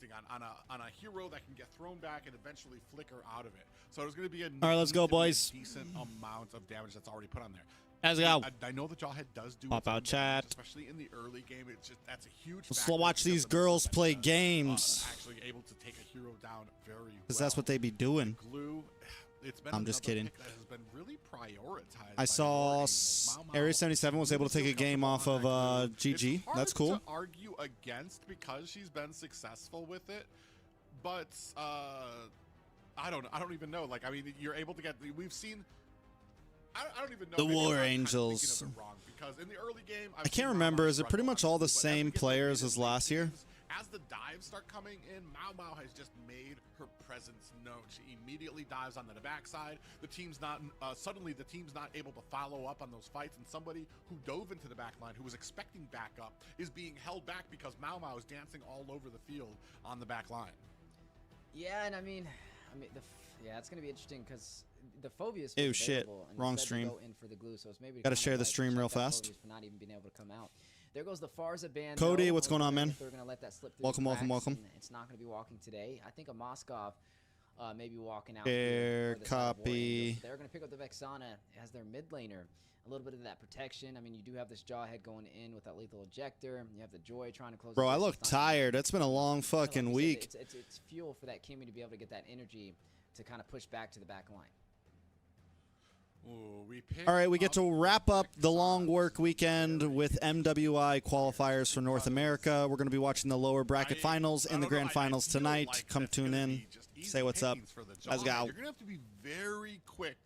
interesting on a hero that can get thrown back and eventually flicker out of it. So there's going to be a all right, let's go, boys. Decent amount of damage that's already put on there. Let's go. I know the Jawhead does do pop out chat, especially in the early game. It's just that's a huge. Let's watch these girls play games. Actually able to take a hero down very well. Because that's what they be doing. Glue. It's been I'm just kidding. That has been really prioritized. I saw Area 77 was able to take a game off of GG. That's cool. To argue against because she's been successful with it, but I don't even know. Like, I mean, you're able to get. We've seen. I don't even know. The War Angels. Wrong because in the early game, I can't remember. Is it pretty much all the same players as last year? As the dives start coming in, Mao has just made her presence known. She immediately dives onto the backside. The team's not suddenly the team's not able to follow up on those fights, and somebody who dove into the back line, who was expecting backup, is being held back because Mao is dancing all over the field on the back line. Yeah, and I mean, yeah, it's gonna be interesting because the Phobius. Ew, shit! Wrong stream. Go in for the glue, so it's maybe gotta share the stream real fast. For not even being able to come out. There goes the Farza band. Cody, what's going on, man? They're gonna let that slip through. Welcome. It's not gonna be walking today. I think a Moskov maybe walking out. Fair copy. They're gonna pick up the Vexana as their mid laner. A little bit of that protection. I mean, you do have this Jawhead going in with that lethal ejector. You have the Joy trying to close. Bro, I look tired. It's been a long fucking week. It's fuel for that Kimmy to be able to get that energy to kind of push back to the back line. Ooh, all right, we get to wrap up the long work weekend with MWI qualifiers for North America. We're going to be watching the lower bracket finals and the grand finals tonight. Like come tune in, say what's up. Let's go. You're going to have to be very quick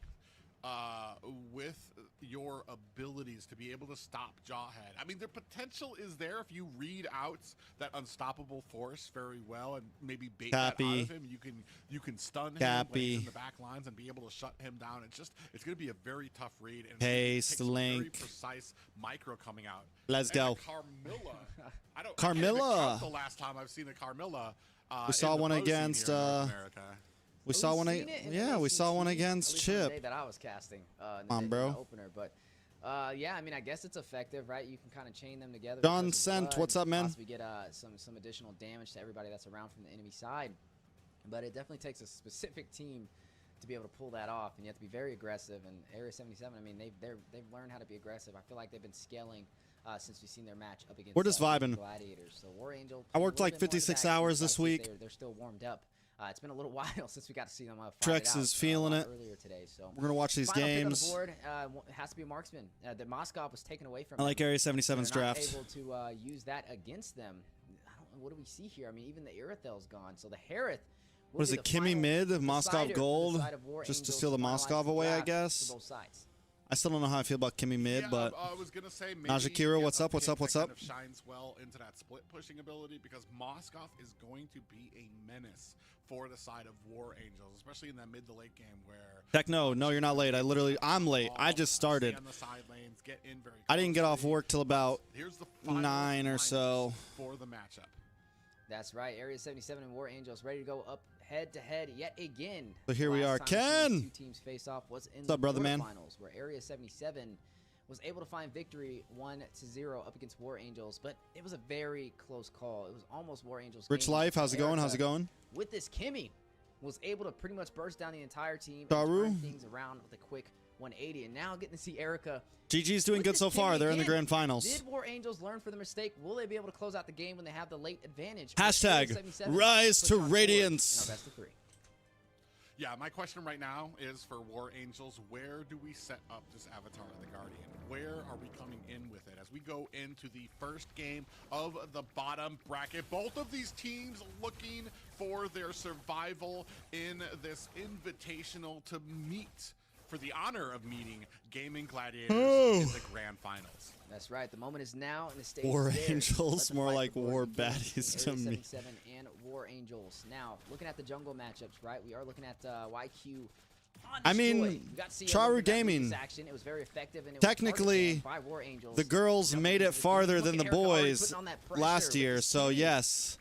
with your abilities to be able to stop Jawhead. I mean, the potential is there if you read out that unstoppable force very well and maybe bait that out of him. You can stun him in the back lines and be able to shut him down. It's going to be a very tough read. And paste link. Very precise micro coming out. Let's go. Carmilla. I Carmilla. The last time I've seen a Carmilla. We saw one against. We saw one. Yeah, we saw one against Chip. That I was casting. Bro. Opener, but yeah, I mean, I guess it's effective, right? You can kind of chain them together. John Sent, what's up, man? We get some additional damage to everybody that's around from the enemy side, but it definitely takes a specific team to be able to pull that off, and you have to be very aggressive. And Area 77, I mean, they've learned how to be aggressive. I feel like they've been scaling since we've seen their match up against. We're just vibing. Gladiators. So War Angel. I worked like 56 hours this week. They're still warmed up. It's been a little while since we got to see them. TREX is feeling it. Earlier today, so we're gonna watch these games. Pick on the board, it has to be a marksman. The Moskov was taken away from. I like Area 77's draft. Able to use that against them. I don't know, what do we see here? I mean, even the Irithel's gone. So the Harith. What is it? Kimmy mid, Moskov gold, just to steal the Moskov away, I guess. Both sides. I still don't know how I feel about Kimmy mid, but I was gonna say Najakira, what's up? What's up? What's up? Kind of shines well into that split pushing ability because Moskov is going to be a menace for the side of War Angels, especially in that mid to late game where. Heck no, you're not late. I'm late. I just started. On the side lanes, get in very I didn't get off work till about Here's the 9 or so. For the matchup. That's right. Area 77 and War Angels ready to go up head to head yet again. So here we are. Ken! Two teams face off was in What's up, brother man? Finals where Area 77 was able to find victory 1-0 up against War Angels, but it was a very close call. It was almost War Angels. Rich Life, how's it going? How's it going? With this, Kimmy was able to pretty much burst down the entire team and turn things around with a quick 180, and now getting to see Erica. GG's doing good so far. They're in the grand finals. Did War Angels learn from the mistake? Will they be able to close out the game when they have the late advantage? Hashtag Rise to Radiance. Best of 3. Yeah, my question right now is for War Angels, where do we set up this Avatar of the Guardian? Where are we coming in with it? As we go into the first game of the bottom bracket, both of these teams looking for their survival in this invitational to meet, for the honor of meeting Gaming Gladiators in the grand finals. That's right. The moment is now, and the stage War is Angels, more like War Baddies to me. 77 and War Angels. Now, looking at the jungle matchups, right? We are looking at YQ. I mean, Charu Gaming. It was very effective, and it technically, by War Angels. the girls made it farther than the boys last year, so yes.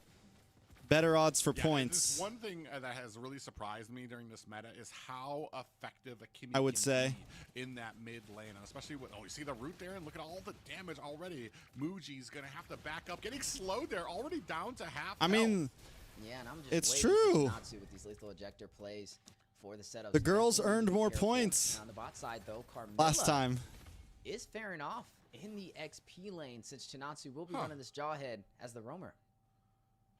Better odds for points. One thing that has really surprised me during this meta is how effective a Kimmy I would say in that mid lane, and especially with you see the root there, and look at all the damage already. Muji's gonna have to back up, getting slowed there, already down to half. I mean, yeah, Yeah, and I'm just It's waiting true. for Shinatsu with these lethal ejector plays for the setups. The girls Definitely earned be more careful. points And on the bot side, though, Carmilla last time. is faring off in the XP lane since Shinatsu will be running this jawhead as the roamer.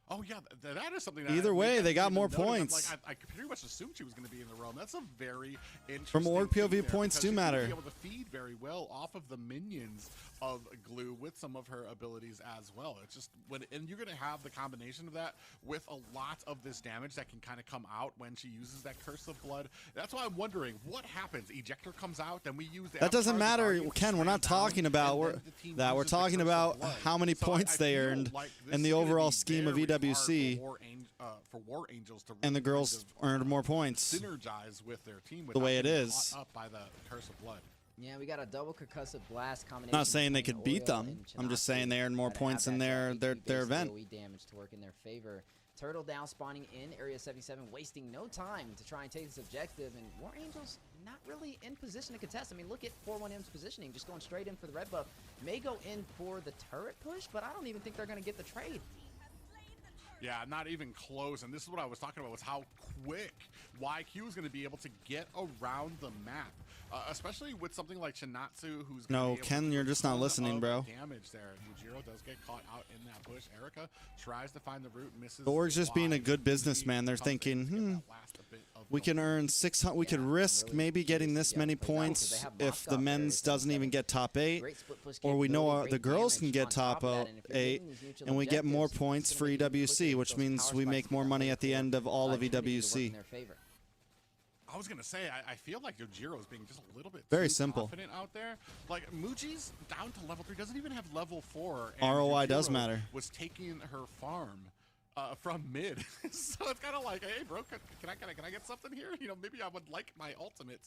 Oh yeah, that is something. That Either way, they got more points. I pretty much assumed she was going to be in the roam. That's a very interesting. From org thing POV, there, points do because matter. Be able to feed very well off of the minions of Glue with some of her abilities as well. It's just and you're going to have the combination of that with a lot of this damage that can kind of come out when she uses that Curse of Blood. That's why I'm wondering what happens. Ejector comes out, then we use the That doesn't Avatar, the matter, Guardian, Ken. We're not slam down, talking about and then the team that. We're uses the talking Curse of about Blood. how many So points I they feel earned like this in the is gonna overall be scheme of very hard EWC. for War Angels to And the really girls kind of, earned more points. synergize with their team The way without it getting is. caught up by the Curse of Blood. Yeah, we got a double concussive blast combination. Not saying they between could beat Oreo them. and I'm just Chinatsu saying they earned more that points have in that their HP-based event. AoE damage to work in their favor. Turtle down spawning in Area 77, wasting no time to try and take this objective, and War Angels not really in position to contest. I mean, look at 41M's positioning, just going straight in for the red buff. May go in for the turret push, but I don't even think they're going to get the trade. Yeah, not even close. And this is what I was talking about, was how quick YQ is going to be able to get around the map. Especially with something like Shinatsu, who's gonna No, be able Ken, to you're just not ton listening, of bro. Damage there. Yujiro does get caught out in that bush. Erica tries to find the route, misses. The org's just being a wide. good businessman. They're Comes in to thinking, get that last bit of we can earn 600. We could Yeah, risk really maybe getting curious this to see how many it plays out, 'cause points they have if Moscow the for men's Area doesn't even 77. get top 8. Great split push Or we know capability, the great girls can damage get on top top of that, and if you're 8, getting these neutral and we get more objectives, points it's for gonna make it quicker EWC, to which those means power we spikes make to more come money in at the for end of all of opportunity to work in EWC. their favor. I was gonna say, I feel like Yojiro is being just a little bit Very too simple. confident out there. Like Muji's down to level 3, doesn't even have level 4. And ROI does Yujiro matter. Was taking her farm from mid, so it's kind of like, hey, bro, can I get something here? You know, maybe I would like my ultimate,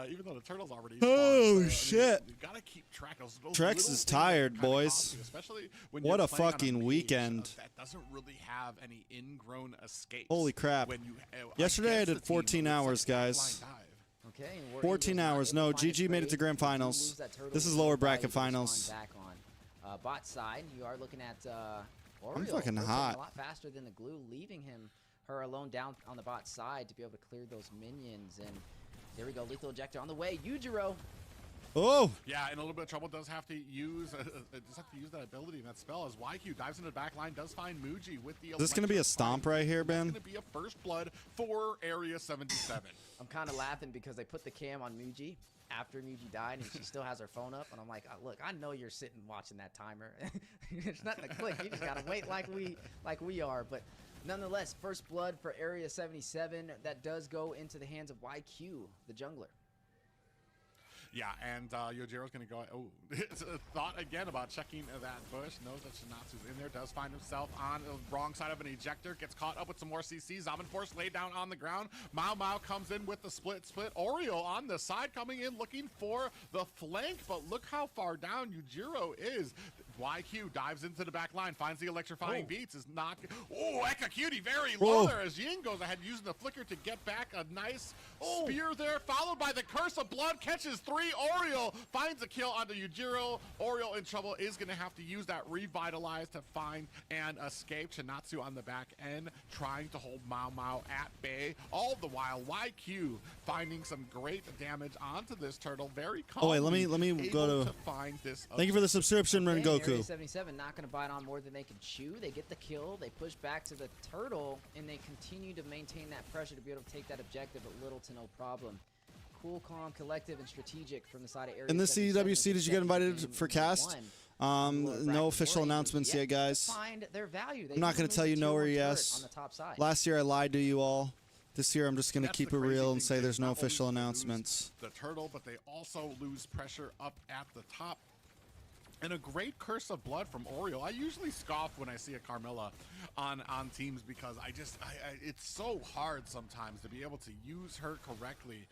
even though the turtle's already. Oh, spawned. So, I mean, shit. you gotta keep track of those TREX little is things that tired, kinda boys. cost you, especially when What you're a playing on fucking mage, weekend. that doesn't really have any ingrown escapes. Holy crap. When you, Yesterday I against did the team, 14 it looks hours, like guys. backline dive. Okay, and War 14 Angels not hours. able No, to find a GG made it to trade. grand They do finals. lose that turtle This is and lower no bracket value to respond finals. back on. Bot side, you are looking at Oreo. fucking rotating hot. A lot faster than the glue, leaving her alone down on the bot side to be able to clear those minions. And there we go, lethal ejector on the way. Yujiro. Oh, Yeah, in a little bit of trouble. Does have to use that ability and that spell as YQ dives into the back line. Does find Muji with the. is this going to be a stomp right here, Ben? It's going to be a first blood for Area 77. I'm kind of laughing because they put the cam on Muji after Muji died, and she still has her phone up. And I'm like, look, I know you're sitting watching that timer. There's nothing to click. You just gotta wait like we are. But nonetheless, first blood for Area 77. That does go into the hands of YQ, the jungler. Yeah, and Yojiro's going to go. Oh, it's a thought again about checking that bush. Knows that Shinatsu's in there. Does find himself on the wrong side of an ejector. Gets caught up with some more CC. Zaman Force laid down on the ground. Mao Mao comes in with the split. Oreo on the side coming in looking for the flank. But look how far down Yujiro is. YQ dives into the back line. Finds the electrifying beats. Is not. Oh, Eka Cutie very low there as Yin goes ahead using the flicker to get back a nice spear there. Followed by the Curse of Blood. Catches 3. Oreo finds a kill onto Yujiro. Oreo in trouble, is going to have to use that Revitalize to find and escape. Chinatsu on the back end trying to hold Mao Mao at bay. All the while, YQ finding some great damage onto this turtle. Very calmly. Oh, wait, let me go to find this. Thank you for the subscription, Okay, Rengoku. Area 77 not going to bite on more than they can chew. They get the kill. They push back to the turtle, and they continue to maintain that pressure to be able to take that objective at little to no problem. Cool, calm, collective, and strategic from the side of Area In the 77 CWC, did you get invited for cast? No official announcements yet, guys. Find their value. I'm not going to tell you no or yes. On the top side. Last year I lied to you all. This year I'm just going to That's keep the it crazy real and thing, say is there's no not only official do they lose announcements. The turtle, but they also lose pressure up at the top. And a great Curse of Blood from Oreo. I usually scoff when I see a Carmilla on teams because it's so hard sometimes to be able to use her correctly.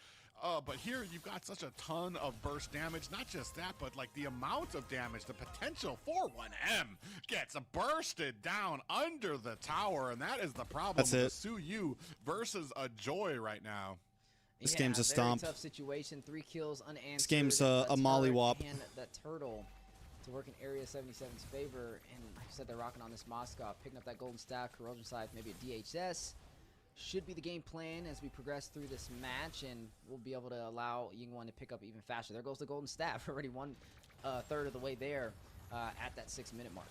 But here you've got such a ton of burst damage. Not just that, but like the amount of damage, the potential for 1M gets bursted down under the tower. And that is the problem That's with it. the Suyu versus a Joy right now. This game's a stomp. Very tough situation. 3 kills unanswered. This game's a turret mollywop. And that turtle to work in Area 77's favor. And like I said, they're rocking on this Moskov, picking up that golden staff, corrosion scythe, maybe a DHS. Should be the game plan as we progress through this match, and we'll be able to allow Yingwon to pick up even faster. There goes the golden staff, already 1/3 of the way there at that 6-minute mark.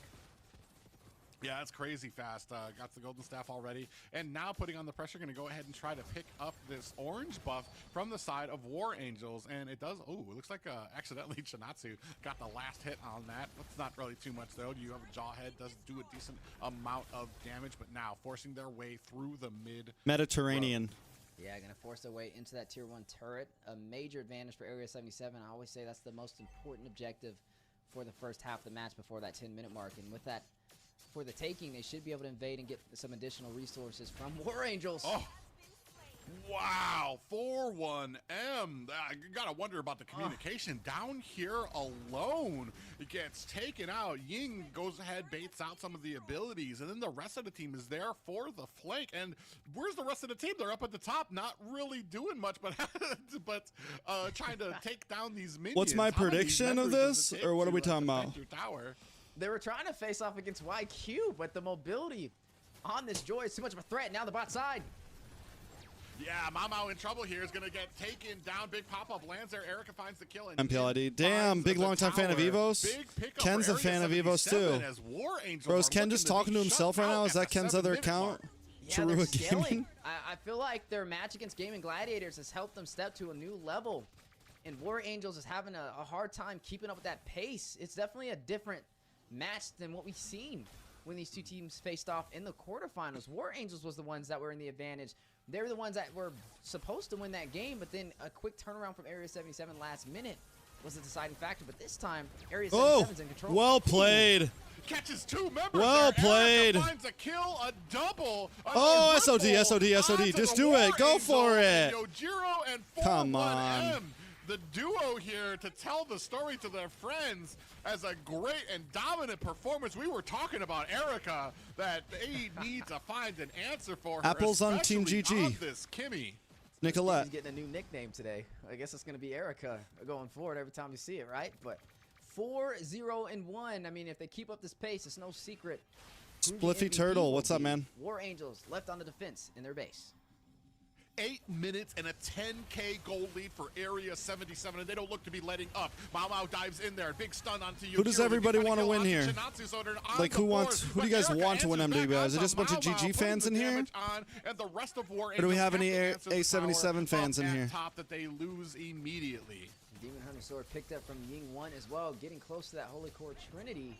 Yeah, it's crazy fast. Got the golden staff already, and now putting on the pressure, going to go ahead and try to pick up this orange buff from the side of War Angels, and it does. Oh, it looks like accidentally Chinatsu got the last hit on that. That's not really too much though. You have a Jawhead, does do a decent amount of damage, but now forcing their way through the mid Mediterranean. Yeah, going to force their way into that tier 1 turret. A major advantage for Area 77. I always say that's the most important objective for the first half of the match before that 10-minute mark, and with that for the taking, they should be able to invade and get some additional resources from War Angels. Oh, wow, 4-1M. I gotta wonder about the communication. Down here alone, it gets taken out. Ying goes ahead, baits out some of the abilities, and then the rest of the team is there for the flank. And where's the rest of the team? They're up at the top, not really doing much, but trying to take down these minions. What's my prediction of this, or what are we talking about? They were trying to face off against YQ, but the mobility on this Joy is too much of a threat. Now the bot side. Yeah, Mamao in trouble here. Is going to get taken down. Big pop-up lands there. Erica finds the kill. And MPLID. Damn, big long-time fan of Evos. Ken's a fan of Evos, too. Bro, is Ken just talking to himself right now? Is that Ken's other account? Yeah, they're scaling. I feel like their match against Gaming Gladiators has helped them step to a new level. And War Angels is having a hard time keeping up with that pace. It's definitely a different match than what we've seen when these two teams faced off in the quarterfinals. War Angels was the ones that were in the advantage. They were the ones that were supposed to win that game, but then a quick turnaround from Area 77 last minute was the deciding factor. But this time, Area 77's in control. Well played. Catches 2 members. Well played. Erica finds a kill, a double. Oh, SOD. Just do it. Go for it. Yojiro and 4-1M. Come on. The duo here to tell the story to their friends as a great and dominant performance. We were talking about Erica, that they need to find an answer for her. Apples on Team GG. On this Kimmy. Nicolette. She's getting a new nickname today. I guess it's going to be Erica going forward every time you see it, right? But 4-0-1. I mean, if they keep up this pace, it's no secret. Spliffy Turtle, what's up, man? War Angels left on the defense in their base. 8 minutes and a 10K gold lead for Area 77, and they don't look to be letting up. Mau dives in there, big stun onto you. Who does everybody want to win here? Like, who do you guys want to win MWI? Is it just a bunch of GG fans in here? Or do we have any A77 fans in here? Top that they lose immediately. Demon Hunter Sword picked up from Ying1 as well, getting close to that Holy Core Trinity.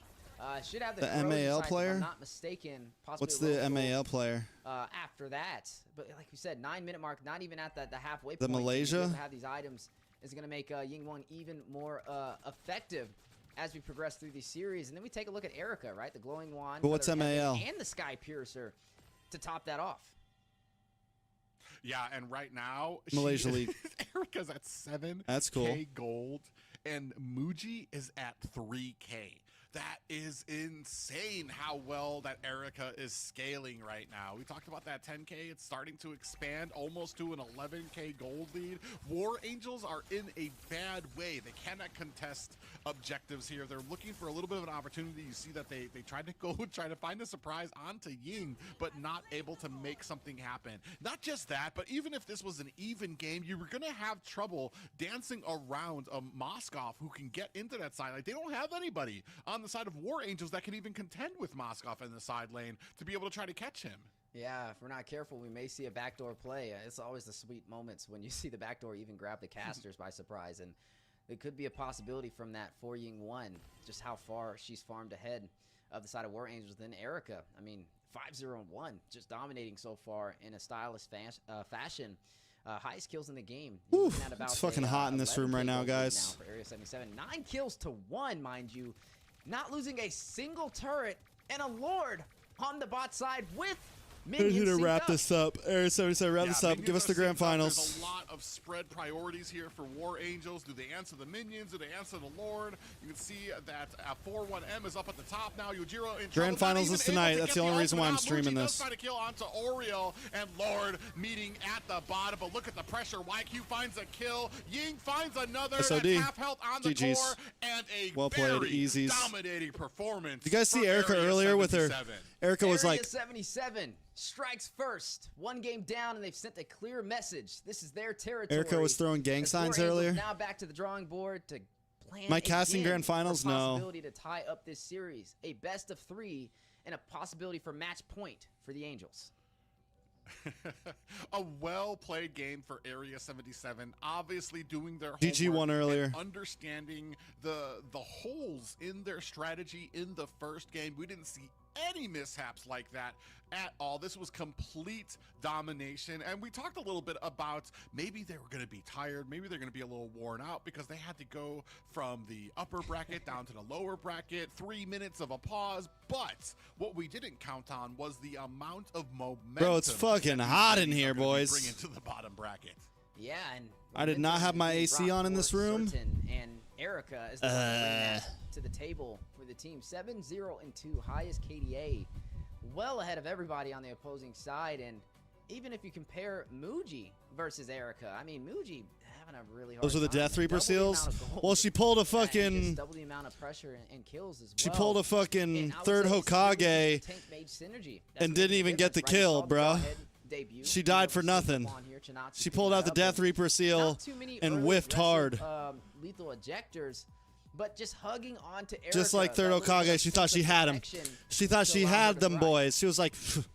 Should have the MAL player? if I'm not mistaken. What's the MAL player? After that, but like we said, 9-minute mark, not even at the halfway point. The Malaysia? To have these items is going to make Ying1 even more effective as we progress through the series. And then we take a look at Erica, right? The glowing wand. But what's MAL? And the Sky Piercer to top that off. Yeah, and right now, Malaysia League. Erica's at 7K That's cool. gold, and Muji is at 3K. That is insane how well that Erica is scaling right now. We talked about that 10K. It's starting to expand almost to an 11K gold lead. War Angels are in a bad way. They cannot contest objectives here. They're looking for a little bit of an opportunity. You see that they tried to go try to find a surprise onto Ying, but not able to make something happen. Not just that, but even if this was an even game, you were going to have trouble dancing around a Moskov who can get into that side. Like, they don't have anybody on the side of War Angels that can even contend with Moskov in the side lane to be able to try to catch him. Yeah, if we're not careful, we may see a backdoor play. It's always the sweet moments when you see the backdoor even grab the casters by surprise, and there could be a possibility from that for Ying1, just how far she's farmed ahead of the side of War Angels than Erica. I mean, 5-0-1, just dominating so far in a stylish fashion. Highest kills in the game. Oof, it's fucking hot in this room right now, guys. Now for Area 77, 9 kills to 1, mind you. Not losing a single turret, and a Lord on the bot side with Minions Who's gonna synced wrap up. this up? Area 77, wrap this up. Minions Give us are the grand synced up. finals. There's a lot of spread priorities here for War Angels. Do they answer the minions? Do they answer the Lord? You can see that 4-1M is up at the top now. Yujiro in Grand trouble, finals not is even able tonight. to That's get the only reason why I'm ultimate out. streaming Muji this. does try to kill onto Oriel, and Lord meeting at the bottom. But look at the pressure. YQ finds a kill. Ying finds another. SOD. That's half health on the GG's. core, and a Well played, very easies. dominating performance. Did you guys see from Erica Area earlier with her? 77. Erica was Area like, 77 strikes first. One game down, and they've sent a clear message. This is their territory. Erica was throwing gang As signs War Angels earlier. Now back to the drawing board to plan My casting again grand finals? for No. possibility to tie up this series. A best of 3 and a possibility for match point for the Angels. A well-played game for Area 77, obviously doing their DG homework won earlier. and understanding the holes in their strategy in the first game. We didn't see any mishaps like that at all. This was complete domination, and we talked a little bit about maybe they were going to be tired, maybe they're going to be a little worn out because they had to go from the upper bracket down to the lower bracket, 3 minutes of a pause. But what we didn't count on was the amount of momentum. Bro, it's fucking that these hot in ladies here, are gonna be boys. bringing to the bottom bracket. Yeah, and I did not have my AC on in this room. And Erica is the one to bring that to the table for the team. 7-0-2, highest KDA, well ahead of everybody on the opposing side. And even if you compare Muji versus Erica, I mean, Muji having a really hard Those are the time. Death Reaper Double the amount seals. of gold. Well, she pulled a Yeah, and just fucking. double the amount of pressure and kills as well. She pulled a fucking And I would third say this is Hokage. tank mage synergy. That's and what didn't made even get the difference, right? kill, We saw the bro. Rawhead debut. She We died were for able to sneak nothing. up on here. Chinatsu She picked pulled it out the up, Death and Reaper seal not too many and early whiffed hard. aggressive, lethal ejectors, but just hugging onto Erica. Just like third that little bit Hokage, of she thought she sense of had him. protection She thought to she allow her had to them rise. boys. She was like, Well,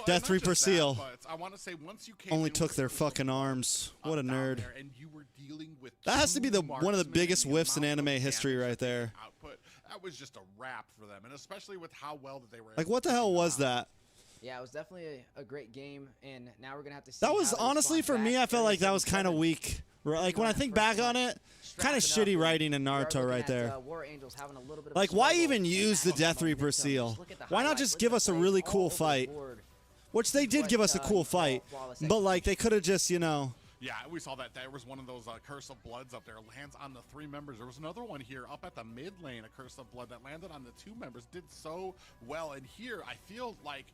Death and not Reaper just that, seal. but I want to say once you came only in took with their just fucking the arms. What a down nerd. there and you were dealing with That has to be the two one of the marksmen biggest and the whiffs in amount of anime history damage right that they there. output, that was just a wrap for them, and especially with how well that they were. Like, able what the to hell keep it was on. that? Yeah, it was definitely a great game, and now we're gonna have to see. That how was they honestly respond for me. back. I felt like that Area was kind of 77 weak. Like when I on that think first back on one, it, kind of strapping shitty up, writing in and we are Naruto looking right at, there. War Angels having a little bit of Like, a why struggle even and use the lack of Death Reaper momentum. seal? Just look at the Why not highlights, just look give at us the a plays really all cool over the fight? board. Which they did What, give us a cool you call fight, flawless but like execution. they could have just, you know. Yeah, we saw that. There was one of those Curse of Bloods up there. Lands on the 3 members. There was another one here up at the mid lane, a Curse of Blood that landed on the 2 members. Did so well. And here, I feel like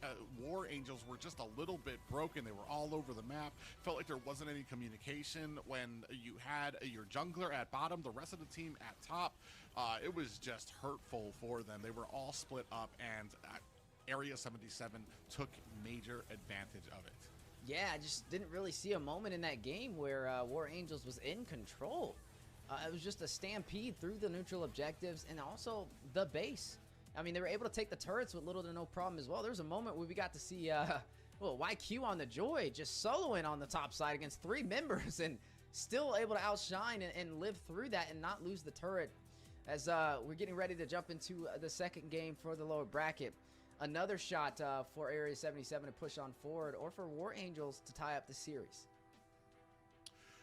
War Angels were just a little bit broken. They were all over the map. Felt like there wasn't any communication when you had your jungler at bottom, the rest of the team at top. It was just hurtful for them. They were all split up, and Area 77 took major advantage of it. Yeah, I just didn't really see a moment in that game where War Angels was in control. It was just a stampede through the neutral objectives and also the base. I mean, they were able to take the turrets with little to no problem as well. There was a moment where we got to see YQ on the Joy just soloing on the top side against 3 members and still able to outshine and live through that and not lose the turret. As we're getting ready to jump into the second game for the lower bracket. Another shot for Area 77 to push on forward, or for War Angels to tie up the series.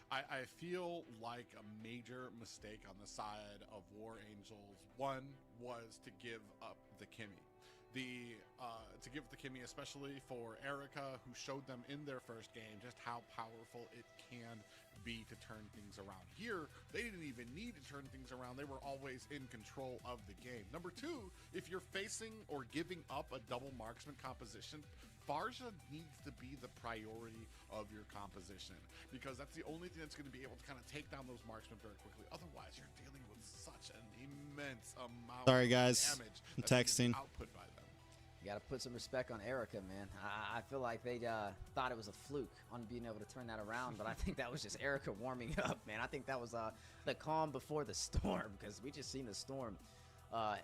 I feel like a major mistake on the side of War Angels. One was to give up the Kimmy. To give the Kimmy, especially for Erica, who showed them in their first game just how powerful it can be to turn things around. Here, they didn't even need to turn things around. They were always in control of the game. Number 2, if you're facing or giving up a double marksman composition, Farja needs to be the priority of your composition, because that's the only thing that's going to be able to kind of take down those marksmen very quickly. Otherwise, you're dealing with such an immense amount Sorry, of guys. damage I'm that's texting. being output by them. You got to put some respect on Erica, man. I feel like they thought it was a fluke on being able to turn that around, but I think that was just Erica warming up, man. I think that was the calm before the storm, because we just seen the storm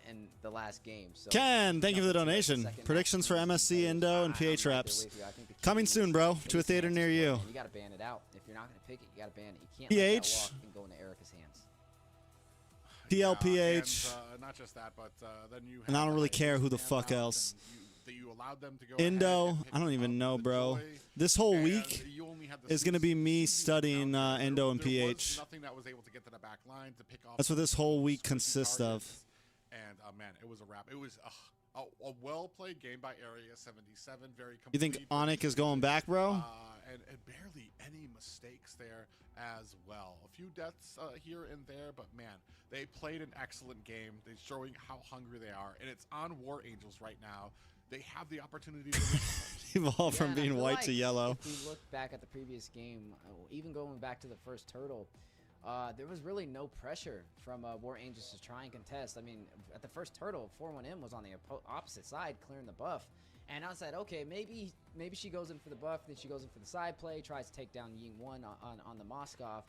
in the last game. So Ken, thank you for the donation. Predictions for MSC, Indo, and PH reps. Coming soon, bro, to a theater near you. You got to ban it out. If you're not going to pick it, you got to ban it. You can't let that PH. walk and go into Erica's hands. PLPH. And, not just that, but then you. And I have don't really the care who the stand fuck out, else. and you allowed them to go Indo, ahead and pick I don't even up know, the bro. Joy, This whole and week you only had the is going to be me Suzuki studying out there. Indo and There was PH. nothing that was able to get to the back line to pick off. That's what this whole week Suzuki consists of. targets. And man, it was a wrap. It was a well-played game by Area 77. Very complete. You think Onyx is going back, bro? And barely any mistakes there as well. A few deaths here and there, but man, they played an excellent game. They're showing how hungry they are, and it's on War Angels right now. They have the opportunity to evolve from being white to yellow. If we look back at the previous game, even going back to the first turtle, there was really no pressure from War Angels to try and contest. I mean, at the first turtle, 4-1M was on the opposite side, clearing the buff. And I said, okay, maybe she goes in for the buff, then she goes in for the side play, tries to take down Ying 1 on the Moskov.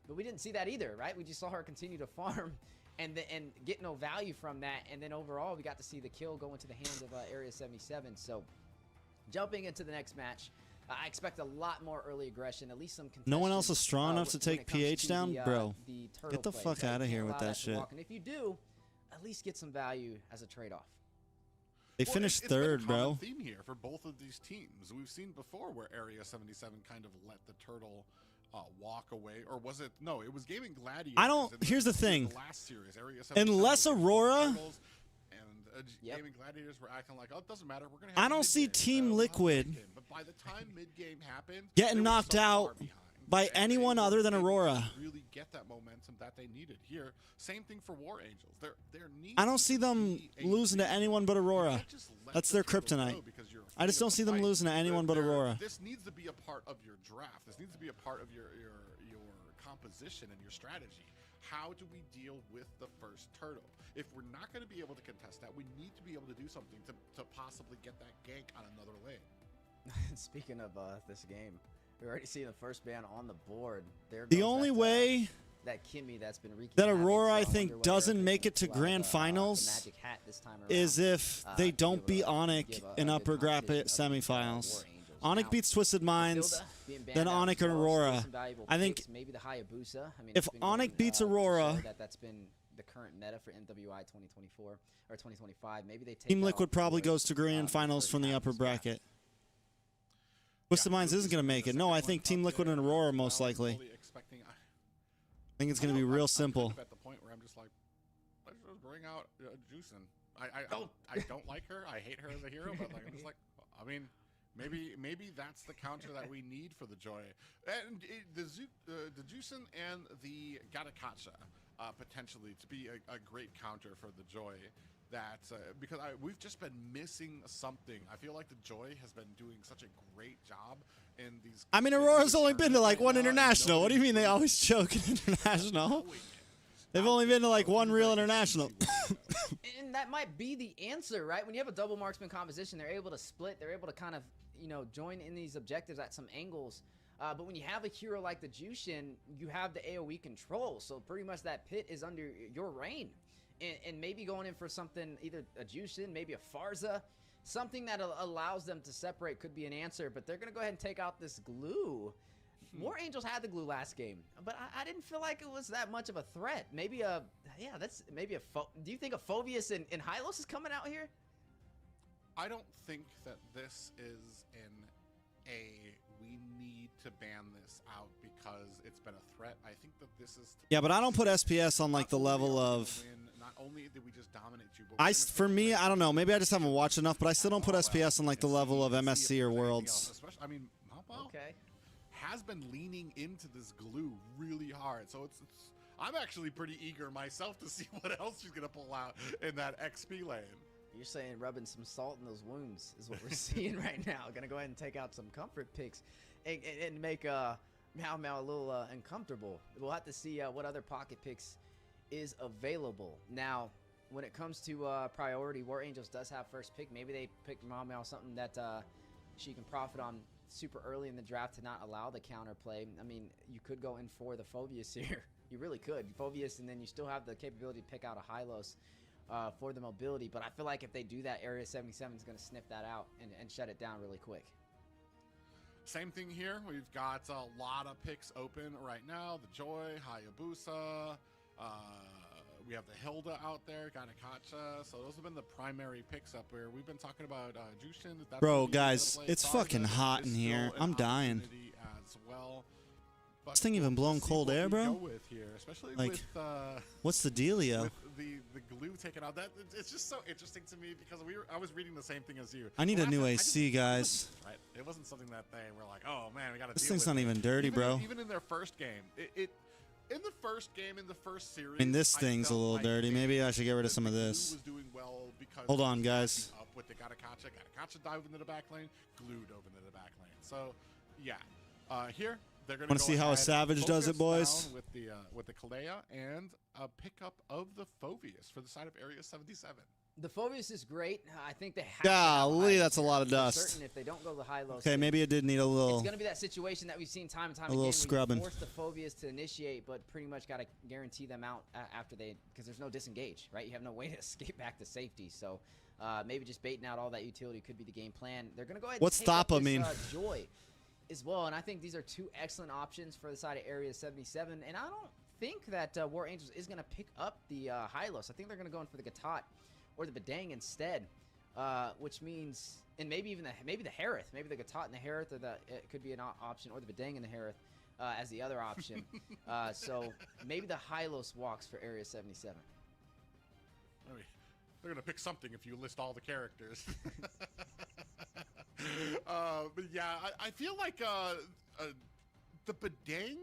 But we didn't see that either, right? We just saw her continue to farm and get no value from that. And then overall, we got to see the kill go into the hands of Area 77. So jumping into the next match, I expect a lot more early aggression, at least some contestion. No one else is strong enough to take PH down? Bro, get the fuck out of here with that shit. And if you do, at least get some value as a trade-off. They finished third, bro. It's been a common theme here for both of these teams. We've seen before where Area 77 kind of let the turtle walk away, or was it? No, it was Gaming Gladiators. I don't. Here's the thing. The last series, Area 77 unless Aurora and Gaming Gladiators were acting like, oh, it doesn't matter. We're gonna. I don't see Team Liquid but by the time mid-game happened, getting knocked out by anyone other than Aurora. Really get that momentum that they needed here. Same thing for War Angels. I don't see them losing to anyone but Aurora. That's their kryptonite. I just don't see them losing to anyone but Aurora. This needs to be a part of your draft. This needs to be a part of your composition and your strategy. How do we deal with the first turtle? If we're not going to be able to contest that, we need to be able to do something to possibly get that gank on another lane. Speaking of this game, we already see the first ban on the board. The only way that Kimmy that's been that Aurora, I think, doesn't make it to grand finals is if they don't beat Onyx in upper bracket semifinals. Onyx beats Twisted Minds, then Onyx and Aurora. I think maybe the Hayabusa. I mean, if Onyx beats Aurora, that's been the current meta for MWI 2024 or 2025. Maybe they take Team Liquid probably goes to grand finals from the upper bracket. Twisted Minds isn't going to make it. No, I think Team Liquid and Aurora most likely. I think it's going to be real simple. I'm at the point where I'm just like, let's just bring out Juicin. I don't like her. I hate her as a hero, but like, I'm just like, I mean, maybe that's the counter that we need for the Joy. And the Juicin and the Gatakacha potentially to be a great counter for the Joy. That because we've just been missing something. I feel like the Joy has been doing such a great job in these. I mean, Aurora's only been to like one international. What do you mean they always choke in international? They've only been to like one real international. And that might be the answer, right? When you have a double marksman composition, they're able to split. They're able to kind of, join in these objectives at some angles. But when you have a hero like the Jushin, you have the AoE control. So pretty much that pit is under your reign. And maybe going in for something, either a Jushin, maybe a Farza, something that allows them to separate could be an answer. But they're going to go ahead and take out this glue. War Angels had the glue last game, but I didn't feel like it was that much of a threat. Maybe do you think a Phobius and Hylos is coming out here? I don't think that this is we need to ban this out because it's been a threat. I think that this is. Yeah, but I don't put SPS on like the level of. Not only did we just dominate you, but for me, I don't know. Maybe I just haven't watched enough, but I still don't put SPS on like the level of MSC or Worlds. I mean, okay. Has been leaning into this glue really hard, so it's I'm actually pretty eager myself to see what else she's gonna pull out in that XP lane. You're saying rubbing some salt in those wounds is what we're seeing right now. Gonna go ahead and take out some comfort picks and make Meow Meow a little uncomfortable. We'll have to see what other pocket picks is available. Now, when it comes to priority, War Angels does have first pick. Maybe they pick Meow Meow something that she can profit on super early in the draft to not allow the counterplay. I mean, you could go in for the Phobius here. You really could. Phobius, and then you still have the capability to pick out a Hylos for the mobility. But I feel like if they do that, Area 77 is going to sniff that out and shut it down really quick. Same thing here. We've got a lot of picks open right now. The Joy, Hayabusa. We have the Hilda out there, Gatakacha. So those have been the primary picks up here. We've been talking about Jushin. Bro, guys, it's fucking hot in here. I'm dying. As well. This thing even blowing cold air, bro? With here, especially like, with, what's the dealio? With the glue taken out. That it's just so interesting to me because I was reading the same thing as you. I need a new AC, guys. Right, it wasn't something that they were like, oh man, we got to. This thing's not even dirty, bro. Even in their first game, in the first game, in the first series. I mean, this thing's a little dirty. Maybe I should get rid of some of this. Was doing well because hold on, guys. Up with the Gatakacha dived into the back lane, glued over into the back lane. So, yeah, here. They're going to see how a Savage does it, boys? With the Kalea and a pickup of the Phoveus for the side of Area 77. The Phoveus is great. I think they have. Golly, that's a lot of dust. Certain if they don't go the high-low. Okay, maybe it did need a little. It's going to be that situation that we've seen time and time again. A little scrubbing. Force the Phoveus to initiate, but pretty much got to guarantee them out after because there's no disengage, right? You have no way to escape back to safety. So maybe just baiting out all that utility could be the game plan. They're going to go ahead. What's and take Thapa up this, mean? Joy. As well, and I think these are two excellent options for the side of Area 77, and I don't think that War Angels is going to pick up the Hylos. I think they're going to go in for the Gatot or the Bedang instead, which means, and maybe even the Harith, maybe the Gatot and the Harith, or it could be an option, or the Bedang and the Harith as the other option. So maybe the Hylos walks for Area 77. I mean, they're going to pick something if you list all the characters. But yeah, I feel like the Bedang.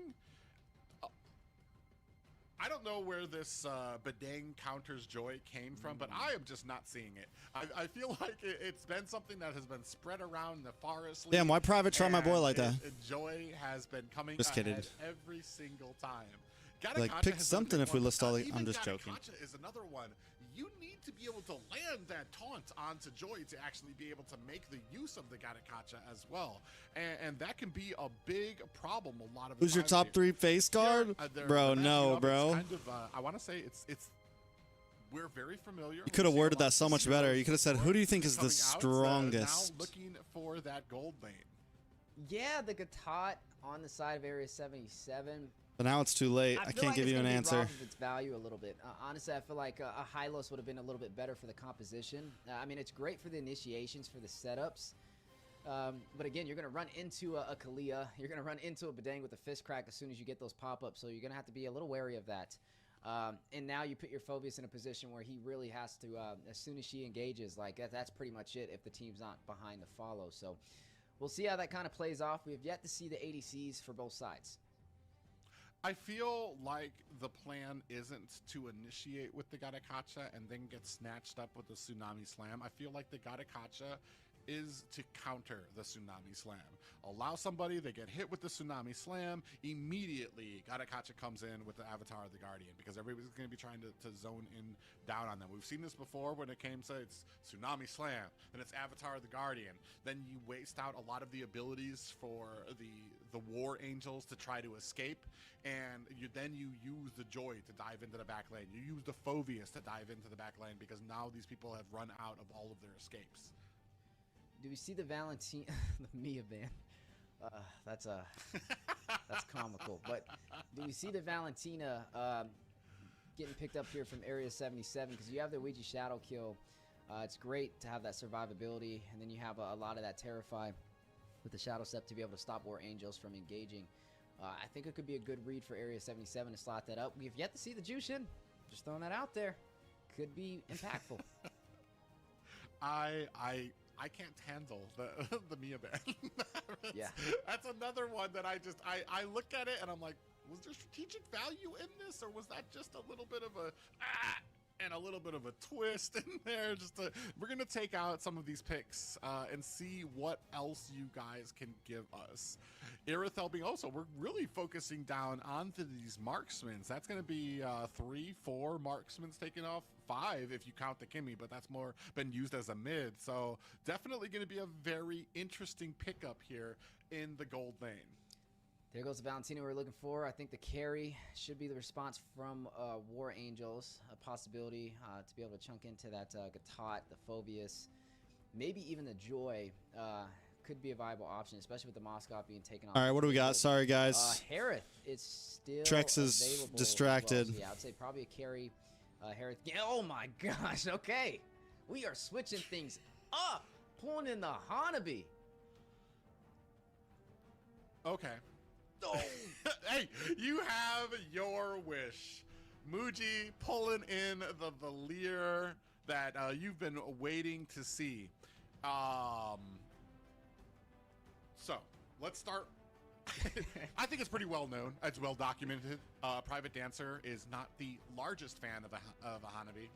I don't know where this Bedang counters Joy came from, but I am just not seeing it. I feel like it's been something that has been spread around the forest. Damn, why private try my boy like that? Joy has been coming just kidding. Every single time. Like, pick something if we list all the. I'm just joking. Is another one. You need to be able to land that taunt onto Joy to actually be able to make the use of the Gatakacha as well. And that can be a big problem a lot of Who's your top 3 face guard? Bro, no, bro. Kind of, I want to say we're very familiar. You could have worded that so much better. You could have said, who do you think is the strongest? Now looking for that gold lane. Yeah, the Gatot on the side of Area 77. But now it's too late. I can't give you an answer. Its value a little bit. Honestly, I feel like a Hylos would have been a little bit better for the composition. I mean, it's great for the initiations, for the setups. But again, you're going to run into a Kalea. You're going to run into a Bedang with a fist crack as soon as you get those pop-ups. So you're going to have to be a little wary of that. And now you put your Phoveus in a position where he really has to, as soon as she engages, like that's pretty much it if the team's not behind the follow. So we'll see how that kind of plays off. We have yet to see the ADCs for both sides. I feel like the plan isn't to initiate with the Gatakacha and then get snatched up with the Tsunami Slam. I feel like the Gatakacha is to counter the Tsunami Slam. Allow somebody, they get hit with the Tsunami Slam, immediately Gatakacha comes in with the Avatar of the Guardian because everybody's going to be trying to zone in down on them. We've seen this before when it came to it's Tsunami Slam, then it's Avatar of the Guardian. Then you waste out a lot of the abilities for the War Angels to try to escape, and then you use the Joy to dive into the back lane. You use the Phoveus to dive into the back lane because now these people have run out of all of their escapes. Do we see the Valentina, the Mia ban? That's comical. But do we see the Valentina getting picked up here from Area 77? Because you have the Ouija Shadow Kill. It's great to have that survivability, and then you have a lot of that Terrify with the Shadow Step to be able to stop War Angels from engaging. I think it could be a good read for Area 77 to slot that up. We've yet to see the Jushin. Just throwing that out there. Could be impactful. I can't handle the Mia ban. Yeah. That's another one that I look at it and I'm like, was there strategic value in this, or was that just a little bit of and a little bit of a twist in there? We're gonna take out some of these picks and see what else you guys can give us. Irithel being also, we're really focusing down onto these marksmen. That's gonna be 3, 4 marksmen taken off, 5 if you count the Kimmy, but that's more been used as a mid. So definitely gonna be a very interesting pickup here in the gold lane. There goes the Valentina we're looking for. I think the carry should be the response from War Angels. A possibility to be able to chunk into that Gatot, the Phoveus, maybe even the Joy could be a viable option, especially with the Moscow being taken off. All right, what do we got? Sorry, guys. Harith is still TREX is distracted. Well. So, yeah, I'd say probably a carry. Harith. Oh my gosh, okay. We are switching things up. Pulling in the Hanabi. Okay. Oh. Hey, you have your wish. Muji pulling in the Valier that you've been waiting to see. So let's start. I think it's pretty well known. It's well documented. Private Dancer is not the largest fan of a Hanabi.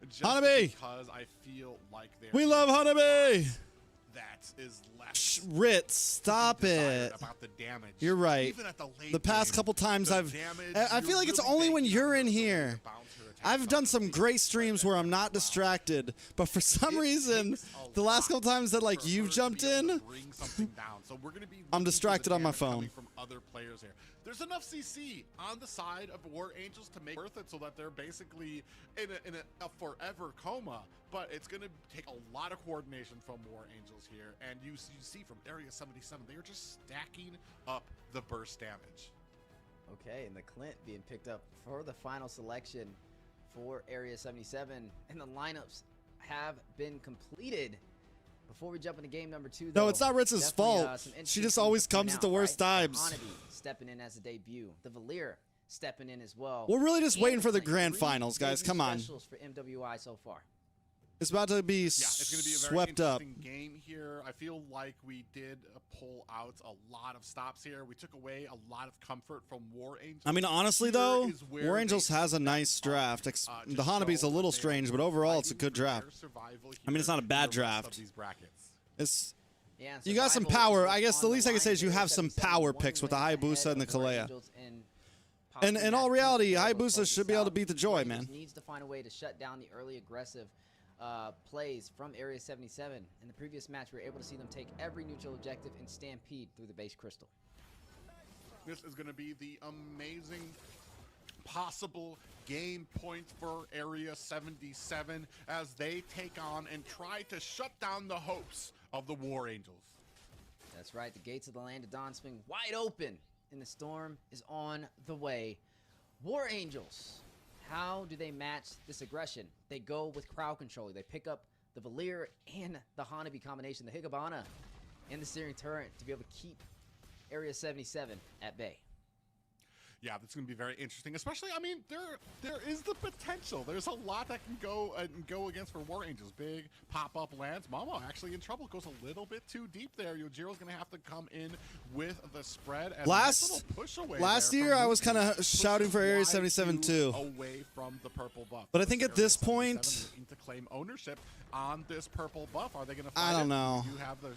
Just Hanabi! Because I feel like we love Hanabi! That is less. Ritz, stop it. About the damage. You're right. Even at the late the past game, couple times I feel like it's really only when banking you're on in the here. bouncer attack I've done some something great streams where I'm not distracted, but for some reason, the last couple times that like you've jumped in, so we're gonna be I'm distracted on my phone. From other players here. There's enough CC on the side of War Angels to make it worth it so that they're basically in a forever coma, but it's going to take a lot of coordination from War Angels here, and you see from Area 77, they are just stacking up the burst damage. Okay, and the Clint being picked up for the final selection for Area 77, and the lineups have been completed. Before we jump into game number 2, though, no, it's not Ritz's fault. She just always comes at the worst times. Hanabi stepping in as a debut. The Valier stepping in as well. We're really just waiting for the grand finals, guys. Come on. Specials for MWI so far. It's about to be it's going to be a very swept up. game here. I feel like we did pull out a lot of stops here. We took away a lot of comfort from War Angels. I mean, honestly, though, War Angels has a nice draft. The Hanabi's a little strange, but overall, it's a good draft. I mean, it's not a bad draft. It's you got some power. I guess the least I can say is you have some power picks with the Hayabusa and the Kalea. And in all reality, Hayabusa should be able to beat the Joy, man. Needs to find a way to shut down the early aggressive plays from Area 77. In the previous match, we were able to see them take every neutral objective and stampede through the base crystal. This is going to be the amazing possible game point for Area 77 as they take on and try to shut down the hopes of the War Angels. That's right. The gates of the land of Dawn swing wide open, and the storm is on the way. War Angels, how do they match this aggression? They go with crowd control. They pick up the Valier and the Hanabi combination, the Higabana and the steering turret to be able to keep Area 77 at bay. Yeah, that's going to be very interesting. Especially, I mean, there is the potential. There's a lot that can go against for War Angels. Big pop-up lands. Momo actually in trouble. Goes a little bit too deep there. Yojiro's going to have to come in with the spread. As last year, I was kind of shouting for Area 77 too. Away from the purple buff. But I think at this point, to claim ownership on this purple buff, are they going to? I don't know. You have the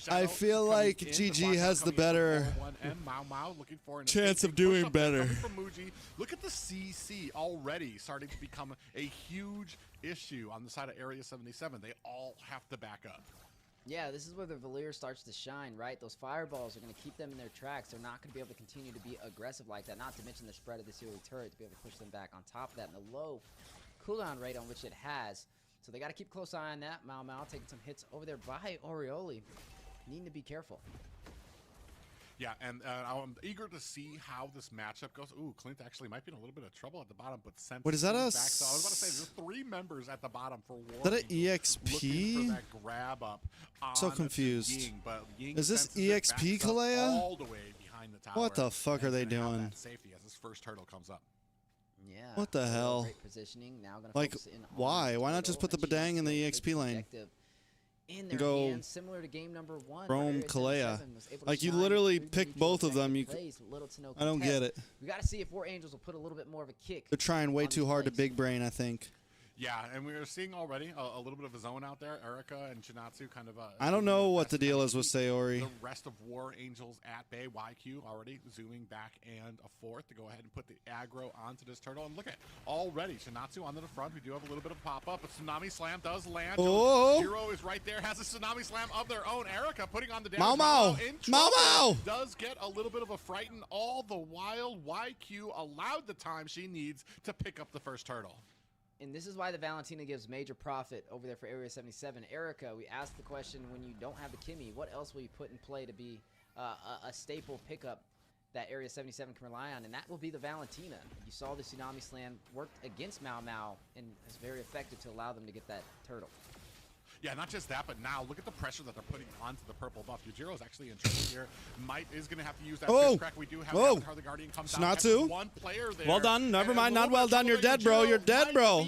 I feel like GG has the better chance of doing better. From Muji. Look at the CC already starting to become a huge issue on the side of Area 77. They all have to back up. Yeah, this is where the Valier starts to shine, right? Those fireballs are going to keep them in their tracks. They're not going to be able to continue to be aggressive like that, not to mention the spread of this early turret to be able to push them back. On top of that, and the low cooldown rate on which it has. So they got to keep a close eye on that. Mao taking some hits over there by Orioli. Needing to be careful. Yeah, and I'm eager to see how this matchup goes. Ooh, Clint actually might be in a little bit of trouble at the bottom, but sent what is that? Back. So I was about to say there's 3 members at the bottom for War. Is that an EXP? Looking for that grab up. So confused. Ying, but Ying is this EXP, Kalea? All the way behind the tower. What the fuck are they doing? Safety as this first turtle comes up. Yeah. What the hell? Great positioning. Now gonna like, why? Why not just put the Badang in the EXP lane? In their go hands, similar to game number 1. Rome Kalea. Like you literally pick both of them. I don't get it. We got to see if War Angels will put a little bit more of a kick. They're trying way too hard to big brain, I think. Yeah, and we are seeing already a little bit of a zone out there. Erica and Shinatsu kind of. I don't know what the deal is with Sayori. The rest of War Angels at bay. YQ already zooming back and a fourth to go ahead and put the aggro onto this turtle. And look at already Shinatsu onto the front. We do have a little bit of pop up, but Tsunami Slam does land. Oh! Hero is right there. Has a Tsunami Slam of their own. Erica putting on the damage. Mau does get a little bit of a frighten. All the while, YQ allowed the time she needs to pick up the first turtle. And this is why the Valentina gives major profit over there for Area 77. Erica, we asked the question, when you don't have the Kimmy, what else will you put in play to be a staple pickup that Area 77 can rely on? And that will be the Valentina. You saw the Tsunami Slam worked against Mau and is very effective to allow them to get that turtle. Yeah, not just that, but now look at the pressure that they're putting onto the purple buff. Yujiro's actually in trouble here. Might is going to have to use that fist crack. We do have Avatar the Guardian comes down. Not two. One player there. Well done. Never mind. Not well done. You're dead, bro. You're dead, bro.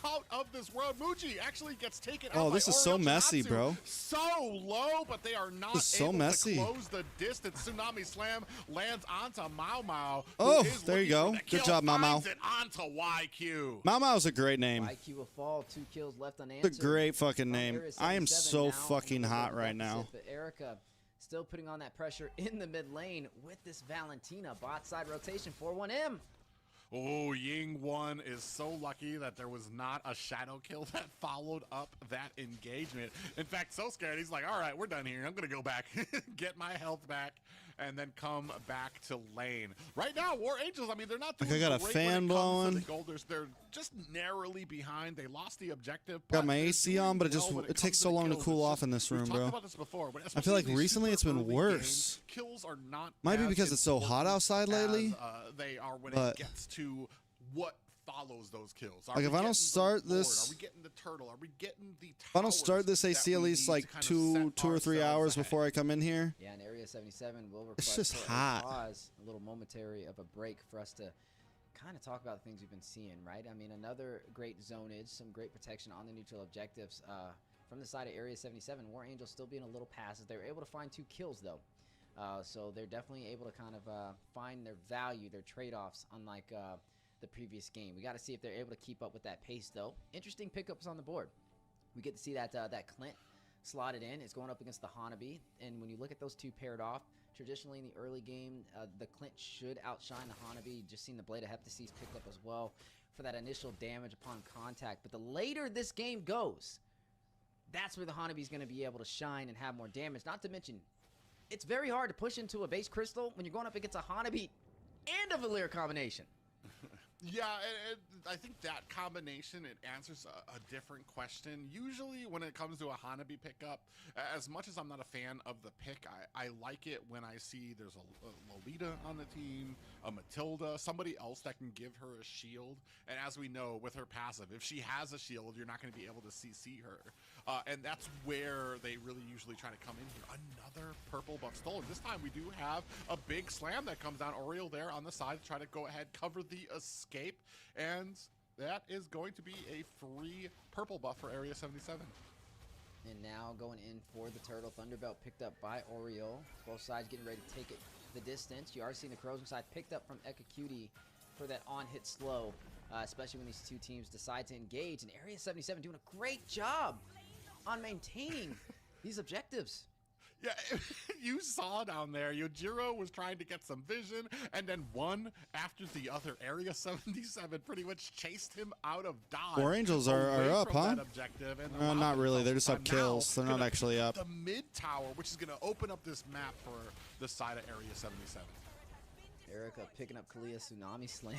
Out of this world. Muji actually gets taken out. Oh, this is so messy, bro. So low, but they are not able to close the distance. Tsunami Slam lands onto Mao Mao. Oh, there you go. Good job, Mao Mao. It onto YQ. Mao Mao's a great name. YQ will fall. 2 kills left unanswered. It's a great fucking name. I am so fucking hot right now. But Erica still putting on that pressure in the mid lane with this Valentina bot side rotation 4-1M. Oh, Ying1 is so lucky that there was not a shadow kill that followed up that engagement. In fact, so scared, he's like, all right, we're done here. I'm going to go back, get my health back, and then come back to lane. Right now, War Angels, I mean, they're not doing I got a fan blowing. The Golders. They're just narrowly behind. They lost the objective. Got my AC on, but it takes so long to cool off in this room, bro. About this before, but I feel like recently it's been worse. Kills are not might be because it's so hot outside lately. They are when it gets to what follows those kills. Like if I don't start this, are we getting the turtle? Are we getting the if I don't start this AC at least like two or 3 hours before I come in here. Yeah, in Area 77 will request it's just hot. A little momentary of a break for us to kind of talk about the things we've been seeing, right? I mean, another great zonage, some great protection on the neutral objectives from the side of Area 77. War Angels still being a little passive. They were able to find 2 kills though. So they're definitely able to kind of find their value, their trade-offs, unlike the previous game. We got to see if they're able to keep up with that pace, though. Interesting pickups on the board. We get to see that that Clint slotted in. It's going up against the Hanabi, and when you look at those 2 paired off, traditionally in the early game, the Clint should outshine the Hanabi. Just seen the Blade of Heptases picked up as well for that initial damage upon contact. But the later this game goes, that's where the Hanabi is going to be able to shine and have more damage. Not to mention, it's very hard to push into a base crystal when you're going up against a Hanabi and a Valir combination. Yeah, I think that combination, it answers a different question. Usually when it comes to a Hanabi pickup, as much as I'm not a fan of the pick, I like it when I see there's a Lolita on the team, a Matilda, somebody else that can give her a shield. And as we know, with her passive, if she has a shield, you're not going to be able to CC her. And that's where they really usually try to come in here. Another purple buff stolen. This time we do have a big slam that comes down. Oriole there on the side to try to go ahead, cover the escape. And that is going to be a free purple buff for Area 77. And now going in for the Turtle. Thunderbelt picked up by Oriole. Both sides getting ready to take it the distance. You are seeing the Crows side picked up from Eka Cutie for that on-hit slow, especially when these 2 teams decide to engage. And Area 77 doing a great job on maintaining these objectives. Yeah, you saw down there, Yojiro was trying to get some vision, and then one after the other, Area 77 pretty much chased him out of dodge. War Angels are up, huh? Not really, they're just up kills. They're not actually up. The mid tower, which is going to open up this map for the side of Area 77. Erica picking up Kalia Tsunami Slam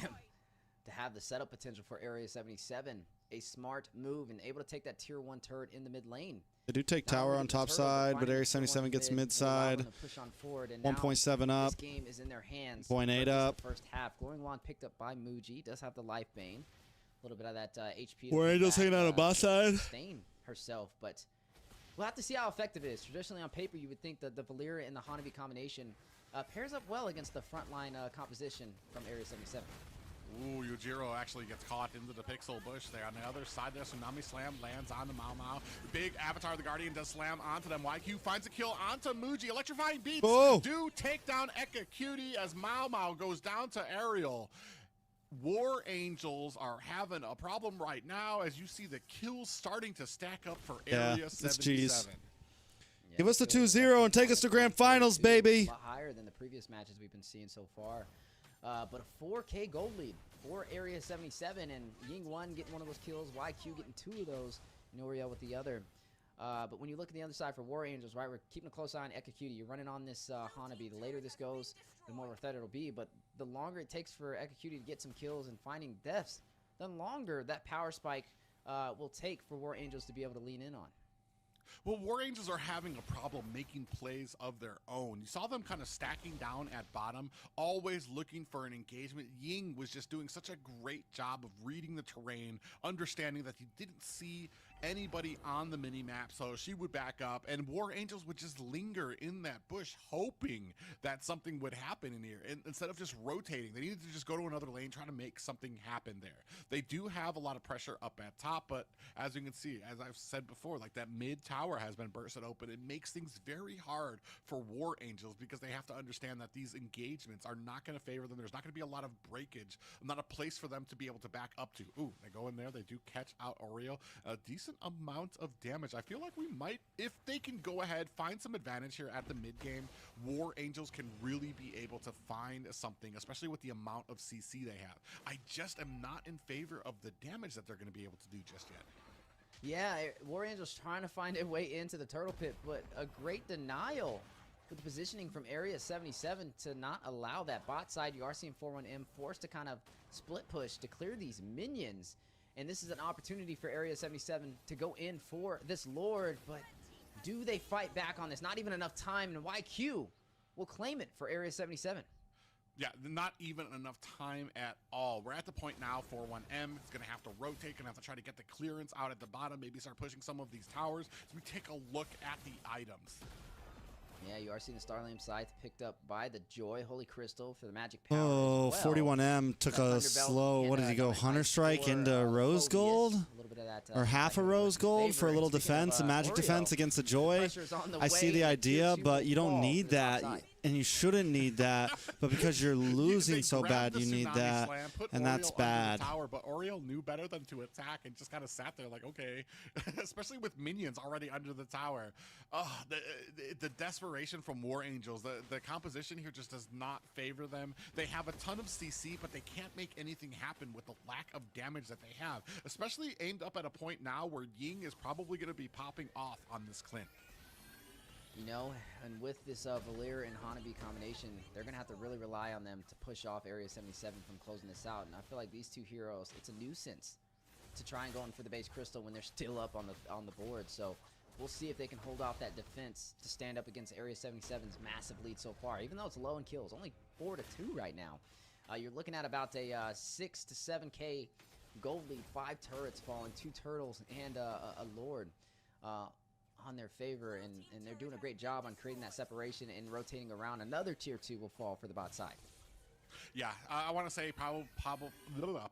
to have the setup potential for Area 77. A smart move and able to take that tier 1 turret in the mid lane. They do take tower on top side, but Area 77 gets mid side. 1.7 up. This game is in their hands. 0.8 up. First half. Glowing Wand picked up by Muji. Does have the life bane. A little bit of that HP. War Angels hanging out on boss side. Sustain herself, but we'll have to see how effective it is. Traditionally on paper, you would think that the Valyria and the Hanabi combination pairs up well against the frontline composition from Area 77. Ooh, Yujiro actually gets caught into the pixel bush there. On the other side there, Tsunami Slam lands on the Mao Mao. Big Avatar the Guardian does slam onto them. YQ finds a kill onto Muji. Electrifying beats do take down Eka Cutie as Mao Mao goes down to Ariel. War Angels are having a problem right now as you see the kills starting to stack up for Area 77. Yeah, give us the 2-0 and take us to grand finals, baby. A lot higher than the previous matches we've been seeing so far. But a 4K gold lead for Area 77, and Ying1 getting one of those kills, YQ getting 2 of those, and Oriel with the other. But when you look at the other side for War Angels, right, we're keeping a close eye on Eka Cutie. You're running on this Hanabi. The later this goes, the more worth it it'll be. But the longer it takes for Eka Cutie to get some kills and finding deaths, the longer that power spike will take for War Angels to be able to lean in on. Well, War Angels are having a problem making plays of their own. You saw them kind of stacking down at bottom, always looking for an engagement. Ying was just doing such a great job of reading the terrain, understanding that he didn't see anybody on the mini map, so she would back up, and War Angels would just linger in that bush, hoping that something would happen in here. And instead of just rotating, they needed to just go to another lane, try to make something happen there. They do have a lot of pressure up at top, but as you can see, as I've said before, like that mid tower has been bursted open. It makes things very hard for War Angels because they have to understand that these engagements are not going to favor them. There's not going to be a lot of breakage, not a place for them to be able to back up to. Ooh, they go in there, they do catch out Oreo. A decent amount of damage. I feel like we might, if they can go ahead, find some advantage here at the mid game, War Angels can really be able to find something, especially with the amount of CC they have. I just am not in favor of the damage that they're going to be able to do just yet. Yeah, War Angels trying to find a way into the turtle pit, but a great denial with the positioning from Area 77 to not allow that bot side. You are seeing 41M forced to kind of split push to clear these minions. And this is an opportunity for Area 77 to go in for this Lord, but do they fight back on this? Not even enough time, and YQ will claim it for Area 77. Yeah, not even enough time at all. We're at the point now, 41M is going to have to rotate, going to have to try to get the clearance out at the bottom, maybe start pushing some of these towers. So we take a look at the items. Yeah, you are seeing the Starlamp Scythe picked up by the Joy Holy Crystal for the magic power. Oh, as well. 41M took a slow, what did he go, Hunter Strike into Rose Gold? Or half a Rose Gold for a little defense, a magic defense against the Joy. I see the idea, but you don't need that. And you shouldn't need that, but because you're losing so bad, you need that, and that's bad. But Oreo knew better than to attack and just kind of sat there like, okay, especially with minions already under the tower. The desperation from War Angels, the composition here just does not favor them. They have a ton of CC, but they can't make anything happen with the lack of damage that they have, especially aimed up at a point now where Ying is probably going to be popping off on this Clint. You know, and with this Valir and Hanabi combination, they're going to have to really rely on them to push off Area 77 from closing this out. And I feel like these two heroes, it's a nuisance to try and go in for the base crystal when they're still up on the board. So we'll see if they can hold off that defense to stand up against Area 77's massive lead so far. Even though it's low in kills, only 4-2 right now. You're looking at about a 6 to 7K gold lead, 5 turrets falling, 2 turtles, and a Lord on their favor, and they're doing a great job on creating that separation and rotating around. Another tier 2 will fall for the bot side. Yeah, I want to say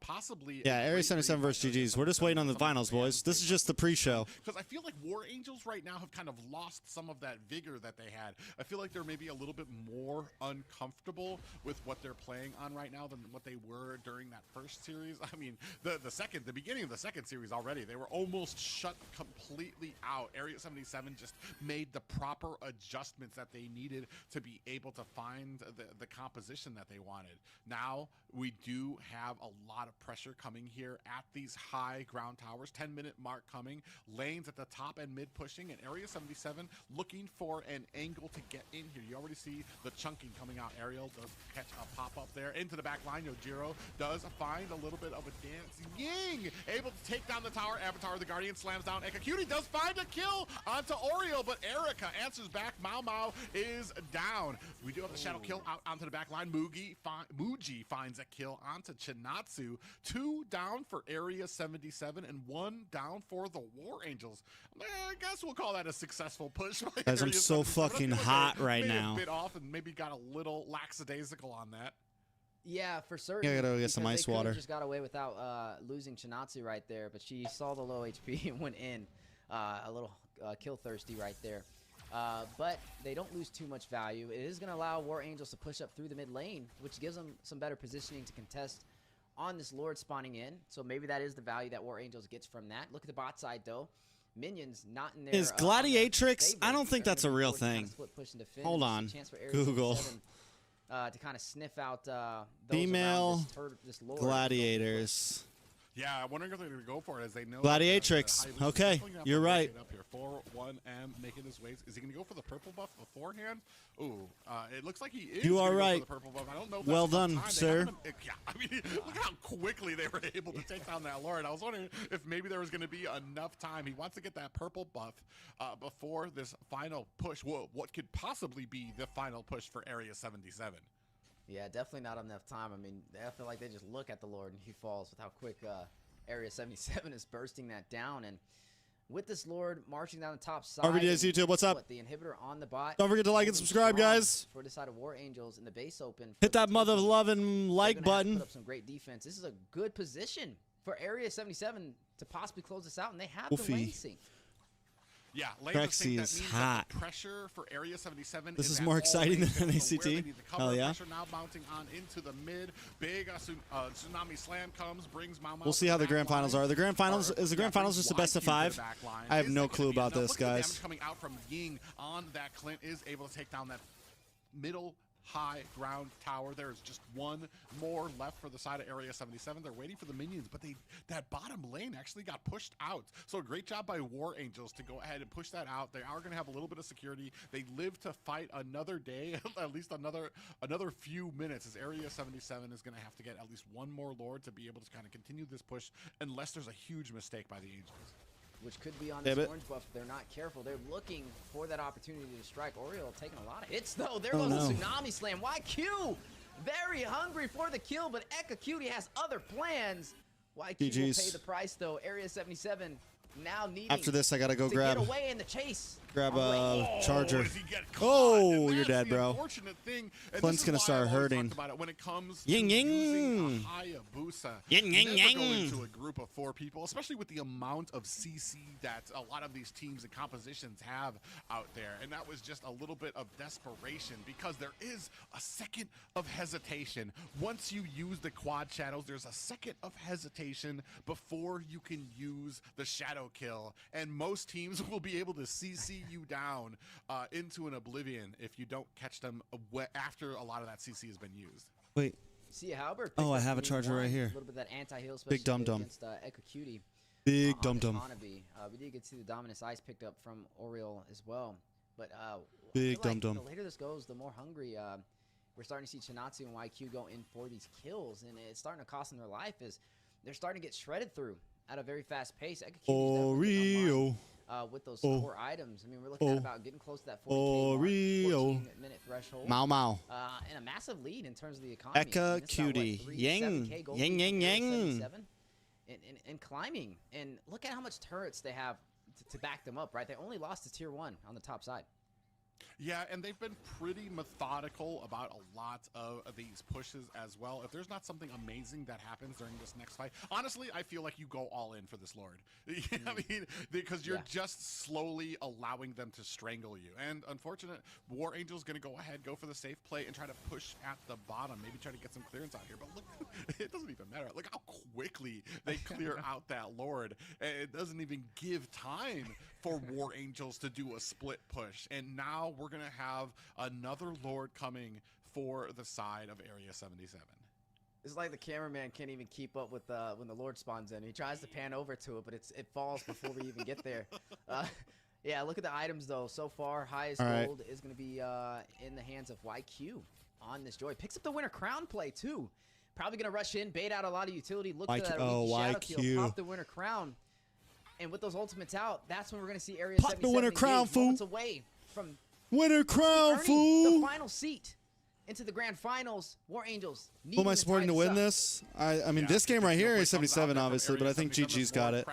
possibly. Yeah, Area 77 versus GG's. We're just waiting on the finals, boys. This is just the pre-show. Because I feel like War Angels right now have kind of lost some of that vigor that they had. I feel like they're maybe a little bit more uncomfortable with what they're playing on right now than what they were during that first series. I mean, the beginning of the second series already, they were almost shut completely out. Area 77 just made the proper adjustments that they needed to be able to find the composition that they wanted. Now we do have a lot of pressure coming here at these high ground towers. 10-minute mark coming. Lanes at the top and mid pushing, and Area 77 looking for an angle to get in here. You already see the chunking coming out. Ariel does catch a pop up there into the back line. Yojiro does find a little bit of a dance. Ying able to take down the tower. Avatar of the Guardian slams down. Ekacuti does find a kill onto Oreo, but Erica answers back. Mao Mao is down. We do have the shadow kill out onto the back line. Muji finds a kill onto Chinatsu. 2 down for Area 77 and 1 down for the War Angels. I guess we'll call that a successful push. Guys, I'm so fucking hot right now. A bit off and maybe got a little lackadaisical on that. Yeah, for certain. Yeah, I gotta get some ice water. Just got away without losing Chinatsu right there, but she saw the low HP and went in a little kill thirsty right there. But they don't lose too much value. It is going to allow War Angels to push up through the mid lane, which gives them some better positioning to contest on this Lord spawning in. So maybe that is the value that War Angels gets from that. Look at the bot side, though. Minions not in there. Is Gladiatrix? I don't think that's a real thing. Hold on. Google. To kind of sniff out female gladiators. Yeah, I'm wondering if they're going to go for it as they know. Gladiatrix. Okay, you're right. Up here. 41M making his way. Is he going to go for the purple buff beforehand? Ooh, it looks like he is. You are right. For the purple buff. I don't know if well done, sir. Yeah, I mean, look how quickly they were able to take down that Lord. I was wondering if maybe there was going to be enough time. He wants to get that purple buff before this final push. What could possibly be the final push for Area 77? Yeah, definitely not enough time. I mean, I feel like they just look at the Lord and he falls with how quick Area 77 is bursting that down. And with this Lord marching down the top side. RVDS YouTube, what's up? The inhibitor on the bot. Don't forget to like and subscribe, guys. For the side of War Angels in the base open. Hit that mother loving like button. Put up some great defense. This is a good position for Area 77 to possibly close this out, and they have the lane sync. Yeah, TREX is hot. Pressure for Area 77. This is more exciting than NACT. Hell yeah. Pressure now mounting on into the mid. Big tsunami slam comes, brings Mau Mau. We'll see how the grand finals are. The grand finals is the grand finals just the best of 5. I have no clue about this, guys. Damage coming out from Ying on that Clint is able to take down that middle high ground tower. There's just one more left for the side of Area 77. They're waiting for the minions, but that bottom lane actually got pushed out. So great job by War Angels to go ahead and push that out. They are going to have a little bit of security. They live to fight another day, at least another few minutes, as Area 77 is going to have to get at least one more Lord to be able to kind of continue this push, unless there's a huge mistake by the Angels. Which could be on this orange buff if they're not careful. They're looking for that opportunity to strike. Oriole taking a lot of hits, though. There goes the Tsunami Slam. YQ very hungry for the kill, but Eka Cutie has other plans. YQ will pay the price, though. Area 77 now needing after this, I got to go get away in the chase. Grab a charger. Oh, you're dead, bro. Clint's going to start hurting. When it comes Ying Ying. Ying Ying Ying. Going to a group of 4 people, especially with the amount of CC that a lot of these teams and compositions have out there. And that was just a little bit of desperation, because there is a second of hesitation. Once you use the quad shadows, there's a second of hesitation before you can use the shadow kill. And most teams will be able to CC you down into an oblivion if you don't catch them after a lot of that CC has been used. Wait. See Halberd. Oh, I have a charger right here. A little bit of that anti-heal, big dum-dum. Against Eka Cutie. Big dum-dum. We did get to see the Dominus Ice picked up from Oriole as well. But big dum-dum. The later this goes, the more hungry we're starting to see Chinatsu and YQ go in for these kills. And it's starting to cost them their life, as they're starting to get shredded through at a very fast pace. Eka Cutie with those 4 items. I mean, we're looking at about getting close to that 14-minute threshold. Mau Mau. And a massive lead in terms of the economy. Eka Cutie. Yang. Yang, yang, yang. And climbing. And look at how much turrets they have to back them up, right? They only lost to tier 1 on the top side. Yeah, and they've been pretty methodical about a lot of these pushes as well. If there's not something amazing that happens during this next fight, honestly, I feel like you go all in for this Lord. I mean, because you're just slowly allowing them to strangle you. And unfortunate, War Angel's going to go ahead, go for the safe play, and try to push at the bottom. Maybe try to get some clearance out here. But look, it doesn't even matter. Look how quickly they clear out that Lord. It doesn't even give time for War Angels to do a split push. And now we're going to have another Lord coming for the side of Area 77. It's like the cameraman can't even keep up with when the Lord spawns in. He tries to pan over to it, but it falls before we even get there. Yeah, look at the items, though. So far, highest gold is going to be in the hands of YQ on this Joy. Picks up the Winter Crown play, too. Probably going to rush in, bait out a lot of utility. Look at that shadow kill, pop the Winter Crown. And with those ultimates out, that's when we're going to see Area 77 the Winter Crown, fool. Away from Winter Crown, fool. The final seat into the grand finals. War Angels. Who am I supporting to win this? I mean, this game right here is 77, obviously, but I think GG's got it.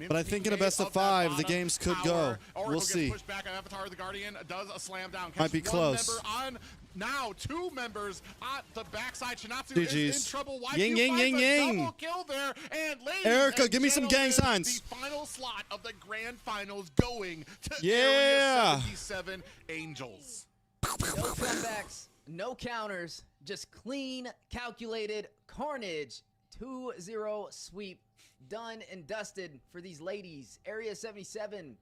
But I think in a best of 5, the games could go. We'll see. Might be close. Now 2 members at the backside. Chinatsu GG's. is in trouble. Ying, ying, ying, ying. Double kill there. And Erica, give me some gang signs. The final slot of the grand finals going to Area 77 Angels. No comebacks, no counters, just clean, calculated carnage. 2-0 sweep, done and dusted for these ladies. Area 77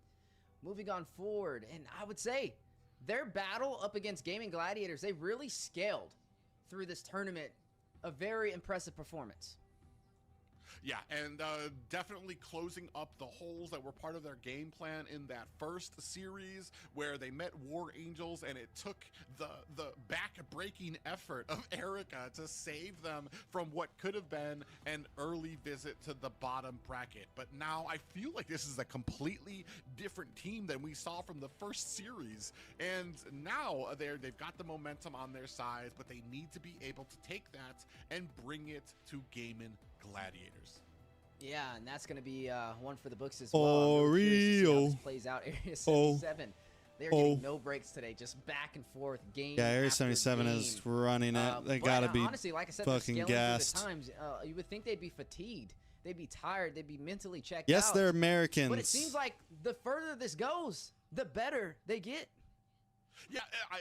moving on forward. And I would say their battle up against Gaming Gladiators, they really scaled through this tournament. A very impressive performance. Yeah, and definitely closing up the holes that were part of their game plan in that first series where they met War Angels, and it took the back-breaking effort of Erica to save them from what could have been an early visit to the bottom bracket. But now I feel like this is a completely different team than we saw from the first series. And now they've got the momentum on their side, but they need to be able to take that and bring it to Gaming Gladiators. Yeah, and that's going to be one for the books as well. I'm really curious to see how this plays out. Area 77. They're getting no breaks today, just back and forth, game Yeah, Area after 77 game. is running it. They got to be honestly, like I said, fucking gassed. The times, you would think they'd be fatigued. They'd be tired. They'd be mentally checked out. Yes, they're Americans. But it seems like the further this goes, the better they get. Yeah,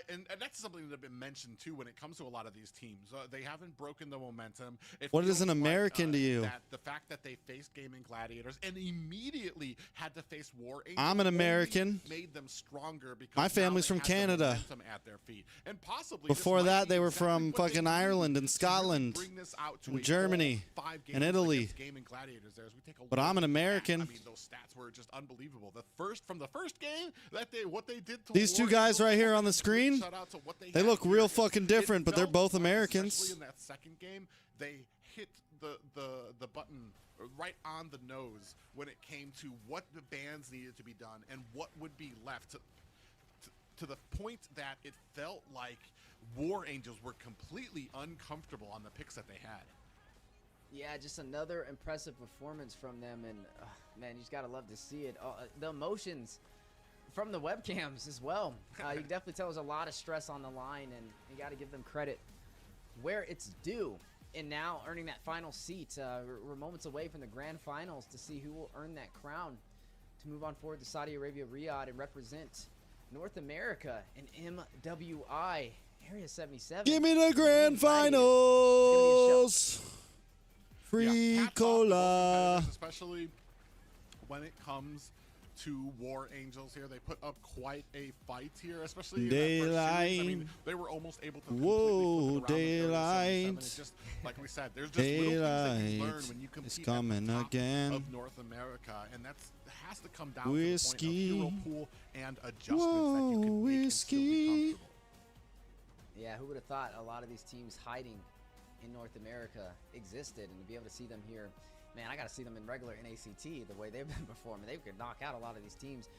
and that's something that has been mentioned too when it comes to a lot of these teams. They haven't broken the momentum. What is an American to you? The fact that they faced Gaming Gladiators and immediately had to face War Angels. I'm an American. Made them stronger because my family's from Canada. At their feet. And possibly before that, they were from fucking Ireland and Scotland, and Germany, and Italy. Gaming Gladiators there as we take a but I'm an American. I mean, those stats were just unbelievable. From the first game what they did to these two guys right here on the screen, they look real fucking different, but they're both Americans. Especially in that second game, they hit the button right on the nose when it came to what the bans needed to be done and what would be left to the point that it felt like War Angels were completely uncomfortable on the picks that they had. Yeah, just another impressive performance from them, and man, you just gotta love to see it. The emotions from the webcams as well. You can definitely tell there's a lot of stress on the line, and you got to give them credit where it's due. And now earning that final seat, we're moments away from the grand finals to see who will earn that crown to move on forward to Saudi Arabia, Riyadh, and represent North America in MWI Area 77. Give me the grand finals. Free cola. Especially when it comes to War Angels here. They put up quite a fight here, especially in that first series. I mean, they were almost able to completely flip it around. It's just like we said, there's just little things that you learn when you compete at the top of North America, and that has to come down to the point of hero pool and adjustments that you can make and still be comfortable. Yeah, who would have thought a lot of these teams hiding in North America existed, and to be able to see them here, man, I got to see them in regular NACT the way they've been performing. They could knock out a lot of these teams.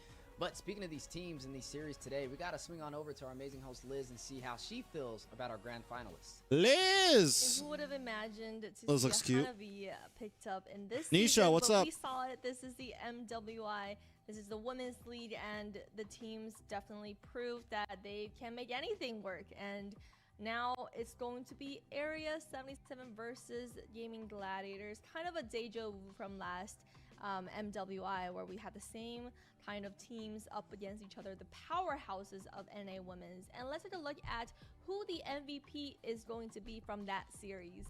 But speaking of these teams in these series today, we got to swing on over to our amazing host Liz and see how she feels about our grand finalists. Liz! Who would have imagined it Liz looks cute. to be picked up in this Nisha, season, what's but up? We saw it. This is the MWI. This is the women's league, and the teams definitely proved that they can make anything work. And now it's going to be Area 77 versus Gaming Gladiators. Kind of a deja vu from last MWI, where we had the same kind of teams up against each other, the powerhouses of NA Women's. And let's take a look at who the MVP is going to be from that series.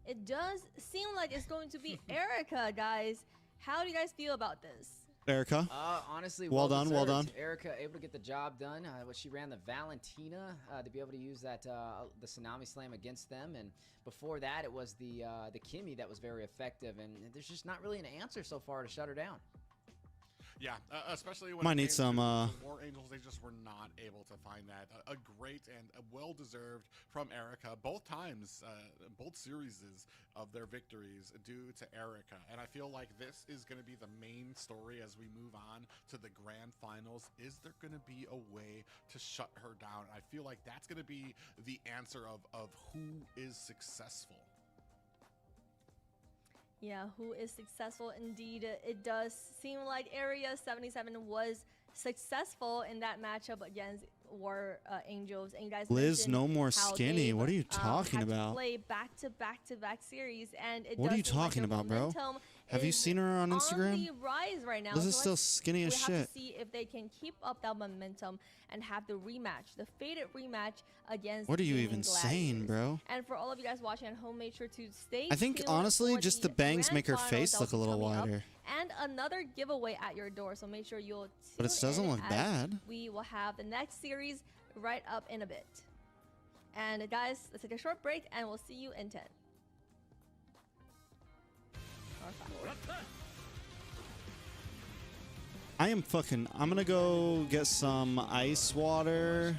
It does seem like it's going to be Erica, guys. How do you guys feel about this? Erica. Honestly, well done, well done. Erica able to get the job done. She ran the Valentina to be able to use that the Tsunami Slam against them, and before that it was the Kimmy that was very effective. And there's just not really an answer so far to shut her down. Yeah, especially when might need some War Angels, they just were not able to find that. A great and well-deserved from Erica, both times, both series of their victories due to Erica. And I feel like this is going to be the main story as we move on to the grand finals. Is there going to be a way to shut her down? I feel like that's going to be the answer of who is successful. Yeah, who is successful indeed. It does seem like Area 77 was successful in that matchup against War Angels. And you guys, Liz, no more skinny. What are you talking about? Play back-to-back series, and it what are you talking about, bro? Have you seen her on Instagram? On the rise right now. Liz is still skinny as shit. We have to see if they can keep up that momentum and have the rematch, the faded rematch against. What are you even saying, bro? And for all of you guys watching at home, make sure to stay. I think honestly, just the bangs make her face look a little wider. And another giveaway at your door, so make sure you'll. But it doesn't look bad. We will have the next series right up in a bit. And guys, let's take a short break, and we'll see you in 10. I'm gonna go get some ice water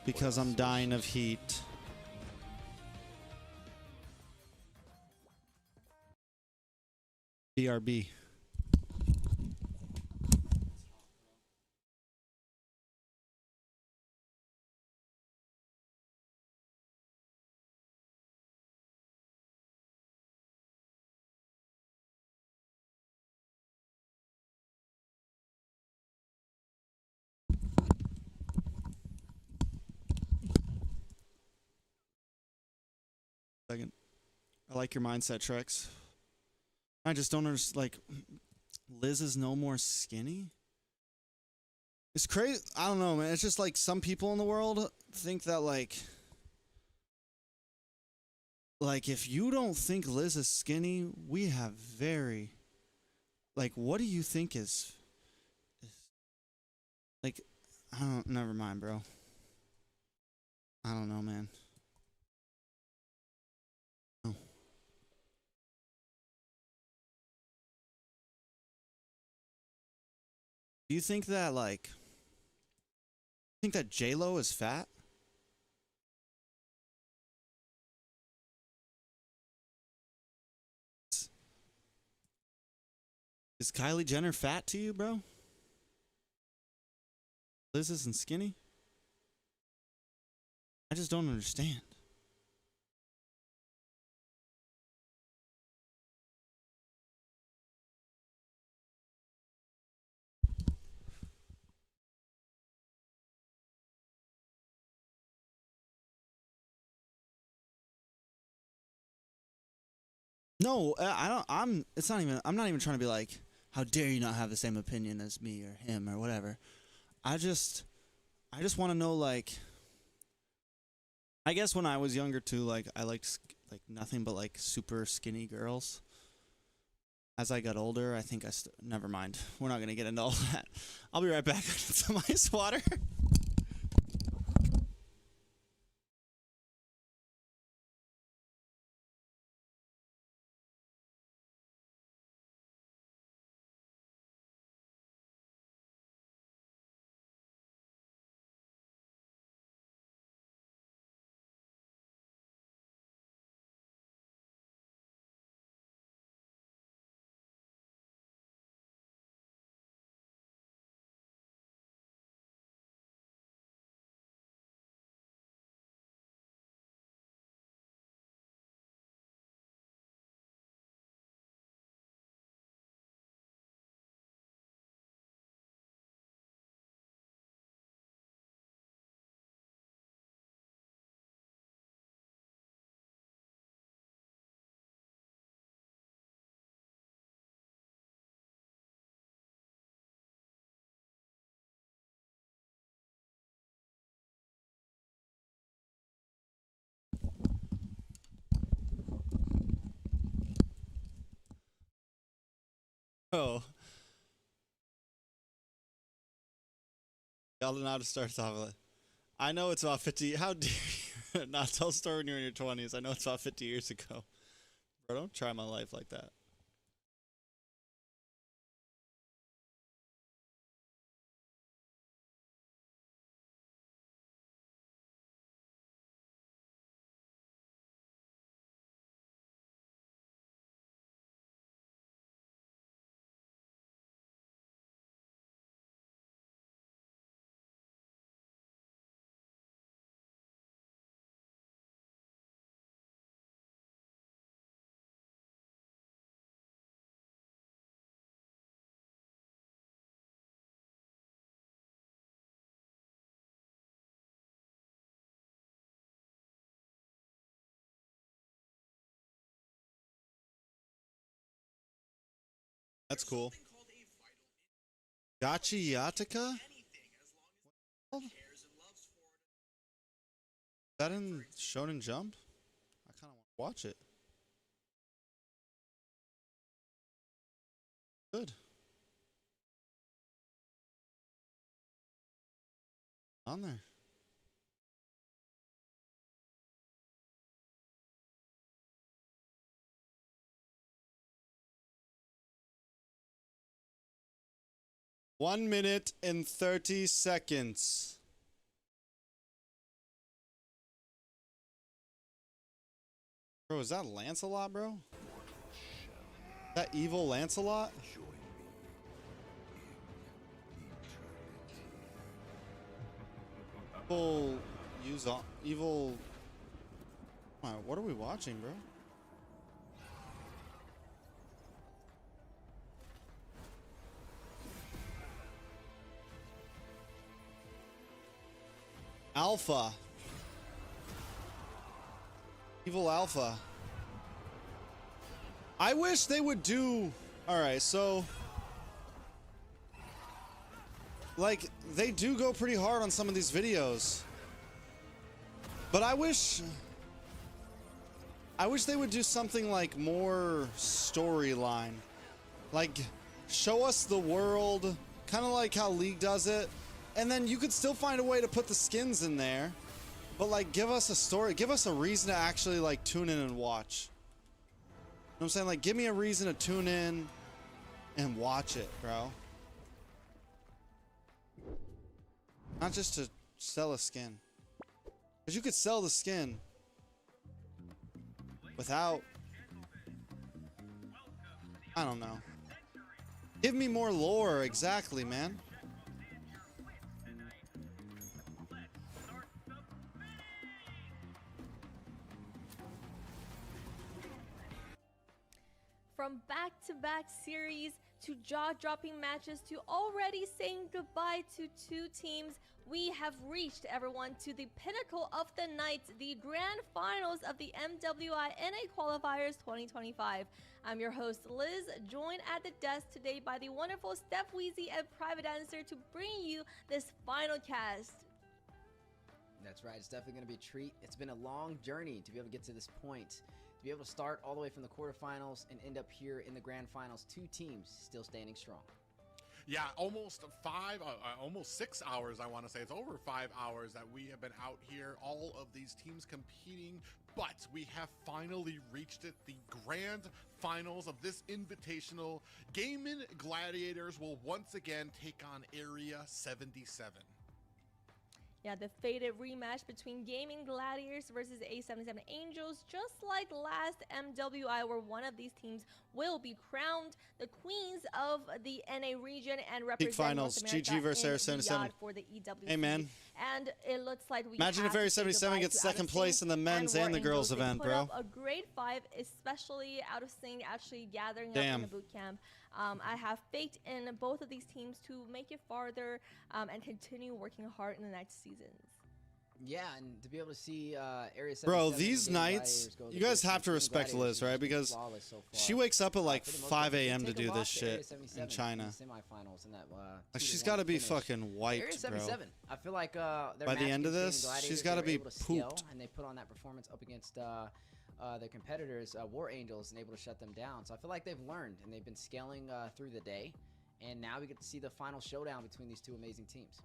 because I'm dying of heat. BRB. Second. I like your mindset, TREX. I just don't understand. Like, Liz is no more skinny? It's crazy. I don't know, man. It's just like some people in the world think that, like if you don't think Liz is skinny, we have very, like, what do you think is like, I don't, never mind, bro. I don't know, man. Oh. Do you think that, like, J-Lo is fat? Is Kylie Jenner fat to you, bro? Liz isn't skinny? I just don't understand. No, I don't. It's not even. I'm not even trying to be like, how dare you not have the same opinion as me or him or whatever. I just want to know, like, I guess when I was younger too, like, I liked like nothing but like super skinny girls. As I got older, I think never mind. We're not gonna get into all that. I'll be right back. Some ice water. Oh. Y'all don't know how to start off with it. I know it's about 50. How dare you not tell a story when you're in your 20s? I know it's about 50 years ago. Bro, don't try my life like that. That's cool. Gachi Yatika? Is that in Shonen Jump? I kind of want to watch it. Good. On there. One minute and 30 seconds. Bro, is that Lancelot, bro? That evil Lancelot? Evil use evil. What are we watching, bro? Alpha. Evil Alpha. I wish they would do... Alright, so... Like, they do go pretty hard on some of these videos. But I wish they would do something like more storyline. Like, show us the world, kind of like how League does it. And then you could still find a way to put the skins in there. But, like, give us a story. Give us a reason to actually, like, tune in and watch. You know what I'm saying? Like, give me a reason to tune in and watch it, bro. Not just to sell a skin. Because you could sell the skin without... I don't know. Give me more lore, exactly, man. From back-to-back series to jaw-dropping matches to already saying goodbye to two teams, we have reached, everyone, to the pinnacle of the night, the grand finals of the MWI NA Qualifiers 2025. I'm your host, Liz, joined at the desk today by the wonderful Steph Weezy and Private Answer to bring you this final cast. That's right. It's definitely going to be a treat. It's been a long journey to be able to get to this point. To be able to start all the way from the quarterfinals and end up here in the grand finals. Two teams still standing strong. Yeah, almost 6 hours, I want to say. It's over 5 hours that we have been out here, all of these teams competing, but we have finally reached it, the grand finals of this invitational. Gaming Gladiators will once again take on Area 77. Yeah, the fated rematch between Gaming Gladiators versus A77 Angels, just like last MWI, where one of these teams will be crowned the queens of the NA region and represent finals, North America GG versus in Area 77 for the EWC. Hey, man. And it looks like we imagine if Area 77 gets second place in the men's and the girls event, bro. A grade 5, especially out of sync, actually gathering up in the boot camp. I have faith in both of these teams to make it farther and continue working hard in the next seasons. Yeah, and to be able to see Area 77... Bro, these nights, you guys have to respect Liz, right? Because she wakes up at like 5 a.m. to do this shit in China. Like, she's got to be fucking wiped, Area 77, I feel like by the end of this, she's got to be pooped. And they put on that performance up against their competitors, War Angels, and able to shut them down. So I feel like they've learned, and they've been scaling through the day. And now we get to see the final showdown between these two amazing teams.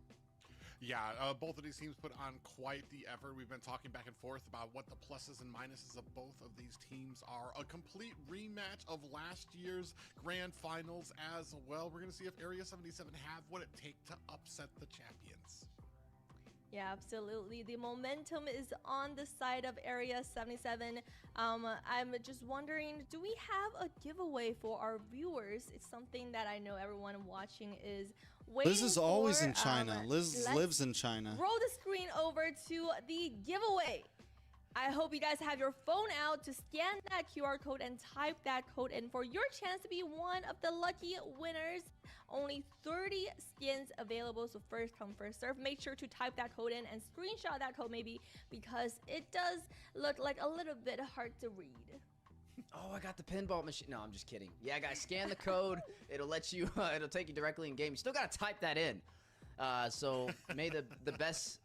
Yeah, both of these teams put on quite the effort. We've been talking back and forth about what the pluses and minuses of both of these teams are. A complete rematch of last year's grand finals as well. We're going to see if Area 77 have what it takes to upset the champions. Yeah, absolutely. The momentum is on the side of Area 77. I'm just wondering, do we have a giveaway for our viewers? It's something that I know everyone watching is waiting Liz is for. always in China. Liz lives in China. Roll the screen over to the giveaway. I hope you guys have your phone out to scan that QR code and type that code in for your chance to be one of the lucky winners. Only 30 skins available, so first come, first serve. Make sure to type that code in and screenshot that code maybe, because it does look like a little bit hard to read. Oh, I got the pinball machine. No, I'm just kidding. Yeah, guys, scan the code. It'll let you, it'll take you directly in game. You still got to type that in. So may the best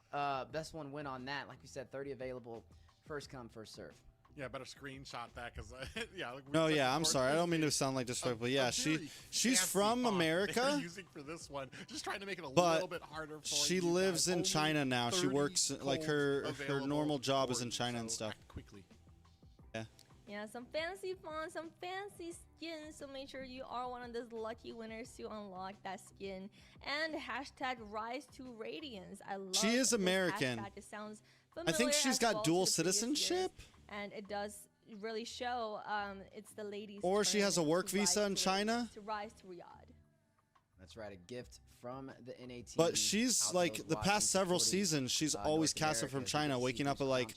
one win on that. Like we said, 30 available. First come, first serve. Yeah, better screenshot that, because yeah. Like no, yeah, I'm sorry. I don't mean to sound like disrespectful. Yeah, she's from America. Using for this one, just trying to make it a but little bit harder for she you lives guys. in China now. She works like her normal job is in you, China so and stuff. act quickly. Yeah. Yeah, some fancy fonts, some fancy skins, so make sure you are one of those lucky winners to unlock that skin. And hashtag rise to radiance. I love she is American. Hashtag. It sounds familiar. I think she's got well dual citizenship. And it does really show it's the ladies' or she has a work visa in China. To rise to Riyadh. That's right, a gift from the NA team. But she's like the past several seasons, she's always casted from China, waking up at like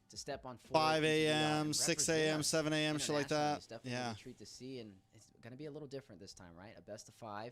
to step on 5 a.m., 6 a.m., 7 a.m., shit like that. It's definitely a treat to see, and it's going to be a little different this time, right? A best of 5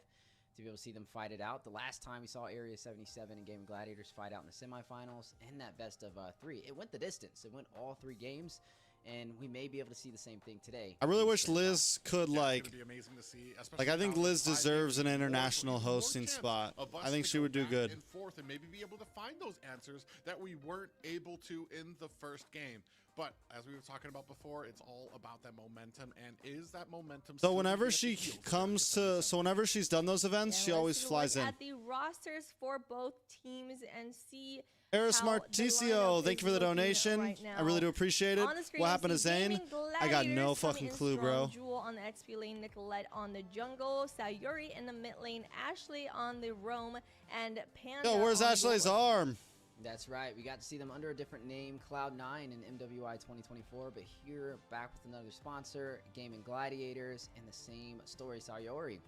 to be able to see them fight it out. The last time we saw Area 77 and Gaming Gladiators fight out in the semifinals and that best of 3, it went the distance. It went all 3 games, and we may be able to see the same thing today. I really wish Liz could, like, be amazing to see, I think Liz deserves an international hosting spot. I think she would do good. And forth and maybe be able to find those answers that we weren't able to in the first game. But as we were talking about before, it's all about that momentum, and is that momentum? So whenever she comes to, whenever she's done those events, she always flies in. At the rosters for both teams and see. Eris Marticio, thank you for the donation. Right, I really do appreciate it. What happened to Zane? I got no fucking clue, bro. Jewel on the XP lane, Nicolette on the jungle, Sayuri in the mid lane, Ashley on the roam, and Panda. Yo, where's Ashley's arm? That's right. We got to see them under a different name, Cloud9 in MWI 2024, but here back with another sponsor, Gaming Gladiators, and the same story, Sayuri,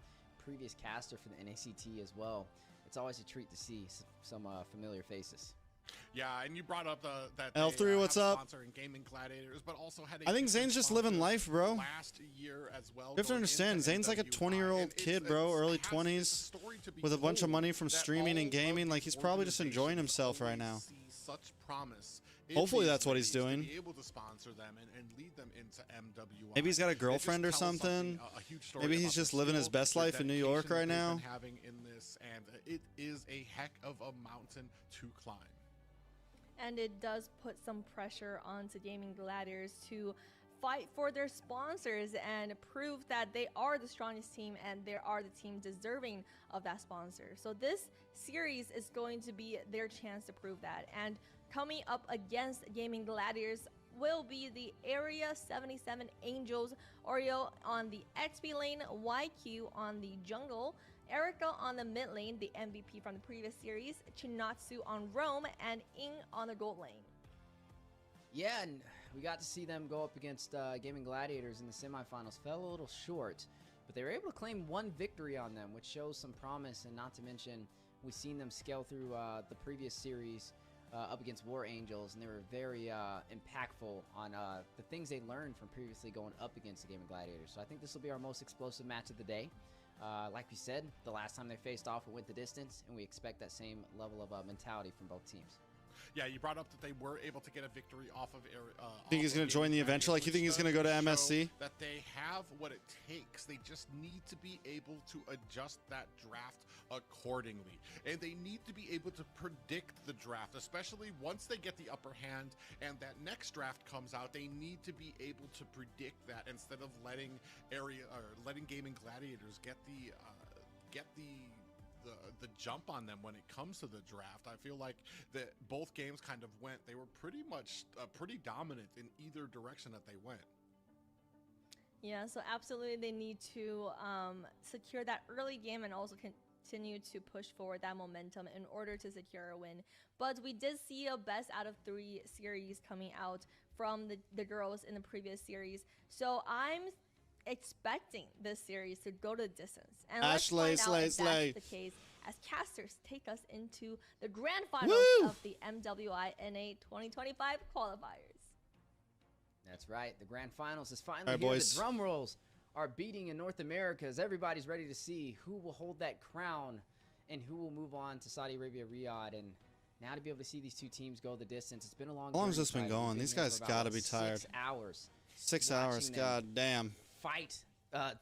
previous caster for the NACT as well. It's always a treat to see some familiar faces. Yeah, and you brought up that L3, what's up? Sponsor in Gaming Gladiators, but also had I think Zane's just living life, bro. Last year as well. You have to understand, Zane's like a 20-year-old kid, bro, early 20s, with a bunch of money from streaming and gaming. Like, he's probably just enjoying himself right now. Such promise. Hopefully that's what he's doing. Be able to sponsor them and lead them into MWI. Maybe he's got a girlfriend or something. Maybe he's just living his best life in New York right now. Having in this, and it is a heck of a mountain to climb. And it does put some pressure onto Gaming Gladiators to fight for their sponsors and prove that they are the strongest team and they are the team deserving of that sponsor. So this series is going to be their chance to prove that. And coming up against Gaming Gladiators will be the Area 77 Angels, Oreo on the XP lane, YQ on the jungle, Erica on the mid lane, the MVP from the previous series, Chinatsu on roam, and Ing on the gold lane. Yeah, and we got to see them go up against Gaming Gladiators in the semifinals. Fell a little short, but they were able to claim 1 victory on them, which shows some promise, and not to mention, we've seen them scale through the previous series up against War Angels, and they were very impactful on the things they learned from previously going up against the Gaming Gladiators. So I think this will be our most explosive match of the day. Like we said, the last time they faced off, it went the distance, and we expect that same level of mentality from both teams. Yeah, you brought up that they were able to get a victory off of. Think he's going to join the eventual? Like, you think he's going to go to MSC? That they have what it takes. They just need to be able to adjust that draft accordingly, and they need to be able to predict the draft, especially once they get the upper hand and that next draft comes out. They need to be able to predict that instead of letting Gaming Gladiators get the jump on them when it comes to the draft. I feel like that both games kind of went. They were pretty much pretty dominant in either direction that they went. Yeah, so absolutely they need to secure that early game and also continue to push forward that momentum in order to secure a win. But we did see a best out of 3 series coming out from the girls in the previous series. So I'm expecting this series to go to the distance. And let's find out if that's the case as casters take us into the grand finals of the MWI NA 2025 qualifiers. That's right. The grand finals is finally here. The drum rolls are beating in North America as everybody's ready to see who will hold that crown and who will move on to Saudi Arabia, Riyadh. And now to be able to see these 2 teams go the distance, it's been a long time. How long has this been going? These guys got to be tired. 6 hours. 6 hours, god damn. Fight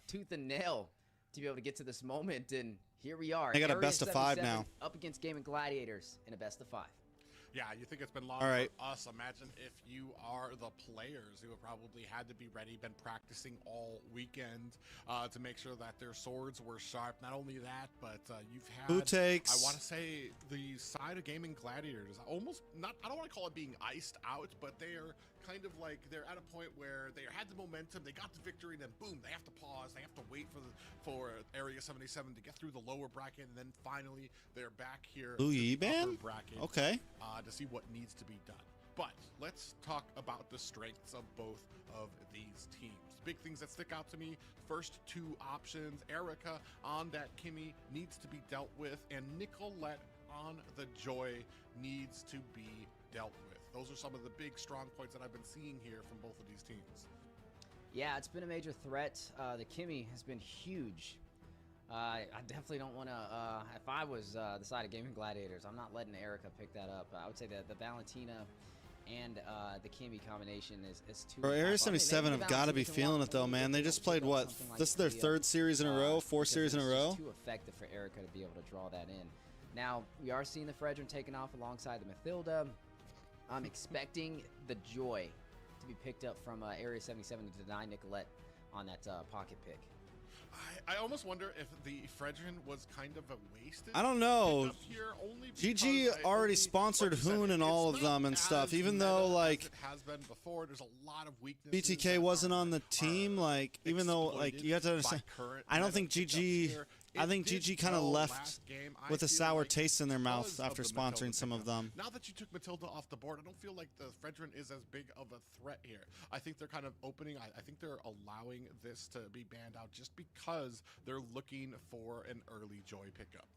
tooth and nail to be able to get to this moment, and here we are. They got a best of 5 now. Up against Gaming Gladiators in a best of 5. Yeah, you think it's been long for us. Imagine if you are the players who have probably had to be ready, been practicing all weekend to make sure that their swords were sharp. Not only that, but you've had, who takes, I want to say, the side of Gaming Gladiators, almost not, I don't want to call it being iced out, but they are kind of like, they're at a point where they had the momentum, they got the victory, and then boom, they have to pause, they have to wait for Area 77 to get through the lower bracket, and then finally they're back here Blue in the E-Ban? upper bracket. Okay. To see what needs to be done. But let's talk about the strengths of both of these teams. Big things that stick out to me, first 2 options, Erica on that Kimmy needs to be dealt with, and Nicolette on the Joy needs to be dealt with. Those are some of the big strong points that I've been seeing here from both of these teams. Yeah, it's been a major threat. The Kimmy has been huge I definitely don't want to. If I was the side of Gaming Gladiators, I'm not letting Erica pick that up. I would say that the Valentina and the Kimmy combination is too. Bro, Area 77 have got to be feeling it though, man. They just played what? This is their third series in a row, 4 series in a row. Too effective for Erica to be able to draw that in. Now we are seeing the Fredrin taking off alongside the Mathilda. I'm expecting the Joy to be picked up from Area 77 to deny Nicolette on that pocket pick. I almost wonder if the Fredrin was kind of a wasted. I don't know. Here only GG already sponsored Hoon and all of them and stuff, even though like it has been before. There's a lot of weaknesses. BTK wasn't on the team, like even though like you have to understand. I don't think GG. I think GG kind of left with a sour taste in their mouth after sponsoring some of them. Now that you took Matilda off the board, I don't feel like the Fredrin is as big of a threat here. I think they're kind of opening. I think they're allowing this to be banned out just because they're looking for an early Joy pickup.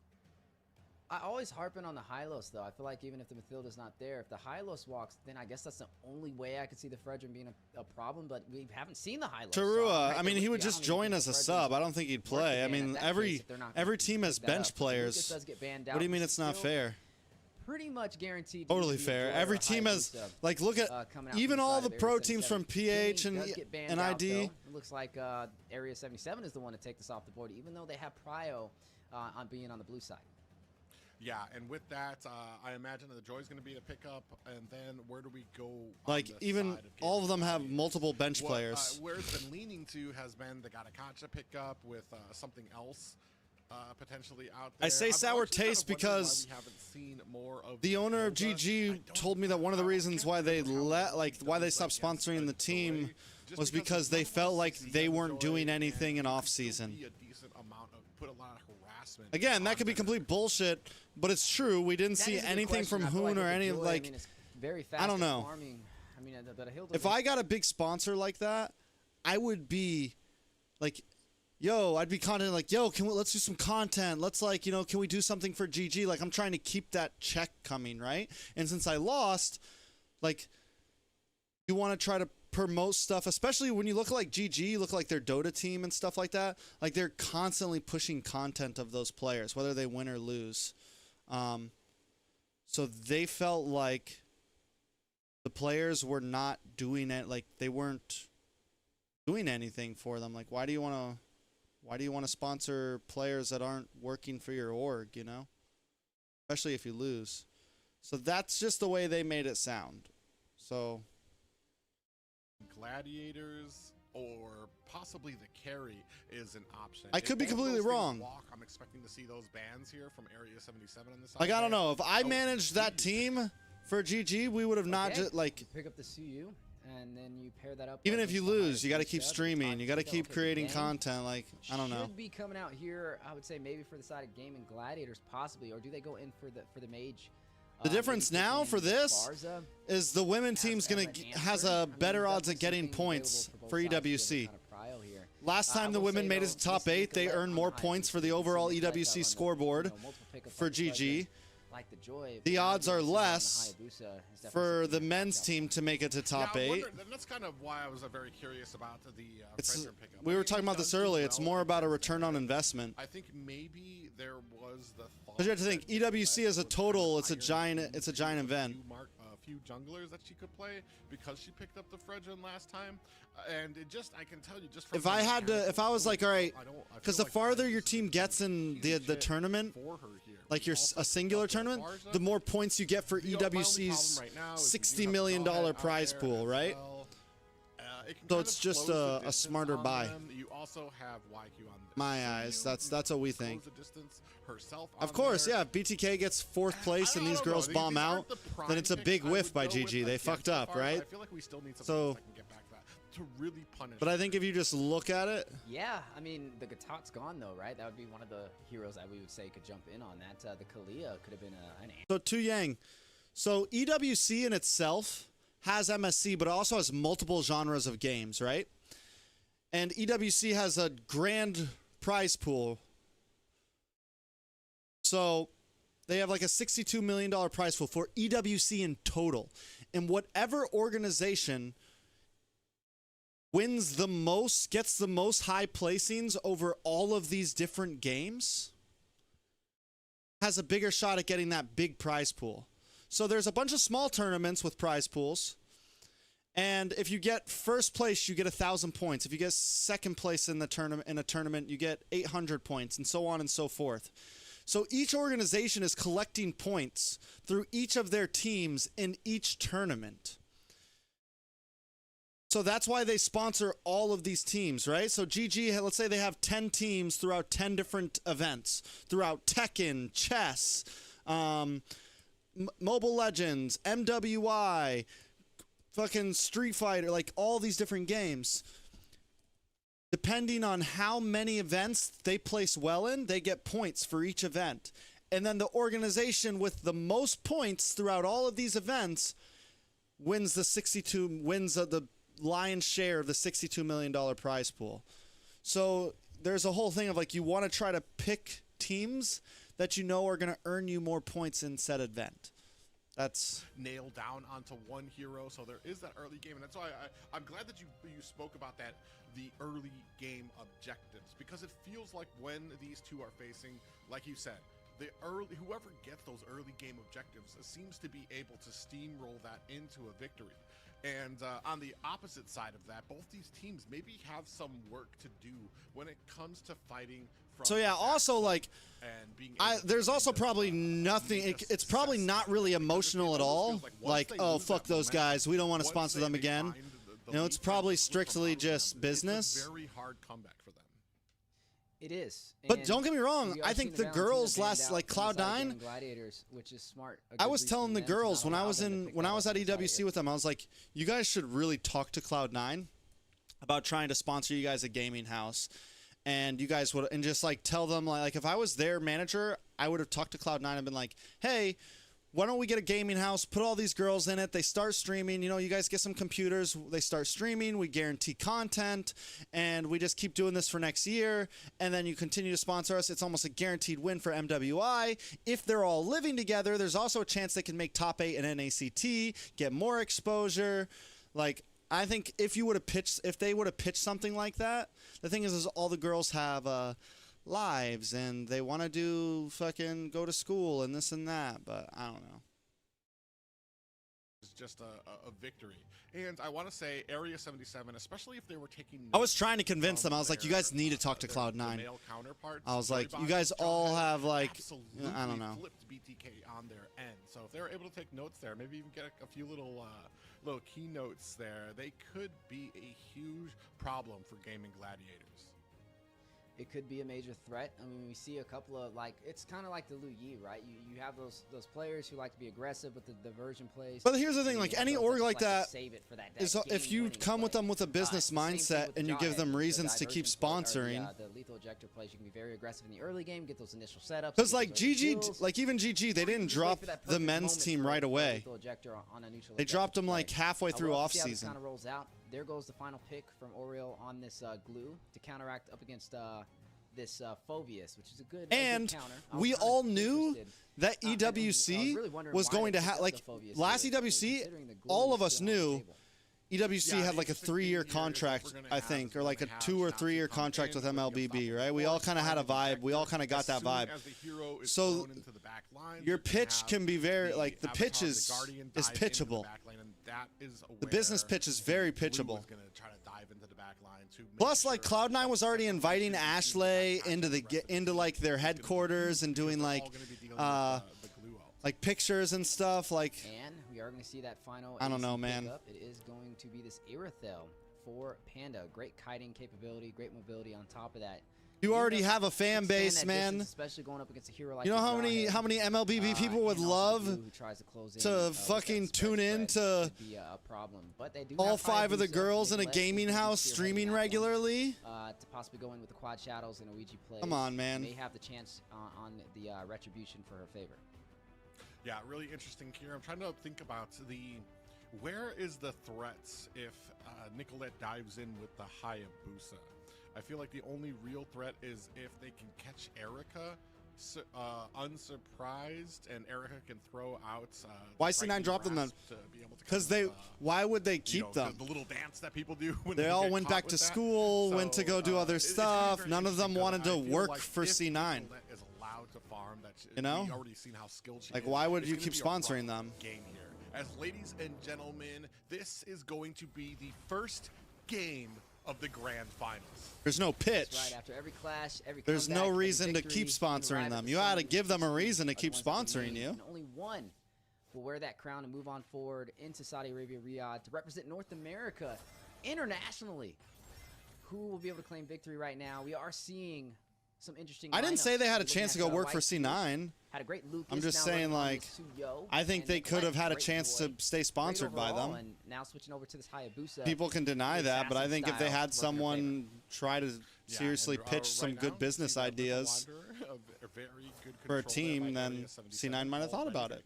I always harping on the Hylos, though. I feel like even if the Mathilda's not there, if the Hylos walks, then I guess that's the only way I could see the Fredrin being a problem, but we haven't seen the Hylos. Tarua, I mean, he would just join as a sub. I don't think he'd play. I mean, every team has bench players. What do you mean it's not fair? Pretty much guaranteed. Totally fair. Every team has, like, look at even all the pro teams from PH and ID. It looks like Area 77 is the one to take this off the board, even though they have Prio on being on the blue side. Yeah, and with that, I imagine the Joy's going to be a pickup, and then where do we go? Like, even all of them have multiple bench players. Where it's been leaning to has been the Gatakacha pickup with something else potentially out there. I say sour taste because the owner of GG told me that one of the reasons why they why they stopped sponsoring the team was because they felt like they weren't doing anything in off season. Again, that could be complete bullshit, but it's true. We didn't see anything from Hoon or any like. I don't know. If I got a big sponsor like that, I would be like, yo, I'd be content like, yo, let's do some content. Let's like, you know, can we do something for GG? Like, I'm trying to keep that check coming, right? And since I lost, like, you want to try to promote stuff, especially when you look like GG, look like their Dota team and stuff like that. Like, they're constantly pushing content of those players, whether they win or lose. So they felt like the players were not doing it. Like, they weren't doing anything for them. Like, why do you want to sponsor players that aren't working for your org, you know? Especially if you lose. So that's just the way they made it sound. So Gladiators or possibly the carry is an option. I could be completely wrong. I'm expecting to see those bans here from Area 77 on this side. Like, I don't know. If I managed that team for GG, we would have not just like pick up the CU and then you pair that up. Even if you lose, you got to keep streaming. You got to keep creating content. Like, I don't know. Should be coming out here. I would say maybe for the side of Gaming Gladiators, possibly, or do they go in for the mage? The difference now for this is the women team's has a better odds at getting points for EWC. Last time the women made it to top 8, they earned more points for the overall EWC scoreboard for GG. The odds are less for the men's team to make it to top 8. That's kind of why I was very curious about the Fredrin pickup. We were talking about this earlier. It's more about a return on investment. I think maybe there was the thought. Because you have to think, EWC as a total, it's a giant event. A few junglers that she could play because she picked up the Fredrin last time, and it just, I can tell you just from if I was like, all right, because the farther your team gets in the tournament, like a singular tournament, the more points you get for EWC's $60 million prize pool, right? So it's just a smarter buy. You also have YQ on my eyes. That's what we think. Of course, yeah. If BTK gets 4th place and these girls bomb out, then it's a big whiff by GG. They fucked up, right? I feel like we still need something that can get back that to really punish. But I think if you just look at it, yeah. I mean, the Gatat's gone though, right? That would be one of the heroes that we would say could jump in on that. The Kalia could have been an. So Tu Yang, so EWC in itself has MSC, but it also has multiple genres of games, right? And EWC has a grand prize pool. So they have like a $62 million prize pool for EWC in total. And whatever organization wins the most, gets the most high placings over all of these different games, has a bigger shot at getting that big prize pool. So there's a bunch of small tournaments with prize pools. And if you get first place, you get 1,000 points. If you get second place in the tournament, you get 800 points, and so on and so forth. So each organization is collecting points through each of their teams in each tournament. So that's why they sponsor all of these teams, right? So GG, let's say they have 10 teams throughout 10 different events, throughout Tekken, chess, Mobile Legends, MWI, fucking Street Fighter, like all these different games. Depending on how many events they place well in, they get points for each event. And then the organization with the most points throughout all of these events wins the lion's share of the $62 million prize pool. So there's a whole thing of like, you want to try to pick teams that you know are going to earn you more points in said event. That's nailed down onto one hero. So there is that early game, and that's why I'm glad that you spoke about that, the early game objectives, because it feels like when these two are facing, like you said, whoever gets those early game objectives seems to be able to steamroll that into a victory. And on the opposite side of that, both these teams maybe have some work to do when it comes to fighting. So yeah, also like, there's also probably nothing, it's probably not really emotional at all. Like, oh, fuck those guys, we don't want to sponsor them again. You know, it's probably strictly just business. It's a very hard comeback for them. It is. But don't get me wrong, I think the girls last, like Cloud9, which is smart. I was telling the girls when I was at EWC with them, I was like, you guys should really talk to Cloud9 about trying to sponsor you guys a gaming house. And you guys would, and just like tell them, like if I was their manager, I would have talked to Cloud9 and been like, hey, why don't we get a gaming house, put all these girls in it, they start streaming, you know, you guys get some computers, they start streaming, we guarantee content, and we just keep doing this for next year, and then you continue to sponsor us. It's almost a guaranteed win for MWI. If they're all living together, there's also a chance they can make top 8 in NACT, get more exposure. Like, I think if they would have pitched something like that, the thing is all the girls have lives and they want to do fucking go to school and this and that, but I don't know. It's just a victory. And I want to say Area 77, especially if they were taking... I was trying to convince them. I was like, you guys need to talk to Cloud9. I was like, you guys all have like, I don't know. Flipped BTK on their end. So if they were able to take notes there, maybe even get a few little keynotes there, they could be a huge problem for gaming gladiators. It could be a major threat. I mean, we see a couple of, like, it's kind of like the Liu Yi, right? You have those players who like to be aggressive with the diversion plays. But here's the thing, like any org like that, save it for that is if you come with them with a business mindset and you give them reasons to keep sponsoring. The lethal ejector plays, you can be very aggressive in the early game, get those initial setups. Because like GG, like even GG, they didn't drop the men's team right away. They dropped them like halfway through off season. Kind of rolls out. There goes the final pick from Oriel on this glue to counteract up against this Phobius, which is a good counter. We all knew that EWC was going to have, like, last EWC, all of us knew EWC had like a 3-year contract, I think, or like a 2 or 3 year contract with MLBB, right? We all kind of had a vibe. We all kind of got that vibe. So your pitch can be very, like, the pitch is pitchable. The business pitch is very pitchable. Plus, like, Cloud9 was already inviting Ashley into like their headquarters and doing like pictures and stuff. Like, and we are going to see that final. I don't know, man. It is going to be this Irithel for Panda. Great kiting capability, great mobility on top of that. You already have a fan base, man. Especially going up against a hero like, you know how many MLBB people would love to fucking tune in to all 5 of the girls in a gaming house streaming regularly? To possibly go in with the quad shadows and a Ouija play. Come on, man. May have the chance on the retribution for her favor. Yeah, really interesting here. I'm trying to think about where is the threats if Nicolette dives in with the Hayabusa. I feel like the only real threat is if they can catch Erica unsurprised, and Erica can throw out. Why C9 dropped them then? Because why would they keep them? The little dance that people do when they all went back to school, went to go do other stuff. None of them wanted to work for C9. Is allowed to farm. You know, we've already seen how skilled she is. Why would you keep sponsoring them? Game here. As ladies and gentlemen, this is going to be the first game of the grand finals. There's no pitch. Right after every clash, there's no reason to keep sponsoring them. You had to give them a reason to keep sponsoring you. And only one will wear that crown and move on forward into Saudi Arabia, Riyadh, to represent North America internationally. Who will be able to claim victory right now? We are seeing some interesting. I didn't say they had a chance to go work for C9. Had a great Lucas. I'm just saying, like, I think they could have had a chance to stay sponsored by them. And now switching over to this Hayabusa. People can deny that, but I think if they had someone try to seriously pitch some good business ideas for a team, then C9 might have thought about it.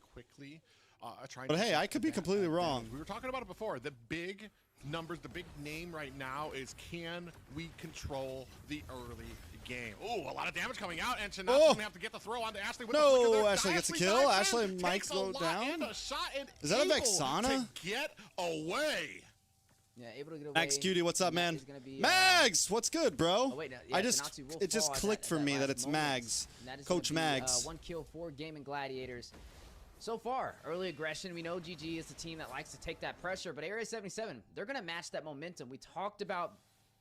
But hey, I could be completely wrong. We were talking about it before. The big numbers, the big name right now is, can we control the early game? Oh, a lot of damage coming out, and Chinatsu's gonna have to get the throw onto Ashley. With no, Ashley gets a kill. Ashley might go down. And a shot, and is that a Vexana? To get away. Yeah, able to get away. Mags Cutie, what's up, man? Mags, what's good, bro? Oh, wait, no, yeah, it just clicked for me that it's Mags. Coach Mags. One kill for Gaming Gladiators. So far, early aggression. We know GG is the team that likes to take that pressure, but Area 77, they're going to match that momentum. We talked about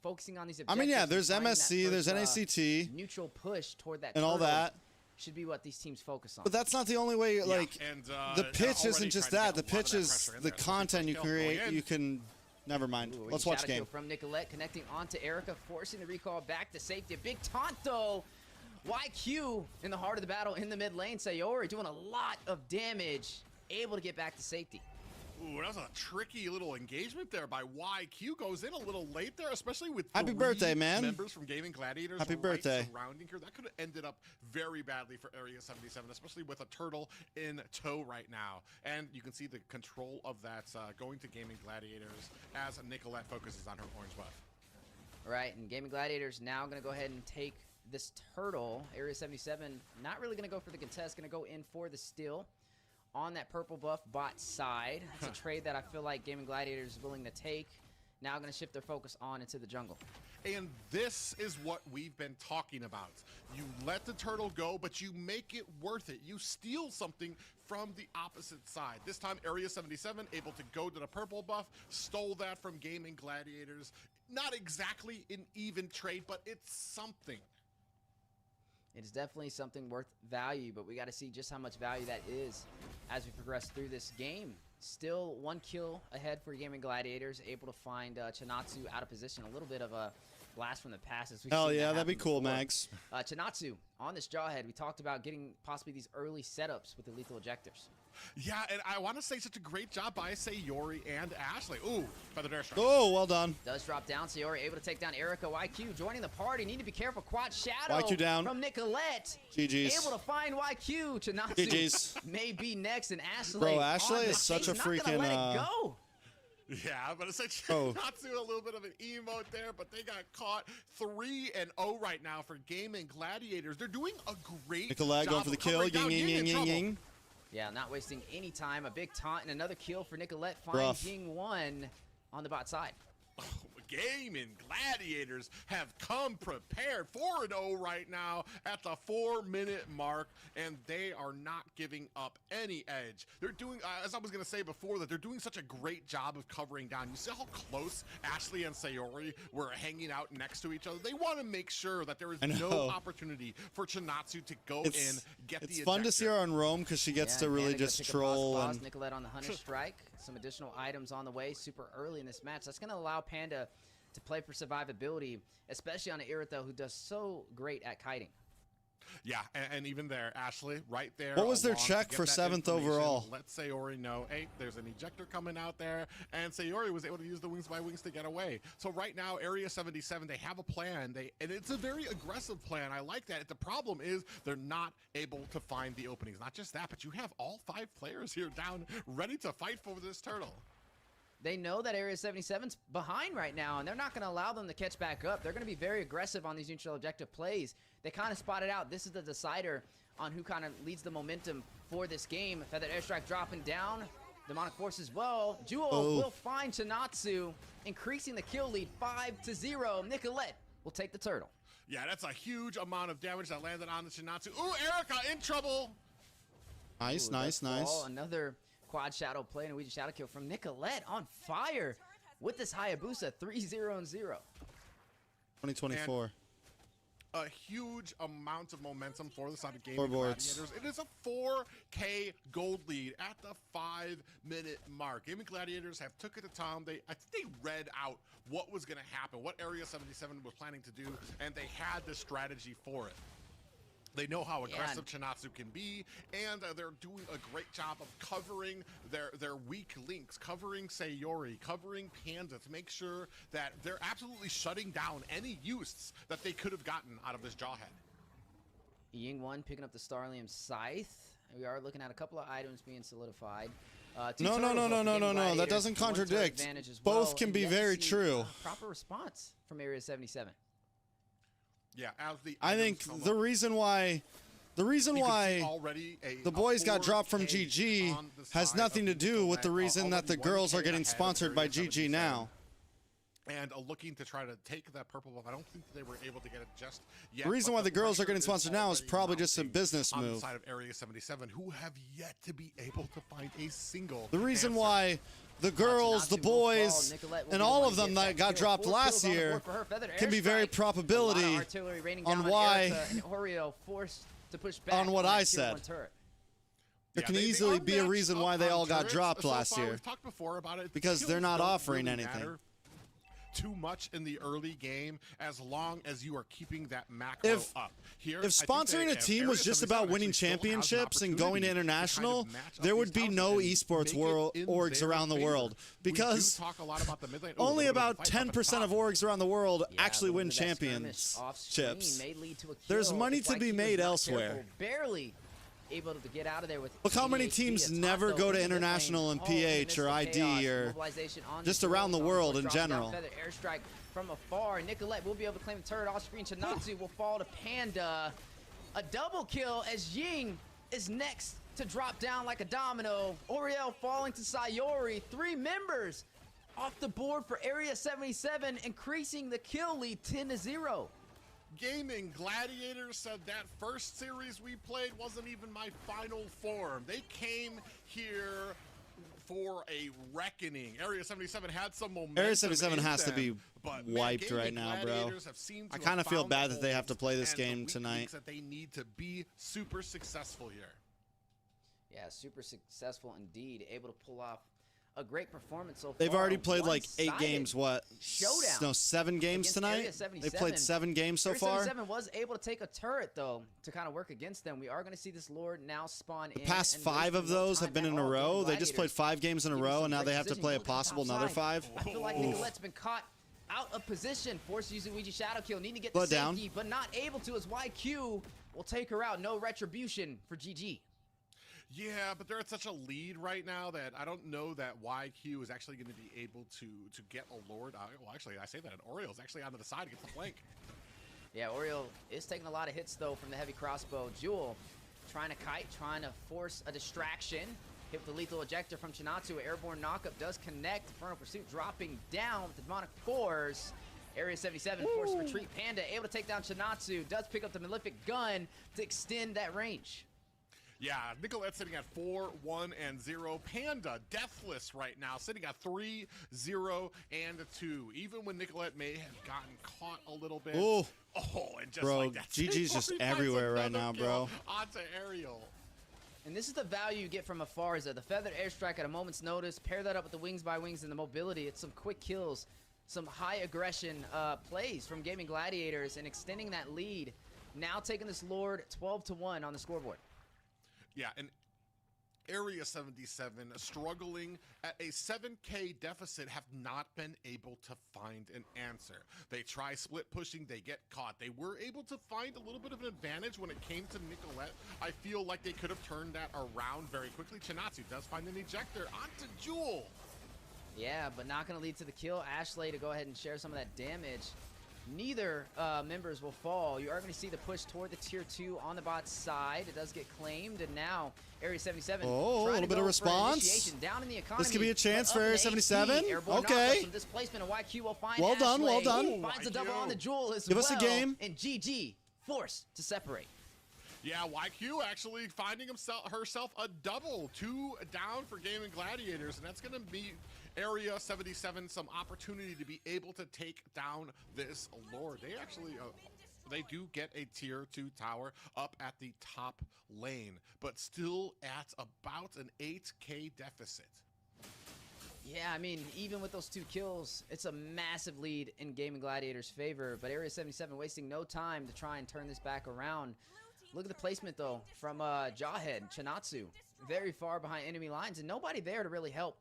focusing on these objectives. I mean, yeah, there's MSC, there's NACT. Neutral push toward that. And all that. Should be what these teams focus on. But that's not the only way, like, the pitch isn't just that. The pitch is the content you create. You can, never mind. Let's watch game. From Nicolette, connecting onto Erica, forcing the recall back to safety. A big taunt, though. YQ in the heart of the battle in the mid lane. Sayori doing a lot of damage, able to get back to safety. Ooh, that was a tricky little engagement there by YQ. Goes in a little late there, especially with Happy birthday, man. Members from Gaming Gladiators. Happy birthday. Surrounding here. That could have ended up very badly for Area 77, especially with a turtle in tow right now. And you can see the control of that going to Gaming Gladiators as Nicolette focuses on her orange buff. All right, and Gaming Gladiators now going to go ahead and take this turtle. Area 77 not really going to go for the contest, going to go in for the steal on that purple buff bot side. It's a trade that I feel like Gaming Gladiators is willing to take. Now going to shift their focus on into the jungle. And this is what we've been talking about. You let the turtle go, but you make it worth it. You steal something from the opposite side. This time, Area 77 able to go to the purple buff, stole that from Gaming Gladiators. Not exactly an even trade, but it's something. It is definitely something worth value, but we got to see just how much value that is as we progress through this game. Still one kill ahead for Gaming Gladiators, able to find Chinatsu out of position. A little bit of a blast from the past. Hell yeah, that'd be cool, Max. Chinatsu on this jawhead. We talked about getting possibly these early setups with the lethal ejectors. Yeah, and I want to say such a great job by Sayori and Ashley. Ooh, feathered airstrike. Oh, well done. Does drop down. Sayori able to take down Erica. YQ joining the party. Need to be careful. Quad Shadow YQ down. From Nicolette. GG's. Able to find YQ. Chinatsu GG's. may be next, and Ashley. Bro, Ashley is such a freaking. Let it go. Yeah, but essentially not to a little bit of an emote there, but they got caught 3-0 right now for Gaming Gladiators. They're doing a great Nicolette job going for the kill. Ying, ying, ying, ying. Yeah, not wasting any time. A big taunt and another kill for Nicolette, finding one on the bot side. Oh, Gaming Gladiators have come prepared 4-0 right now at the 4-minute mark, and they are not giving up any edge. They're doing, as I was going to say before, that they're doing such a great job of covering down. You see how close Ashley and Sayori were hanging out next to each other? They want to make sure that there is no opportunity for Chinatsu to go in, get the It's fun to see her on roam because she gets to really just troll. And Nicolette on the Hunter Strike. Some additional items on the way super early in this match. That's going to allow Panda to play for survivability, especially on an Irithel who does so great at kiting. Yeah, and even there, Ashley, right there. What was their check for 7th overall? Let Sayori know, hey, there's an ejector coming out there, and Sayori was able to use the wings by wings to get away. So right now, Area 77, they have a plan, and it's a very aggressive plan. I like that. The problem is they're not able to find the openings. Not just that, but you have all 5 players here down, ready to fight for this turtle. They know that Area 77's behind right now, and they're not going to allow them to catch back up. They're going to be very aggressive on these neutral objective plays. They kind of spotted out this is the decider on who kind of leads the momentum for this game. Feathered Airstrike dropping down. Demonic Force as well. Jewel will find Chinatsu, increasing the kill lead 5-0. Nicolette will take the turtle. Yeah, that's a huge amount of damage that landed on the Chinatsu. Ooh, Erica in trouble. Nice, nice. Another quad shadow play and a Ouija shadow kill from Nicolette on fire with this Hayabusa 3-0-0. 2024. And a huge amount of momentum for the side of Gaming 4 boards. Gladiators. It is a 4K gold lead at the 5-minute mark. Gaming Gladiators have took it to town. I think they read out what was going to happen, what Area 77 was planning to do, and they had the strategy for it. They know how aggressive Chinatsu can be, and they're doing a great job of covering their weak links, covering Sayori, covering Panda to make sure that they're absolutely shutting down any use that they could have gotten out of this Jawhead. Ying 1 picking up the Starlium Scythe. We are looking at a couple of items being solidified. No. That doesn't contradict. Both can be very true. Proper response from Area 77. Yeah, as the I think the reason why the boys got dropped from GG has nothing to do with the reason that the girls are getting sponsored by GG now. And looking to try to take that purple buff. I don't think they were able to get it just yet. The reason why the girls are getting sponsored now is probably just a business move. On the side of Area 77, who have yet to be able to find a single The reason why the girls, the boys, and all of them that got dropped last year can be very probability on why, on what I said. There can easily be a reason why they all got dropped last year. We've talked before about it because they're not offering anything. Too much in the early game as long as you are keeping that macro up. Here, if sponsoring a team was just about winning championships and going to international, there would be no esports orgs around the world because only about 10% of orgs around the world actually win championships. There's money to be made elsewhere. Barely able to get out of there with. Look how many teams never go to international in PH or ID or just around the world in general. Airstrike from afar. Nicolette will be able to claim the turret off screen. Chinatsu will fall to Panda. A double kill as Ying is next to drop down like a domino. Oriel falling to Sayori. 3 members off the board for Area 77, increasing the kill lead 10-0. Gaming Gladiators said that first series we played wasn't even my final form. They came here for a reckoning. Area 77 had some momentum. Area 77 has to be wiped right now, bro. I kind of feel bad that they have to play this game tonight. That they need to be super successful here. Yeah, super successful indeed. Able to pull off a great performance so far. They've already played like 8 games, showdown. No, 7 games tonight? They played 7 games so far? 77 was able to take a turret, though, to kind of work against them. We are going to see this Lord now spawn in. The past 5 of those have been in a row. They just played 5 games in a row, and now they have to play a possible another 5. I feel like Nicolette's been caught out of position, forced using Ouija Shadow Kill, needing to get the safety, but not able to as YQ will take her out. No retribution for GG. Yeah, but they're at such a lead right now that I don't know that YQ is actually going to be able to get a Lord. Well, actually, I say that, and Oriole's actually onto the side against the flank. Yeah, Oriole is taking a lot of hits, though, from the heavy crossbow. Jewel trying to kite, trying to force a distraction. Hit with the lethal ejector from Chinatsu. Airborne knockup does connect. Infernal Pursuit dropping down with the Demonic Force. Area 77 forced retreat. Panda able to take down Chinatsu. Does pick up the Malefic Gun to extend that range. Yeah, Nicolette's sitting at 4-1-0. Panda deathless right now, sitting at 3-0-2. Even when Nicolette may have gotten caught a little bit. Ooh. Oh, and just bro, like that. GG's just everywhere right now, bro. Onto Ariel. And this is the value you get from a Farza. The feathered airstrike at a moment's notice. Pair that up with the wings by wings and the mobility. It's some quick kills, some high aggression plays from Gaming Gladiators, and extending that lead. Now taking this Lord 12-1 on the scoreboard. Yeah, and Area 77 struggling at a 7K deficit, have not been able to find an answer. They try split pushing, they get caught. They were able to find a little bit of an advantage when it came to Nicolette. I feel like they could have turned that around very quickly. Chinatsu does find an ejector onto Jewel. Yeah, but not going to lead to the kill. Ashley to go ahead and share some of that damage. neither members will fall. You are going to see the push toward the tier 2 on the bot side. It does get claimed, and now Area 77. Oh, a little bit of response. Down in the economy, this could be a chance for Area 77. Okay. Some displacement, and YQ will find well done, well Ashley. done. Finds a double on the Jewel as Give well. us a game. And GG forced to separate. Yeah, YQ actually finding herself a double. 2 down for Gaming Gladiators, and that's going to be Area 77 some opportunity to be able to take down this Lord. They actually, they do get a tier 2 tower up at the top lane, but still at about an 8K deficit. Yeah, I mean, even with those 2 kills, it's a massive lead in Gaming Gladiators' favor, but Area 77 wasting no time to try and turn this back around. Look at the placement, though, from Jawhead, Chinatsu. Very far behind enemy lines, and nobody there to really help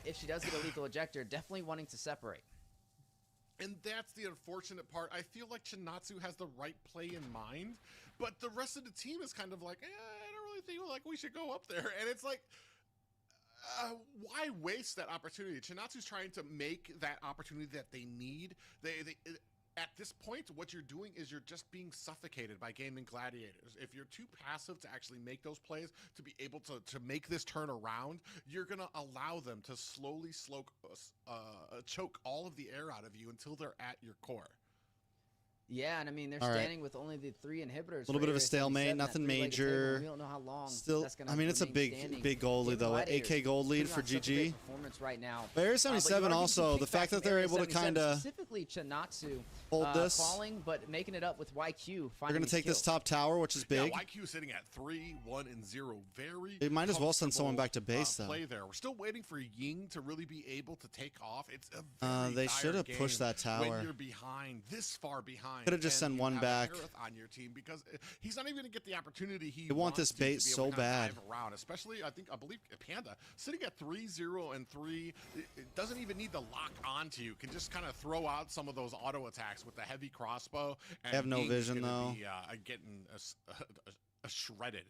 if she does get a lethal ejector. Definitely wanting to separate. And that's the unfortunate part. I feel like Chinatsu has the right play in mind, but the rest of the team is kind of like, I don't really think like we should go up there. And it's like, why waste that opportunity? Chinatsu's trying to make that opportunity that they need. At this point, what you're doing is you're just being suffocated by Gaming Gladiators. If you're too passive to actually make those plays, to be able to make this turn around, you're going to allow them to slowly choke all of the air out of you until they're at your core. Yeah, and I mean, they're standing with only the 3 inhibitors. A little bit of a stalemate, nothing major. We don't know how long Still, that's gonna I mean, it's a big goal lead, though. An 8K gold lead for GG. Performance right now. But Area 77 also, the fact that they're able to kind of specifically Chinatsu hold this. Falling, but making it up with YQ. They're going to take this top tower, which is big. Yeah, YQ sitting at 3, 1, and 0. Very They might as well send someone back to base, though. Play there. We're still waiting for Ying to really be able to take off. It's a very they should have pushed that tower. When you're behind, this far behind. Could have just sent one back on your team, because he's not even going to get the opportunity he wants. Want this bait so bad. Around, especially I believe Panda sitting at 3, 0, and 3. It doesn't even need to lock onto you. Can just kind of throw out some of those auto attacks with the heavy crossbow. And they have no vision though. Be, getting shredded.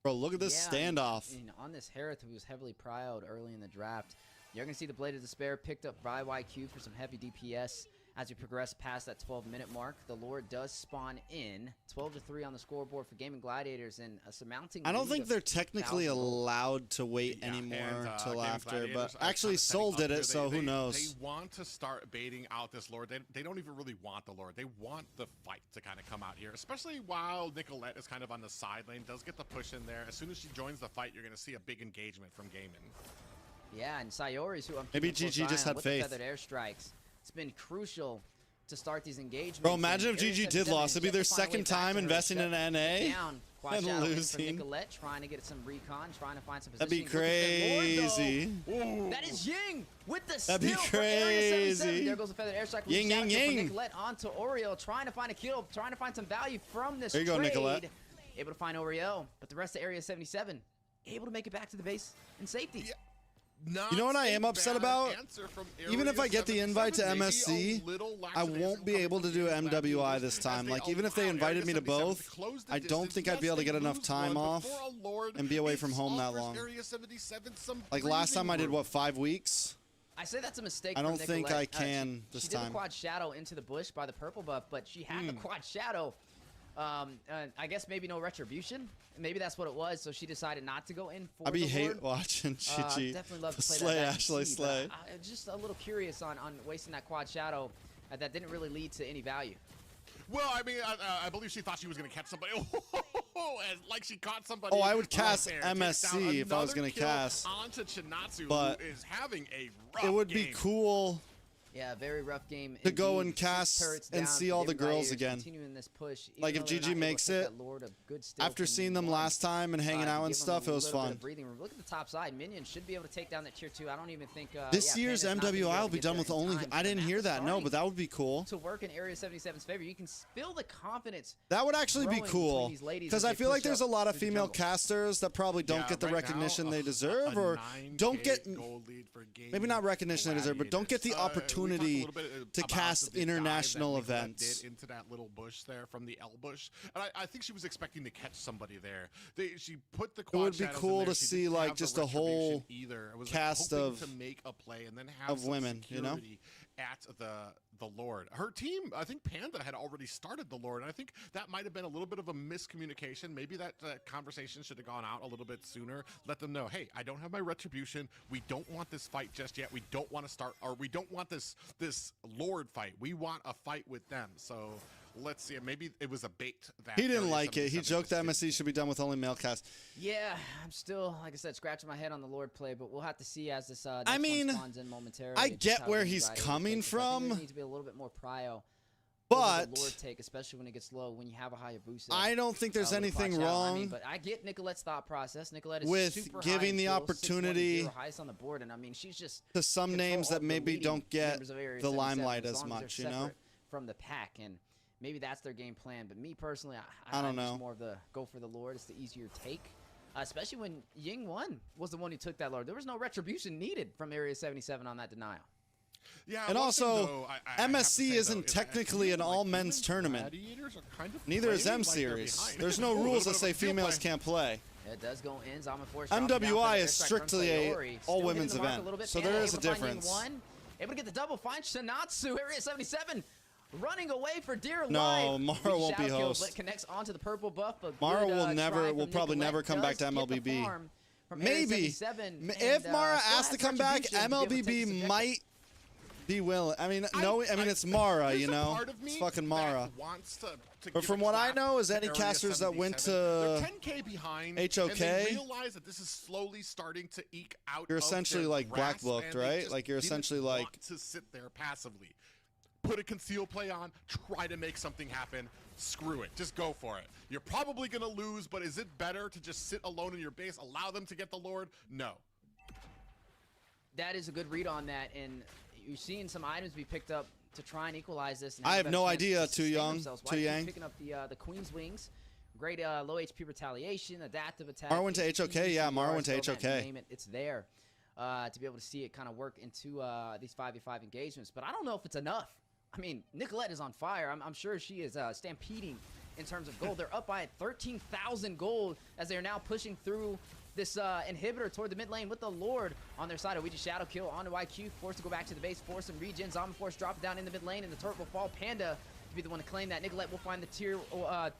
Bro, look at this standoff. And on this Harith, who was heavily prioed early in the draft, you're going to see the Blade of Despair picked up by YQ for some heavy DPS. As we progress past that 12-minute mark, the Lord does spawn in 12-3 on the scoreboard for Gaming Gladiators, and a surmounting. I don't think they're technically allowed to wait anymore till after, but actually Soul did it, so who knows? They want to start baiting out this Lord. They don't even really want the Lord. They want the fight to kind of come out here, especially while Nicolette is kind of on the side lane, does get the push in there. As soon as she joins the fight, you're going to see a big engagement from Gaming. Yeah, and Sayori's who I'm maybe GG just had faith. The feathered airstrikes. It's been crucial to start these engagements. Bro, imagine if GG did lose. It'd be their second time investing in an NA and losing. Nicolette trying to get some recon, trying to find some positioning. That'd be crazy. That is Ying with the That'd be crazy. There goes the feathered airstrike. Ying. Nicolette onto Oreo, trying to find a kill, trying to find some value from this there you trade. Go, Nicolette. Able to find Oreo, but the rest of Area 77 able to make it back to the base in safety. Yeah. You know what I am upset about? Even if I get the invite to MSC, I won't be able to do MWI this time. Like, even if they invited me to both, I don't think I'd be able to get enough time off and be away from home that long. Like, last time I did, what, 5 weeks? I say that's a mistake. I don't think I can this time. She did the quad shadow into the bush by the purple buff, but she had the quad shadow. I guess maybe no retribution. Maybe that's what it was. So she decided not to go in for. I be hate watching GG. Definitely love to play Slay that Ashley Slay. Just a little curious on wasting that quad shadow. That didn't really lead to any value. Well, I mean, I believe she thought she was going to catch somebody. Like she caught somebody. Oh, I would cast MSC if I was going to cast. Onto Chinatsu, but who is having a rough it would game. be cool. Yeah, very rough game. To go and cast and see all the girls again. This push, like if GG makes it, after seeing them last time and hanging out and stuff, it was fun. Look at the top side. Minions should be able to take down that tier 2. I don't even think this year's MWI will be done with only. I didn't hear that. No, but that would be cool. To work in Area 77's favor, you can feel the confidence. That would actually be cool because I feel like there's a lot of female casters that probably don't get the recognition they deserve, or don't get maybe not recognition they deserve, but don't get the opportunity to cast international events. Into that little bush there from the L bush, and I think she was expecting to catch somebody there. She put the quad. It would be cool to see like just a whole cast of to make a play and then have women, you know. at the Lord. Her team, I think Panda had already started the Lord, and I think that might have been a little bit of a miscommunication. Maybe that conversation should have gone out a little bit sooner. Let them know, hey, I don't have my retribution. We don't want this fight just yet. We don't want to start, or we don't want this Lord fight. We want a fight with them. So let's see. Maybe it was a bait. That he didn't like it. He joked that MSC should be done with only male cast. Yeah, I'm still, like I said, scratching my head on the Lord play, but we'll have to see as this I mean, one spawns in momentarily. I get where he's coming from. There needs to be a little bit more prio. But the Lord take, especially when it gets low, when you have a Hayabusa. I don't think there's anything wrong. I mean, but I get Nicolette's thought process. Nicolette is with super giving the high opportunity highest on the board, and I mean, she's just to some names that maybe don't get the limelight as long much, they're you know, from the pack, and maybe that's their game plan. But me personally, I don't know. Just more of the go for the Lord. It's the easier take. Especially when Ying 1 was the one who took that Lord. There was no retribution needed from Area 77 on that denial. Yeah, and also, though, MSC isn't technically an all-men's tournament. Neither is M-Series. There's no rules that say females can't play. It does go in. MWI is strictly a all-women's event, so there is a difference. Able to get the double, find Shinatsu, Area 77. Running away for dear life. No, Mara won't be host. But connects onto the purple buff. Mara will probably never come back to MLBB. Maybe. If Mara asks to come back, MLBB might be willing. I mean, it's Mara, you know. It's fucking Mara. But from what I know, is any casters that went to 10K behind, HOK, and they realize that this is slowly starting to eke out. You're essentially like black booked, right? Like you're essentially like to sit there passively. Put a conceal play on, try to make something happen, screw it, just go for it. You're probably gonna lose, but is it better to just sit alone in your base, allow them to get the Lord? No. That is a good read on that, and you're seeing some items be picked up to try and equalize this. And I have no idea, Too Young, Too Yang. Picking up the Queen's Wings. Great low HP retaliation, adaptive attack. Mara went to HOK, yeah, Mara went to HOK. It's there to be able to see it kind of work into these 5v5 engagements, but I don't know if it's enough. I mean, Nicolette is on fire. I'm sure she is stampeding in terms of gold. They're up by 13,000 gold as they are now pushing through this inhibitor toward the mid lane with the Lord on their side. We just shadow kill onto IQ, forced to go back to the base, force some regen. Zombie Force drop down in the mid lane, and the turret will fall. Panda to be the one to claim that. Nicolette will find the tier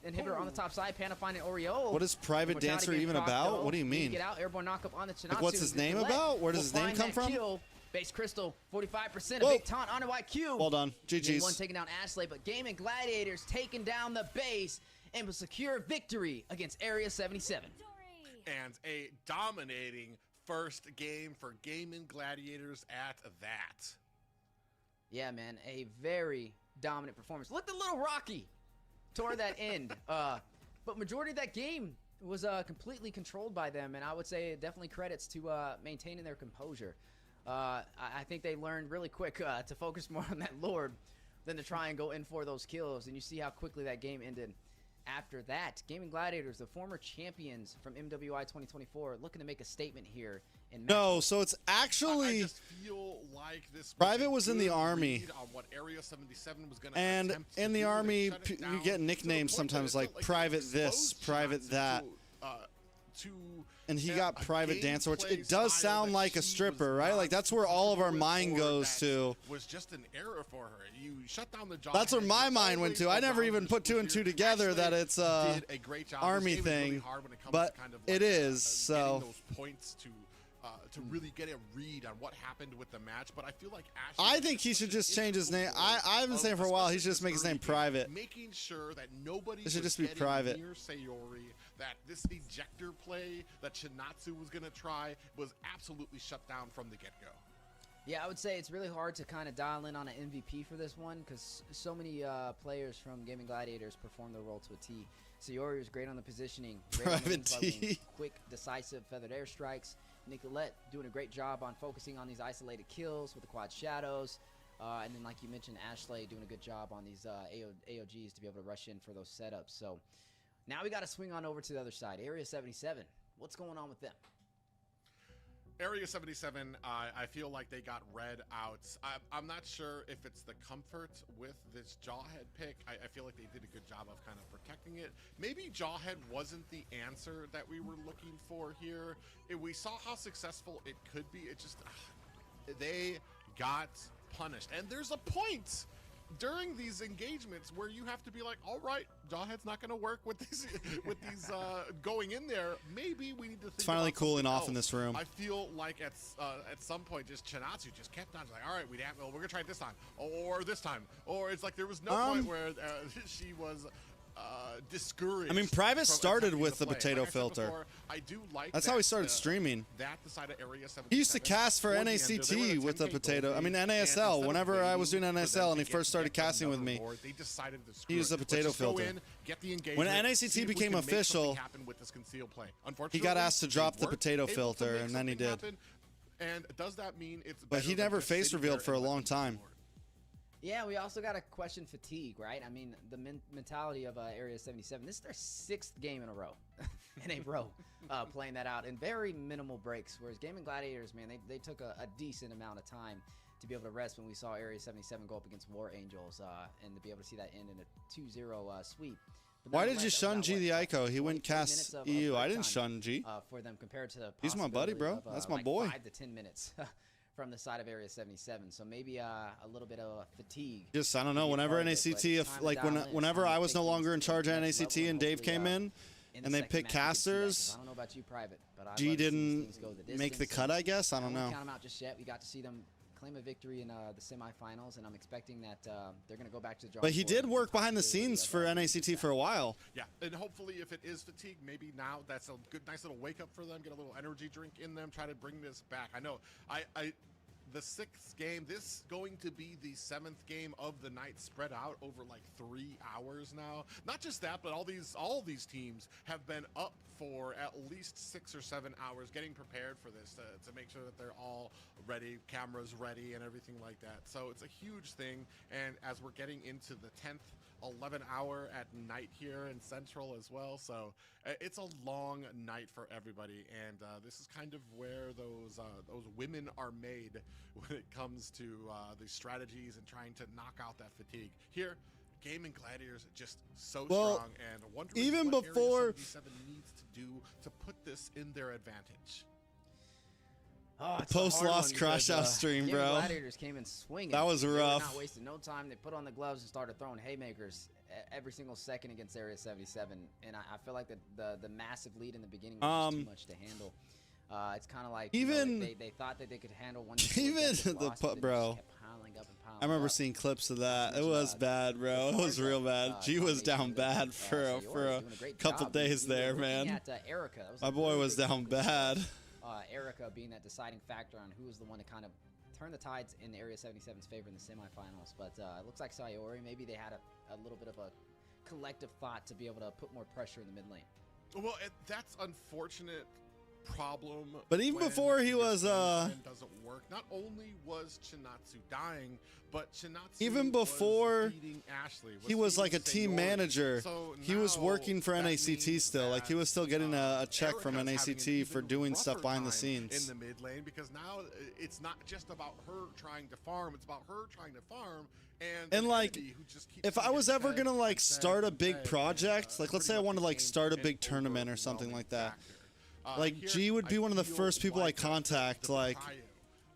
inhibitor on the top side. Panda finding Oreo. What is Private Dancer even about? What do you mean? Get out, airborne knockup on the Chinatsu. Like, what's his name about? Where does his name come from? Kill. Base Crystal, 45%, a big taunt onto IQ. Well done. GG's. One taking down Ashley, but Gaming Gladiators taking down the base and will secure victory against Area 77. And a dominating first game for Gaming Gladiators at that. Yeah, man, a very dominant performance. Look at little Rocky toward that end. But majority of that game was completely controlled by them, and I would say definitely credits to maintaining their composure. I think they learned really quick to focus more on that Lord than to try and go in for those kills. And you see how quickly that game ended after that. Gaming Gladiators, the former champions from MWI 2024, looking to make a statement here. No, so it's actually... I just feel like this Private was in the Army. On what Area 77 was gonna and in the Army, you get nicknames sometimes like Private this, Private that. And he got Private Dancer, which it does sound like a stripper, right? Like that's where all of our mind goes to. Was just an error for her. You shut down the job. That's where my mind went to. I never even put two and two together that it's a Army thing, but it is. So those points to really get a read on what happened with the match, but I feel like Ashley, I think he should just change his name. I've been saying for a while he should just make his name Private. Making sure that nobody should just be Private. Near Sayori, that this ejector play that Chinatsu was gonna try was absolutely shut down from the get-go. Yeah, I would say it's really hard to kind of dial in on an MVP for this one because so many players from Gaming Gladiators perform their role to a T. Sayori was great on the positioning, Private T, quick, decisive feathered airstrikes. Nicolette doing a great job on focusing on these isolated kills with the quad shadows. And then, like you mentioned, Ashley doing a good job on these AOGs to be able to rush in for those setups. So now we got to swing on over to the other side. Area 77, what's going on with them? Area 77, I feel like they got read out. I'm not sure if it's the comfort with this Jawhead pick. I feel like they did a good job of kind of protecting it. Maybe Jawhead wasn't the answer that we were looking for here. We saw how successful it could be. It just, they got punished. And there's a point during these engagements where you have to be like, all right, Jawhead's not going to work with these going in there. Maybe we need to think It's finally about cooling something off else. in this room. I feel like at some point just Chinatsu just kept on like, all right, we're going to try it this time or this time. Or it's like there was no point where she was discouraged. I mean, Private started attempting with to the play. potato Like I said filter. before, I do like That's that, how he started streaming. That the side of Area 77 He used to cast for toward the end, NACT they were in a with the 10K potato. goal I mean, lead, and NASL. instead Whenever of I was doing waiting for them NASL and he to first started get casting with another me, board, they decided to he used screw the it. potato Let's just go filter. in, get the engagement, When see NACT if we became can make official, something happen with this concealed play. he got asked to Unfortunately, drop they the weren't potato able to filter, make and then he something did. happen. And does that mean it's But he better than never just face sitting revealed there for a and long letting time. board? Yeah, we also got to question fatigue, right? I mean, the mentality of Area 77. This is their 6th game in a row, playing that out in very minimal breaks. Whereas Gaming Gladiators, man, they took a decent amount of time to be able to rest when we saw Area 77 go up against War Angels and to be able to see that end in a 2-0 sweep. But Why did you nonetheless, shun that G was the about, Ico? He wouldn't 23 cast minutes of EU. I break didn't time, shun G. for them compared to the He's my buddy, bro. possibility of, That's my like boy. 5 to 10 minutes from the side of Area 77. So maybe a little bit of fatigue. Just, I don't know, be a whenever part of it, but NACT, it's if time to like dial in. whenever Time to I was take no things longer in to the charge of next NACT level, and Dave hopefully, came in, in the and they second picked match we can see that, 'cause casters, I don't know about you, Private, but I'd G love to see didn't these go the make the distance, cut, and I guess. I don't won't know. count them out just yet. We got to see them claim a victory in the semifinals, and I'm expecting that they're going to go back to the drawing But he board did and work behind the possibility scenes of, for getting NACT that. for a while. Yeah, and hopefully if it is fatigue, maybe now that's a good, nice little wake up for them. Get a little energy drink in them. Try to bring this back. I know. The 6th game. This going to be the 7th game of the night, spread out over like 3 hours now. Not just that, but all these teams have been up for at least 6 or 7 hours getting prepared for this to make sure that they're all ready, cameras ready, and everything like that. So it's a huge thing. And as we're getting into the 10th. 11 hour at night here in Central as well, so it's a long night for everybody, and this is kind of where those women are made when it comes to the strategies and trying to knock out that fatigue. Here, Gaming Gladiators just so strong, and wondering even what before Area 77 needs to do to put this in their advantage. Oh, it's Post a hard lost one crash because, out stream, Gaming bro. Gladiators came in swinging. That was They were rough. not wasting no time. They put on the gloves and started throwing haymakers every single second against Area 77. And I feel like the massive lead in the beginning was just too much to handle. It's kind of like even they thought that they could handle one. even the bro. I remember seeing clips of that. It was bad, bro. It was real bad. G was down bad for a couple days there, man. My boy was down bad. Erica being that deciding factor on who was the one to kind of turn the tides in Area 77's favor in the semifinals. But it looks like Sayori, maybe they had a little bit of a collective thought to be able to put more pressure in the mid lane. Well, that's unfortunate problem. But even when before he your was plan doesn't work. Not only was Chinatsu dying, but Chinatsu even before was beating Ashley, he was like a team Sayori. manager. So He was now working for that NACT means still. Like he was still getting a check from Erica's having an NACT even for doing stuff rougher behind the time scenes. in the mid lane, because now it's not just about her trying to farm, it's about her trying to farm and And an like, enemy who just keeps if on I was getting ever fed gonna like and fed start a and big fed, project, and, like let's say I pretty wanted to much like became start a an big tournament or something overwhelming like that. factor. Like Here, G would be I one of the feel first people I like contact, the like, Trio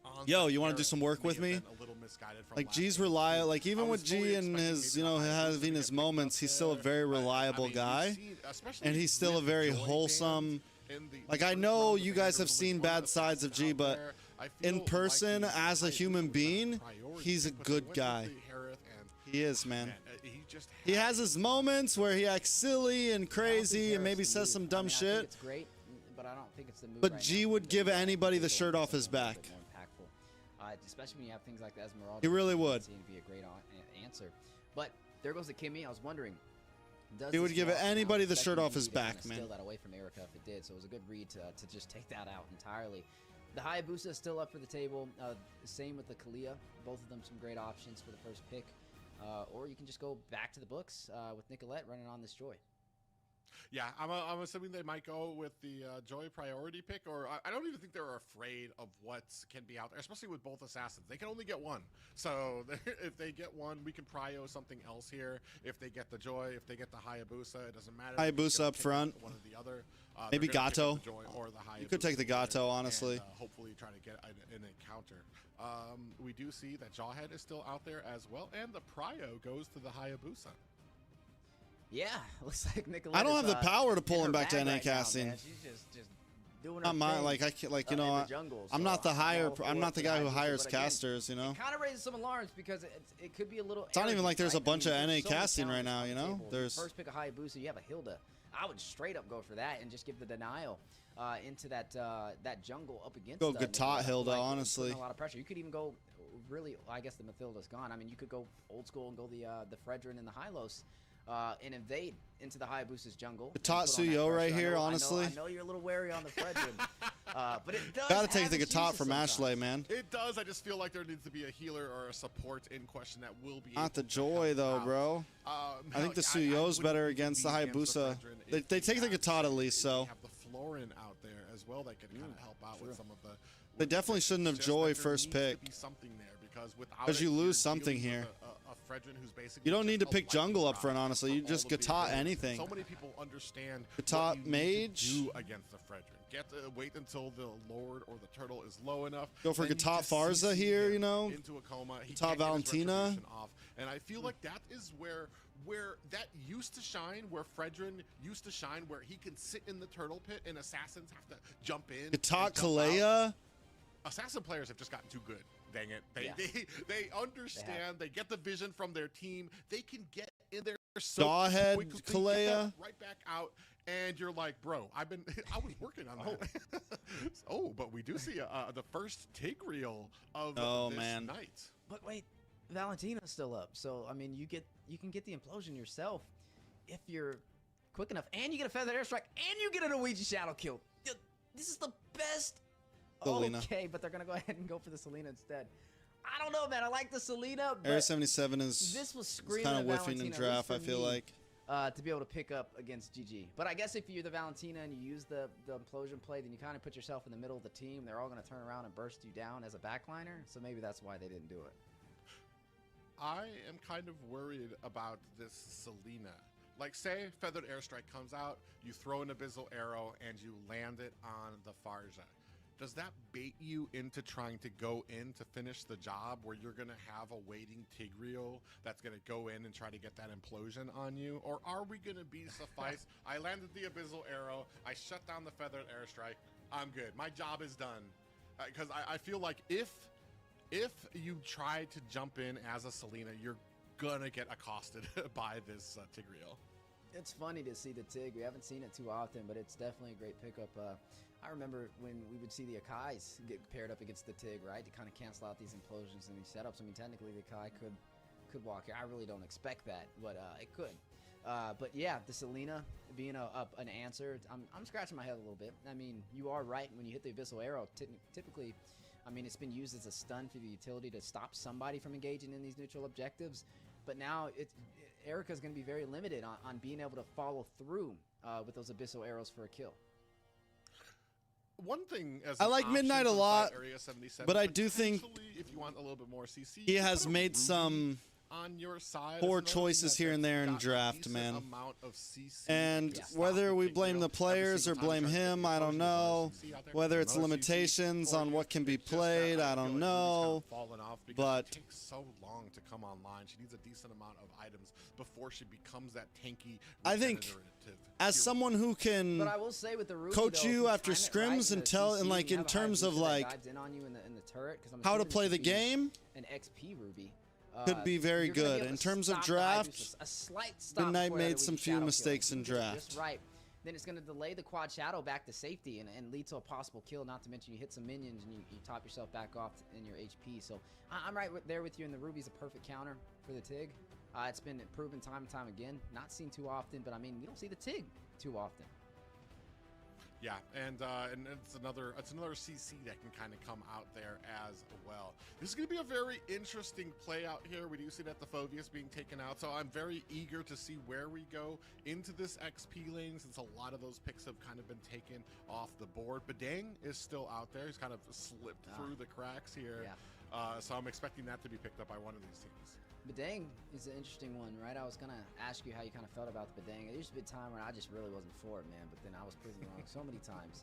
on yo, the you want to do Eric some work may with have me? been a little misguided from Like last G's game. reliable. Like I even was with G fully and expecting his, maybe the highs having to his get moments, picked he's up still a there, very but, I reliable mean, guy, you've seen, especially and he's still a with very Joy wholesome. Band in the Like I first know round of you the guys Andrews have was seen one bad the sides of best G, out but there. I in feel person like as a Hayabusa human was being, priority, he's a but they good went with guy. the Harith, and He is, man. he just He has his moments where he acts silly and crazy and maybe says some dumb I shit. think it's great, but I don't think it's the move But right G now. would I think give that anybody the it's shirt off a his little back. bit more impactful. Especially when you have things like the Esmeralda. He really would. It'd be a great answer. But there goes the Kimmy. I was wondering. Does He would this give loss now anybody the expect shirt off Kimmy his to kinda back, man. Steal that away from Erica if it did. So it was a good read to just take that out entirely. The Hayabusa is still up for the table. Same with the Kalia. Both of them some great options for the first pick. Or you can just go back to the books with Nicolette running on this Joy. Yeah, I'm assuming they might go with the Joy priority pick, or I don't even think they're afraid of what can be out there, especially with both assassins. They can only get one. So if they get one, we can prio something else here. If they get the Joy, if they get the Hayabusa, it doesn't matter. Hayabusa up front. One or the other. Maybe Gato. The Joy or the Hayabusa. You could take the Gato, honestly. And, hopefully try to get an encounter. We do see that Jawhead is still out there as well, and the prio goes to the Hayabusa. Yeah, looks like Nicolette. I don't have the power to pull him back to NA right casting. She's just doing her Not my, thing, like I can't, like you know, jungle, I'm so not the I'm not the guy who Hayabusa, hires but again, casters. You know, it kind of raises some alarms because it could be a little. It's not even like there's a bunch of there's NA so many casting right counters now. on You the know, table. there's First pick a Hayabusa, you have a Hilda. I would straight up go for that and just give the denial into that jungle up against. Go Gatot Hilda, honestly. A lot of pressure. You could even go. Really, I guess the Mathilda's gone. I mean, you could go old school and go the Fredrin and the Hylos. And invade into the Hayabusa's jungle. Gatot Suyo right here, honestly. I know you're a little wary on the Fredrin, but it does. Gotta take the its Gatot uses from sometimes. Ashley, man. It does. I just feel like there needs to be a healer or a support in question that will be. Not the Joy though, bro. I think the Suyo's better against the Hayabusa. They take the Gatot at least, so. We have the Florin out there as well that can kind of help out with some of the. They definitely shouldn't have Joy first pick. Something there because you lose something here. You don't need to pick jungle up front, honestly. You just Gatot anything. So many people understand Gatot mage do against the Fredrin. Wait until the Lord or the Turtle is low enough. Go for Gatot Farza here, you know. Into a coma. Gatot Valentina. And I feel like that is where that used to shine, where Fredrin used to shine, where he can sit in the turtle pit and assassins have to jump in. Gatot Kalea. Assassin players have just gotten too good. Dang it. They understand. They get the vision from their team. They can get in there so Jawhead, quickly, Kalea. Right back out. And you're like, bro, I was working on that. Oh, but we do see the first Tigreal of this night. But wait, Valentina's still up. So, I mean, you can get the implosion yourself if you're quick enough. And you get a feathered airstrike. And you get an Ouija shadow kill. This is the best. Selena. Okay, but they're going to go ahead and go for the Selena instead. I don't know, man. I like the Selena. Air 77 is this was screaming kind of whiffing Valentina, in draft, I feel like. To be able to pick up against GG. But I guess if you're the Valentina and you use the implosion play, then you kind of put yourself in the middle of the team. They're all going to turn around and burst you down as a backliner. So maybe that's why they didn't do it. I am kind of worried about this Selena. Like, say Feathered Airstrike comes out, you throw an Abyssal Arrow, and you land it on the Farza. Does that bait you into trying to go in to finish the job where you're going to have a waiting Tigreal that's going to go in and try to get that implosion on you? Or are we going to be suffice? I landed the Abyssal Arrow. I shut down the Feathered Airstrike. I'm good. My job is done. Because I feel like if you try to jump in as a Selena, you're going to get accosted by this Tigreal. It's funny to see the Tig. We haven't seen it too often, but it's definitely a great pickup. I remember when we would see the Akais get paired up against the Tig, right, to kind of cancel out these implosions and these setups. I mean, technically the Akai could walk here. I really don't expect that, but it could. But yeah, the Selena being an answer, I'm scratching my head a little bit. I mean, you are right. When you hit the Abyssal Arrow, typically, I mean, it's been used as a stun for the utility to stop somebody from engaging in these neutral objectives. But now Erica's going to be very limited on being able to follow through with those Abyssal Arrows for a kill. One thing, as I like Midnight a lot, but I do think if you want a little bit more CC, he has made some on your side poor choices here and there in draft, man. And whether we blame the players or blame him, I don't know. Whether it's limitations on what can be played, I don't know. But it takes so long to come online. She needs a decent amount of items before she becomes that tanky. I think as someone who can but I will say with the Ruby, coach though, you after scrims and tell, and like in terms of like how to play the game, an XP Ruby. Could be very good. In terms of draft, Midnight made some few mistakes in draft. Just right. Then it's going to delay the quad shadow back to safety and lead to a possible kill, not to mention you hit some minions and you top yourself back off in your HP. So I'm right there with you, and the Ruby's a perfect counter for the Tig. It's been proven time and time again. Not seen too often, but I mean, we don't see the Tig too often. Yeah, and it's another CC that can kind of come out there as well. This is going to be a very interesting play out here. We do see that the Phoveus being taken out, so I'm very eager to see where we go into this XP lane, since a lot of those picks have kind of been taken off the board. Badang is still out there. He's kind of slipped through the cracks here, so I'm expecting that to be picked up by one of these teams. Badang is an interesting one, right? I was going to ask you how you kind of felt about the Badang. There used to be a time when I just really wasn't for it, man, but then I was proven wrong so many times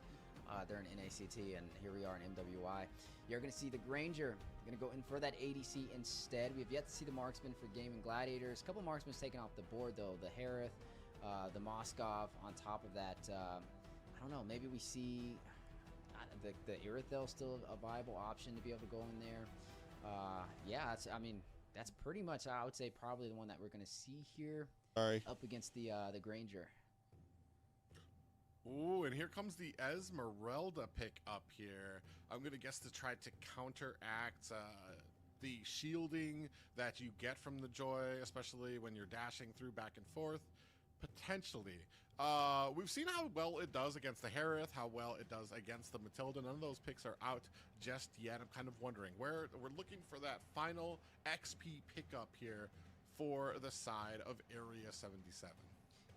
during NACT, and here we are in MWI. You're going to see the Granger going to go in for that ADC instead. We have yet to see the marksman for Gaming Gladiators. A couple marksmen taken off the board, though. The Harith, the Moskov on top of that. I don't know, maybe we see the Irithel still a viable option to be able to go in there. Yeah, I mean, that's pretty much, I would say, probably the one that we're going to see here. Up against the Granger. Ooh, and here comes the Esmeralda pick up here. I'm going to guess to try to counteract the shielding that you get from the Joy, especially when you're dashing through back and forth. Potentially. We've seen how well it does against the Harith, how well it does against the Matilda. None of those picks are out just yet. I'm kind of wondering where we're looking for that final XP pickup here for the side of Area 77.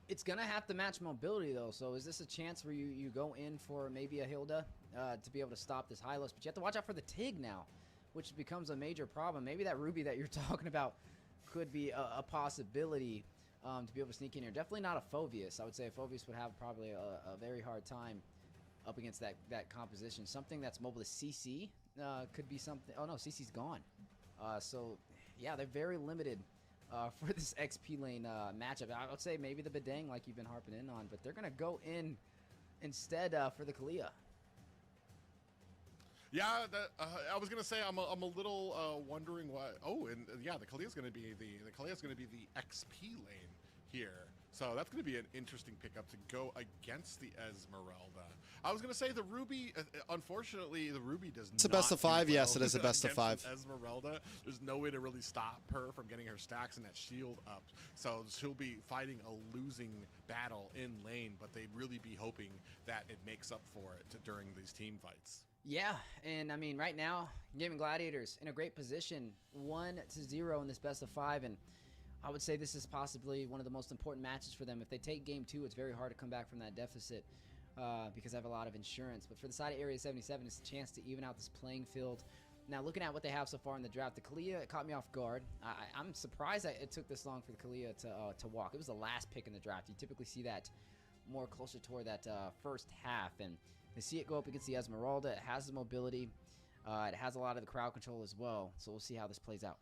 It's going to have to match mobility, though. So is this a chance where you go in for maybe a Hilda to be able to stop this Hylos? But you have to watch out for the Tig now, which becomes a major problem. Maybe that Ruby that you're talking about could be a possibility. To be able to sneak in here. Definitely not a Phoveus. I would say a Phoveus would have probably a very hard time up against that composition. Something that's mobile to CC could be something. Oh no, CC's gone. So yeah, they're very limited for this XP lane matchup. I would say maybe the Badang, like you've been harping in on, but they're gonna go in instead for the Kalia. Yeah, I was gonna say I'm a little wondering why. Oh, and yeah, the Kalia's gonna be the XP lane here, so that's gonna be an interesting pickup to go against the Esmeralda. I was gonna say the Ruby. Unfortunately, the Ruby does. It's a best of 5. Yes, it is a best of 5. Esmeralda. There's no way to really stop her from getting her stacks and that shield up, so she'll be fighting a losing battle in lane. But they'd really be hoping that it makes up for it during these team fights. Yeah, and I mean, right now, Gaming Gladiators in a great position, 1-0 in this best of 5, and I would say this is possibly one of the most important matches for them. If they take game 2, it's very hard to come back from that deficit because they have a lot of insurance. But for the side of Area 77, it's a chance to even out this playing field. Now, looking at what they have so far in the draft, the Kalia caught me off guard. I'm surprised that it took this long for the Kalia to walk. It was the last pick in the draft. You typically see that more closer toward that first half, and they see it go up against the Esmeralda. It has the mobility. It has a lot of the crowd control as well. So we'll see how this plays out.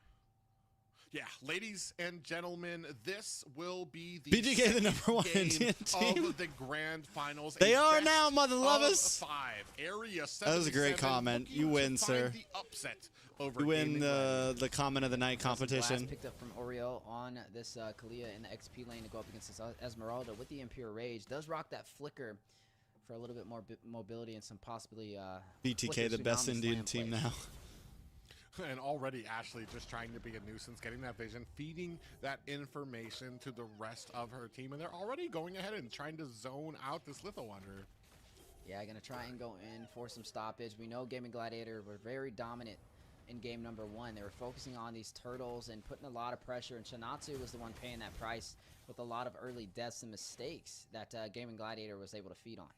Yeah, ladies and gentlemen, this will be the BGK, the #1 game Indian team of the grand finals. They are now, mother lovers. 5. Area 77. That was a great comment. You win, sir. The upset over you win the comment of the night competition. Picked up from Oriel on this Kalia in the XP lane to go up against this Esmeralda with the Impure Rage. Does rock that flicker for a little bit more mobility and some possibly BTK, the best Indian team now. And already Ashley just trying to be a nuisance, getting that vision, feeding that information to the rest of her team, and they're already going ahead and trying to zone out this Litho Wanderer. Yeah, gonna try and go in for some stoppage. We know Gaming Gladiator were very dominant in game number 1. They were focusing on these turtles and putting a lot of pressure, and Shinatsu was the one paying that price with a lot of early deaths and mistakes that Gaming Gladiator was able to feed on.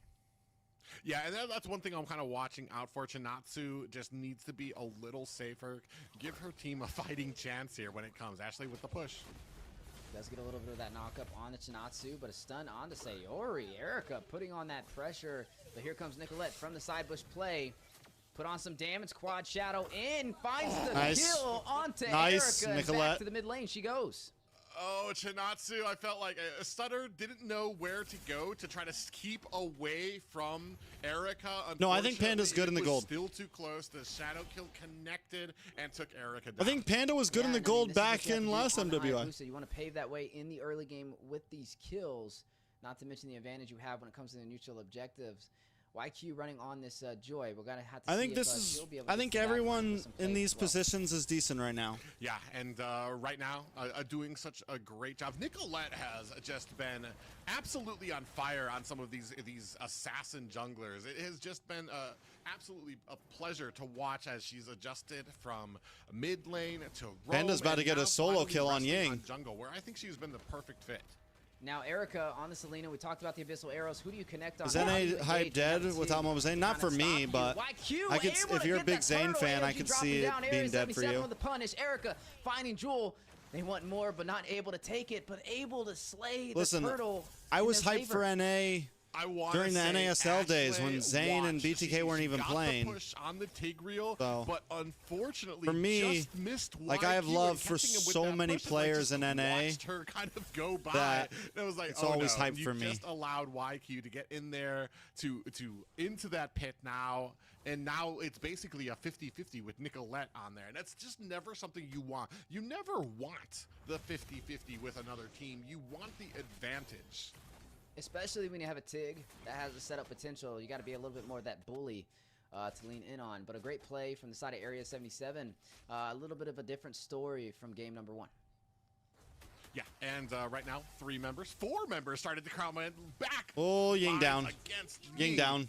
Yeah, and that's one thing I'm kind of watching out for. Chinatsu just needs to be a little safer. Give her team a fighting chance here when it comes. Ashley with the push. Does get a little bit of that knock up on the Chinatsu, but a stun on to Sayori. Erica putting on that pressure. But here comes Nicolette from the side bush play. Put on some damage. Quad Shadow in. Finds the kill onto Erica. Nicolette. And back to the mid lane she goes. Oh, Chinatsu, I felt like Stutter didn't know where to go to try to keep away from Erica. No, I think Panda's good in the gold. Still too close. The shadow kill connected and took Erica down. I think Panda was good in the gold back in last MWI. So you want to pave that way in the early game with these kills, not to mention the advantage you have when it comes to the neutral objectives. YQ running on this Joy. We're gonna have to. I think this is. I think everyone in these positions is decent right now. Yeah, and right now, doing such a great job. Nicolette has just been absolutely on fire on some of these assassin junglers. It has just been absolutely a pleasure to watch as she's adjusted from mid lane to roam. Panda's about to get a solo kill on Ying. On jungle, where I think she's been the perfect fit. Now, Erica on the Selena, we talked about the Abyssal Arrows. Who do you connect on? Is NA hype dead without Mobile Zane? Not for me, but I could, if you're a big Zane fan, I could see it being dead for you. The punish. Erica finding Jewel. They want more, but not able to take it, but able to slay the turtle. I was hyped for NA during the NASL days when Zane and BTK weren't even playing. Push on the Tigreal, so, but unfortunately, for me, just missed like I have love for so many players in NA. Watched her kind of go by. It was like, it's always hyped for me. You just allowed YQ to get in there into that pit now. And now it's basically a 50-50 with Nicolette on there. And that's just never something you want. You never want the 50-50 with another team. You want the advantage. Especially when you have a Tig that has the setup potential. You got to be a little bit more of that bully to lean in on. But a great play from the side of Area 77. A little bit of a different story from game number 1. Yeah, and right now, 4 members started to come back. Oh, Ying down. Ying down.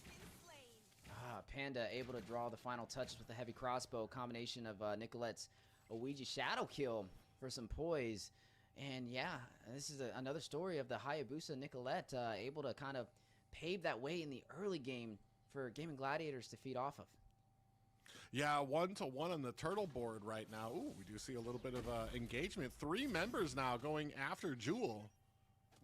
Panda able to draw the final touches with the heavy crossbow. Combination of Nicolette's Ouija shadow kill for some poise. And yeah, this is another story of the Hayabusa Nicolette able to kind of pave that way in the early game for Gaming Gladiators to feed off of. Yeah, 1-to-1 on the turtle board right now. Ooh, we do see a little bit of engagement. 3 members now going after Jewel.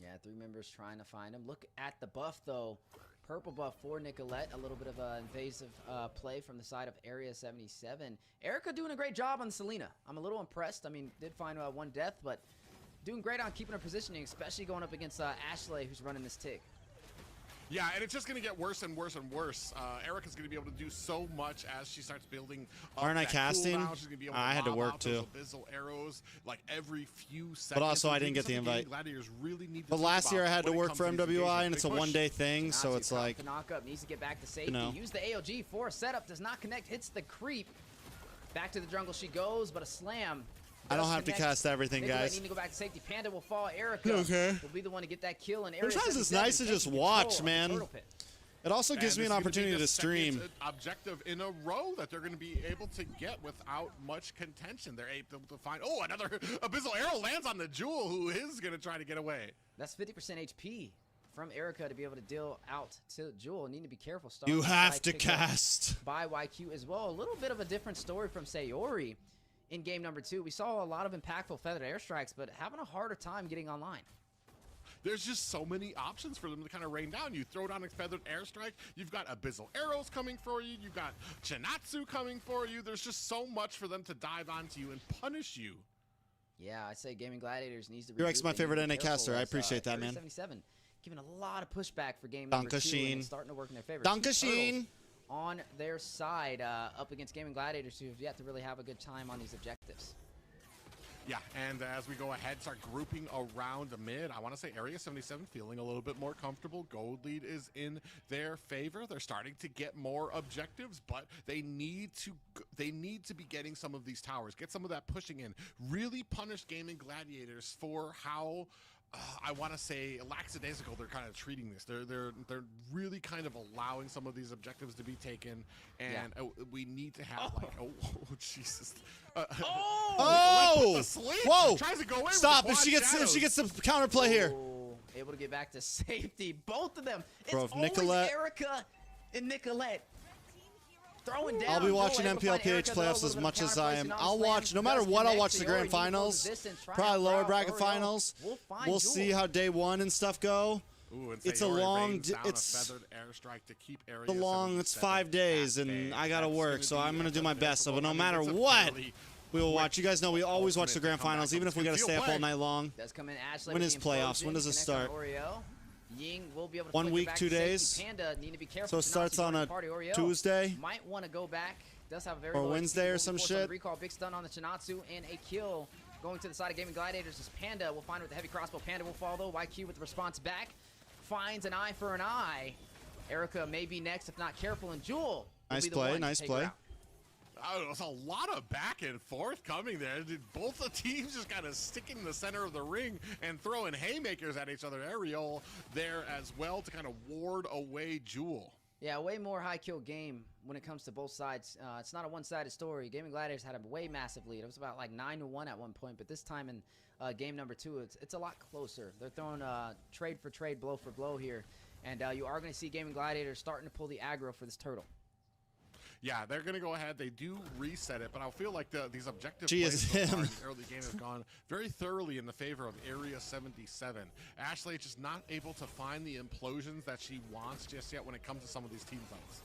Yeah, 3 members trying to find him. Look at the buff, though. Purple buff for Nicolette. A little bit of an invasive play from the side of Area 77. Erica doing a great job on Selena. I'm a little impressed. I mean, did find 1 death, but doing great on keeping her positioning, especially going up against Ashley, who's running this Tig. Yeah, and it's just going to get worse and worse and worse. Erica's going to be able to do so much as she starts building up. Aren't I casting? She's gonna be able to I had to work too. Abyssal arrows like every few seconds. But also, I didn't get the invite. Really need to but last year I had to work for MWI, and it's a one-day thing, so it's like, the knock-up needs to get back to safety. Use the AOG for a setup. Does not connect. Hits the creep. Back to the jungle she goes, but a slam. I don't have to cast everything, guys. Need to go back to safety. Panda will fall. Erica will be the one to get that kill. And sometimes it's nice to just watch, man. It also gives me an opportunity to stream. Objective in a row that they're going to be able to get without much contention. They're able to find. Oh, another Abyssal Arrow lands on the Jewel, who is going to try to get away. That's 50% HP from Erica to be able to deal out to Jewel. Need to be careful. You have to cast. By YQ as well. A little bit of a different story from Sayori. In game number 2, we saw a lot of impactful feathered airstrikes, but having a harder time getting online. There's just so many options for them to kind of rain down. You throw down a feathered airstrike, you've got Abyssal Arrows coming for you, you've got Chinatsu coming for you. There's just so much for them to dive onto you and punish you. Yeah, I say Gaming Gladiators needs to be. TREX my favorite NA caster. I appreciate that, man. 77, giving a lot of pushback for game number 2, and it's starting to work in their favor. Dankeschön. On their side, up against Gaming Gladiators, who have yet to really have a good time on these objectives. Yeah, and as we go ahead, start grouping around the mid, I want to say Area 77 feeling a little bit more comfortable. Gold lead is in their favor. They're starting to get more objectives, but they need to be getting some of these towers, get some of that pushing in, really punish Gaming Gladiators for how I want to say lackadaisical they're kind of treating this. They're really kind of allowing some of these objectives to be taken, and we need to have oh Jesus. Whoa! Tries to go in. Stop! If she gets the counterplay here. Able to get back to safety. Both of them. It's Bro, always Nicolette. Erica and Nicolette. Throwing down. I'll be watching MPLPH playoffs as much as I am. I'll watch, no matter what, I'll watch the grand finals. Probably lower bracket finals. We'll see how day 1 and stuff go. Ooh, and it's a long, it's it's 5 days, and I gotta work, so I'm gonna do my best. So, but no matter what, we will watch. You guys know we always watch the grand finals, even if we gotta stay up all night long. When is playoffs? When does it start? Ying will be able to 1 week, 2 days. Panda need to be careful. So it starts on a Tuesday. Might want to go back. Does have a very or Wednesday or some shit. Recall, big stun on the Chinatsu and a kill going to the side of Gaming Gladiators. As Panda will find with the heavy crossbow. Panda will fall though. YQ with the response back finds an eye for an eye. Erica may be next if not careful, and Jewel will Nice be the play, one to nice take her play. out. Oh, there's a lot of back and forth coming there. Both the teams just kind of sticking in the center of the ring and throwing haymakers at each other. Ariel there as well to kind of ward away Jewel. Yeah, way more high kill game when it comes to both sides. It's not a one-sided story. Gaming Gladiators had a way massive lead. It was about like 9-1 at one point, but this time in game number 2, it's a lot closer. They're throwing trade for trade, blow for blow here, and you are going to see Gaming Gladiators starting to pull the aggro for this turtle. Yeah, they're going to go ahead. They do reset it, but I feel like these objective Gee, plays it's so far him. in the early game have gone very thoroughly in the favor of Area 77. Ashley just not able to find the implosions that she wants just yet when it comes to some of these team fights.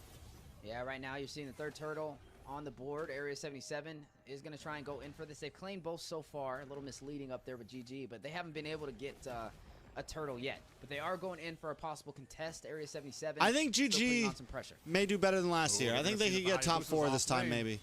Yeah, right now you're seeing the third turtle on the board. Area 77 is going to try and go in for this. They've claimed both so far. A little misleading up there with GG, but they haven't been able to get a turtle yet. But they are going in for a possible contest. Area 77. I think still putting GG on some pressure. may do better than last Ooh, year. we're I think gonna they see could the get top Hayabusa's 4 this off time, lane. maybe.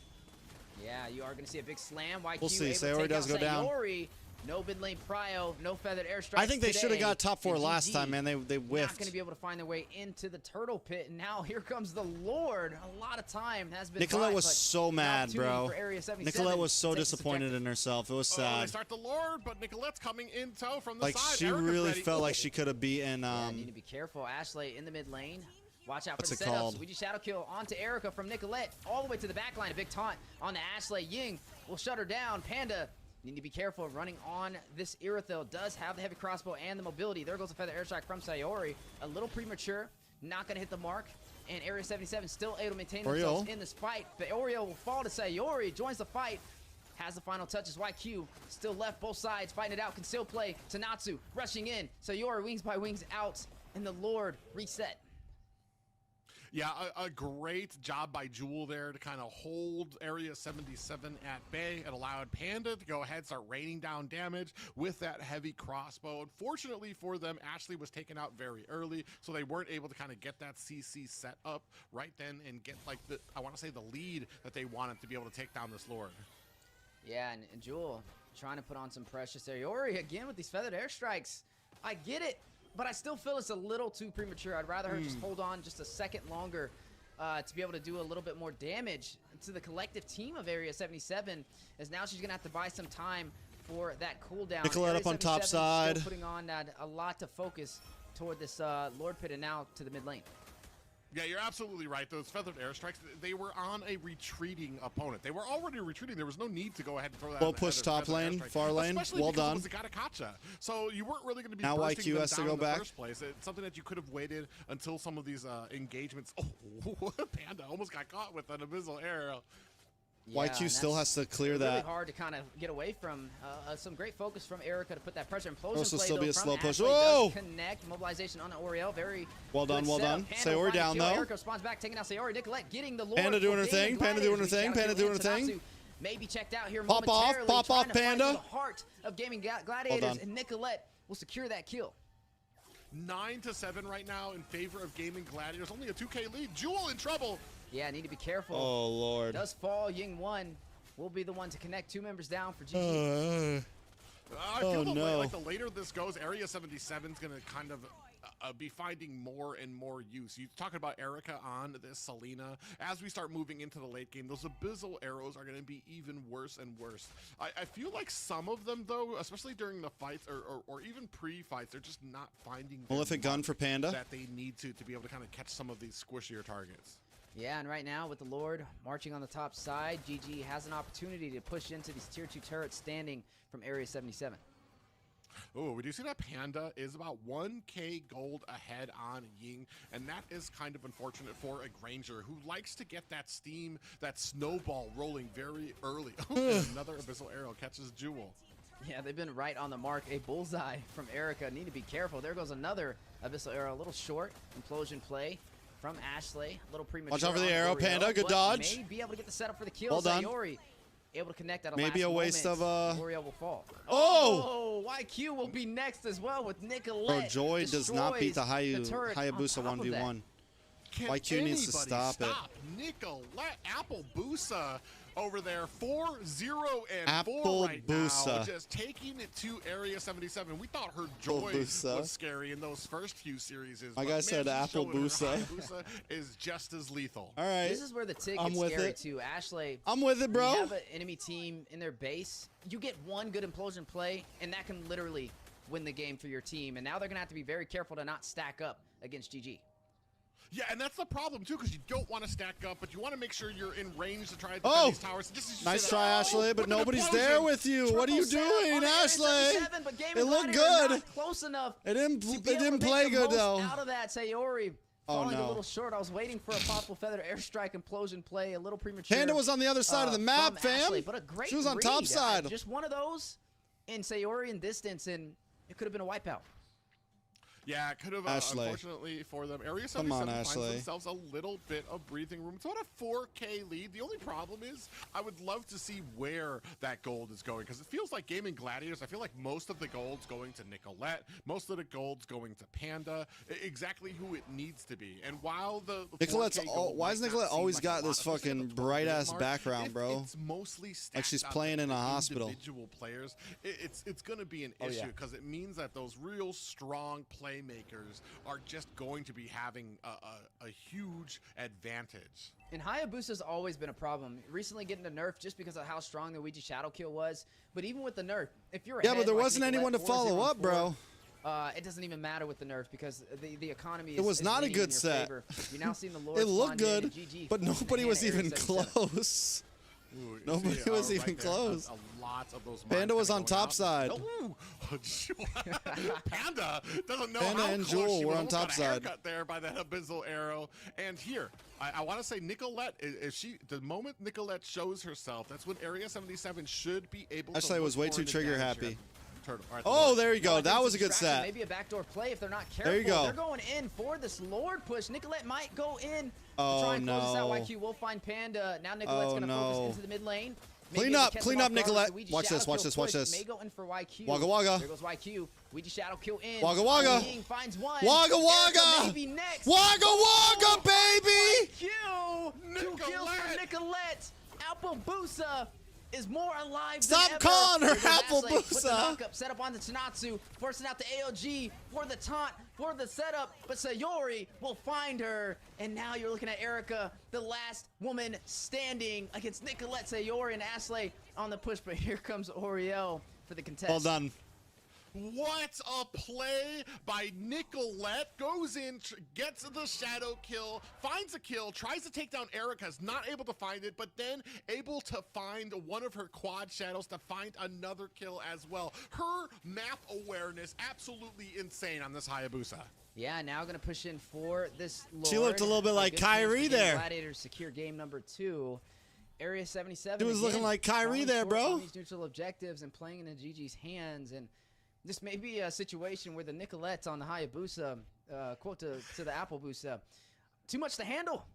Yeah, you are going to see a big slam. YQ We'll see. able to Sayori take does out go down. Sayori. No mid lane prio, no feathered airstrike. I think they should have got top 4 last time, man. They Not going whiffed. to be able to find their way into the turtle pit. And now here comes the Lord. A lot of time has been Nicolette bought, was but so an mad, opportunity bro. for Area 77 Nicolette was so to take this disappointed objective. in herself. It was Oh, they sad. start the Lord, but Nicolette's coming in tow from the Like, side. she Erica's really ready. felt like she could have beaten. Yeah, need to be careful. Ashley in the mid lane. Watch out for What's the it setup. called? We just shadow kill onto Erica from Nicolette all the way to the back line. A big taunt on the Ashley. Ying will shut her down. Panda, need to be careful of running on this Irithyll. Does have the heavy crossbow and the mobility. There goes a feather airstrike from Sayori. A little premature. Not going to hit the mark. And Area 77 still able to maintain themselves Oreo. in this fight. But Oreo will fall to Sayori. Joins the fight. Has the final touches. YQ still left, both sides fighting it out. Can still play. Tanatsu rushing in. Sayori wings by wings out. And the Lord reset. Yeah, a great job by Jewel there to kind of hold Area 77 at bay. It allowed Panda to go ahead, start raining down damage with that heavy crossbow. Unfortunately for them, Ashley was taken out very early, so they weren't able to kind of get that CC set up right then and get like the, I want to say the lead that they wanted to be able to take down this Lord. Yeah, and Jewel trying to put on some pressure. Sayori again with these feathered airstrikes. I get it, but I still feel it's a little too premature. I'd rather her just hold on just a second longer to be able to do a little bit more damage to the collective team of Area 77, as now she's going to have to buy some time for that cooldown. Nicolette Area up on top 77 still side. putting on a lot to focus toward this Lord Pit and now to the mid lane. Yeah, you're absolutely right. Those feathered airstrikes, they were on a retreating opponent. They were already retreating. There was no need to go ahead and throw that. Well pushed top lane, far lane. Well done. It was a Gattacacha. So you weren't really going to be Now bursting YQ them has to down go in the back. first place. It's something that you could have waited until some of these engagements. Oh, Panda almost got caught with an abyssal arrow. Yeah, YQ and still that's has to clear really that. hard to kind of get away from. Some great focus from Erica to put that pressure. Implosion Also play still though be a from slow push. Ashley Whoa! does connect. Mobilization on Oriel. Very Well done, good well setup. done. Panda Sayori will find the down, kill. though. Erica responds back, taking out Sayori. Nicolette getting the Lord. Panda doing for her thing, Gaming Panda doing her Gladiators. thing, Shadow Panda kill doing her in. thing. Tanatsu Maybe checked out here Pop off, momentarily. pop trying off, to fight Panda. through the heart of Gaming Gladiators, done. and Nicolette will secure that kill. 9-7 right now in favor of Gaming Gladiators. Only a 2K lead. Jewel in trouble. Yeah, need to be careful. Oh Lord. Does fall. Ying 1 will be the one to connect. 2 members down for GG. I feel no. like the later this goes, Area 77 is going to kind of be finding more and more use. You talking about Erica on this Selena. As we start moving into the late game, those abyssal arrows are going to be even worse and worse. I feel like some of them, though, especially during the fights or even pre-fights, they're just not finding the Prolific gun for Panda. that they need to be able to kind of catch some of these squishier targets. Yeah, and right now with the Lord marching on the top side, GG has an opportunity to push into these tier 2 turrets standing from Area 77. Oh, we do see that Panda is about 1K gold ahead on Ying, and that is kind of unfortunate for a Granger who likes to get that steam, that snowball rolling very early. And another abyssal arrow catches Jewel. Yeah, they've been right on the mark. A bullseye from Erica. Need to be careful. There goes another abyssal arrow. A little short. Implosion play from Ashley. A little premature. Watch out for the on arrow, Oriel, Panda. Good but dodge. May be able to get the setup for the kill. Well done. Sayori able to connect at a Maybe last a waste moment. of, Oriel will fall. Oh! YQ will be next as well with Nicolette. Bro, Joy does not beat the Destroys turret on Hayabusa top of that. 1v1. Can YQ needs to anybody stop it. Nicolette Applebusa. over there. 4-0 and Apple 4 right Boosa. now. Just taking it to Area 77. We thought her joy was scary in those first few series. My guy said Apple Boosa. Boosa is just as lethal. All right. This is where the tick gets scary too. Ashley, I'm with it, bro. You have an enemy team in their base. You get one good implosion play, and that can literally win the game for your team. And now they're going to have to be very careful to not stack up against GG. Yeah, and that's the problem, too, because you don't want to stack up, but you want to make sure you're in range to try to defend these towers. Just nice try, Ashley, but nobody's there with you. What are you doing, Ashley? It looked good. Close enough. It didn't play good, though. Out of that, Sayori falling a little short. I was waiting for a possible feather airstrike implosion play, a little premature. Panda was on the other side of the map, fam. Ashley, but a great she was on read. top side. Just one of those in Sayori in distance, and it could have been a wipeout. Yeah, it could have, unfortunately for them. Area 77 finds themselves a little bit of breathing room. It's about a 4K lead. The only problem is I would love to see where that gold is going, because it feels like Gaming Gladiators, I feel like most of the gold's going to Nicolette, most of the gold's going to Panda, exactly who it needs to be. And while the Nicolette's why has Nicolette always got this fucking bright-ass background, bro? It's mostly like she's playing in a hospital. Individual players. It's going to be an issue, because it means that those real strong playmakers are just going to be having a huge advantage. And Hayabusa's always been a problem. Recently getting the nerf just because of how strong the Ouija Shadow Kill was. But even with the nerf, if you're ahead, but there wasn't anyone to follow up, bro. It doesn't even matter with the nerf because the economy is. It was not a good set. You're now seeing the Lord. It looked good, but nobody was even close. Ooh, nobody was even close. Lots of those Panda was on top side. Panda doesn't know Panda how and close Jewel she were was. on top side. Got there by that abyssal arrow. And here, I want to say Nicolette, the moment Nicolette shows herself, that's when Area 77 should be able to. Actually, I was way too trigger happy. Right, oh, there you go. That was a good set. Maybe a backdoor play if they're not careful. There you go. They're going in for this Lord push. Nicolette might go in. Oh, try and close this out. no. YQ will find Panda. Now Nicolette's going to focus into the mid lane. Clean up, Nicolette. Watch this, watch this. May go in for YQ. Wagga Wagga. There goes YQ. Ouija Shadow Kill in. Wagga Wagga. Ying finds one. Wagga Wagga. Maybe next. Wagga Wagga, baby. YQ. Two kills for Nicolette. Apple Boosa is more alive Stop than ever. calling her Apple Put the Boosa. knockup, set up on the Chinatsu, forcing out the AOG for the taunt, for the setup, but Sayori will find her, and now you're looking at Erica, the last woman standing against Nicolette, Sayori, and Ashley on the push, but here comes Oriel for the contest. Well done. What a play by Nicolette. Goes in, gets the shadow kill, finds a kill, tries to take down Erica's, not able to find it, but then able to find one of her quad shadows to find another kill as well. Her map awareness, absolutely insane on this Hayabusa. Yeah, now going to push in for this Lord. She looked a little bit like Kyrie there. Gladiators secure game number 2. Area 77. She was looking like Kyrie there, bro. These neutral objectives and playing into GG's hands, and this may be a situation where the Nicolette's on the Hayabusa, quote to the Apple Boosa, too much to handle.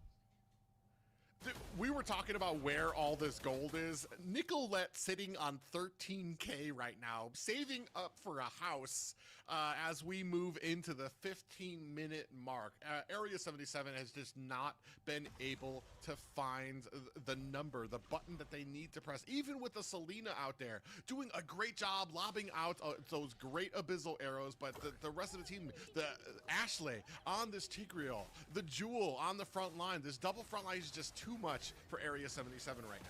We were talking about where all this gold is. Nicolette sitting on 13K right now, saving up for a house as we move into the 15-minute mark. Area 77 has just not been able to find the number, the button that they need to press. Even with the Selena out there, doing a great job lobbing out those great abyssal arrows, but the rest of the team, the Ashley on this Tigreal, the Jewel on the front line, this double front line is just too much for Area 77 right now.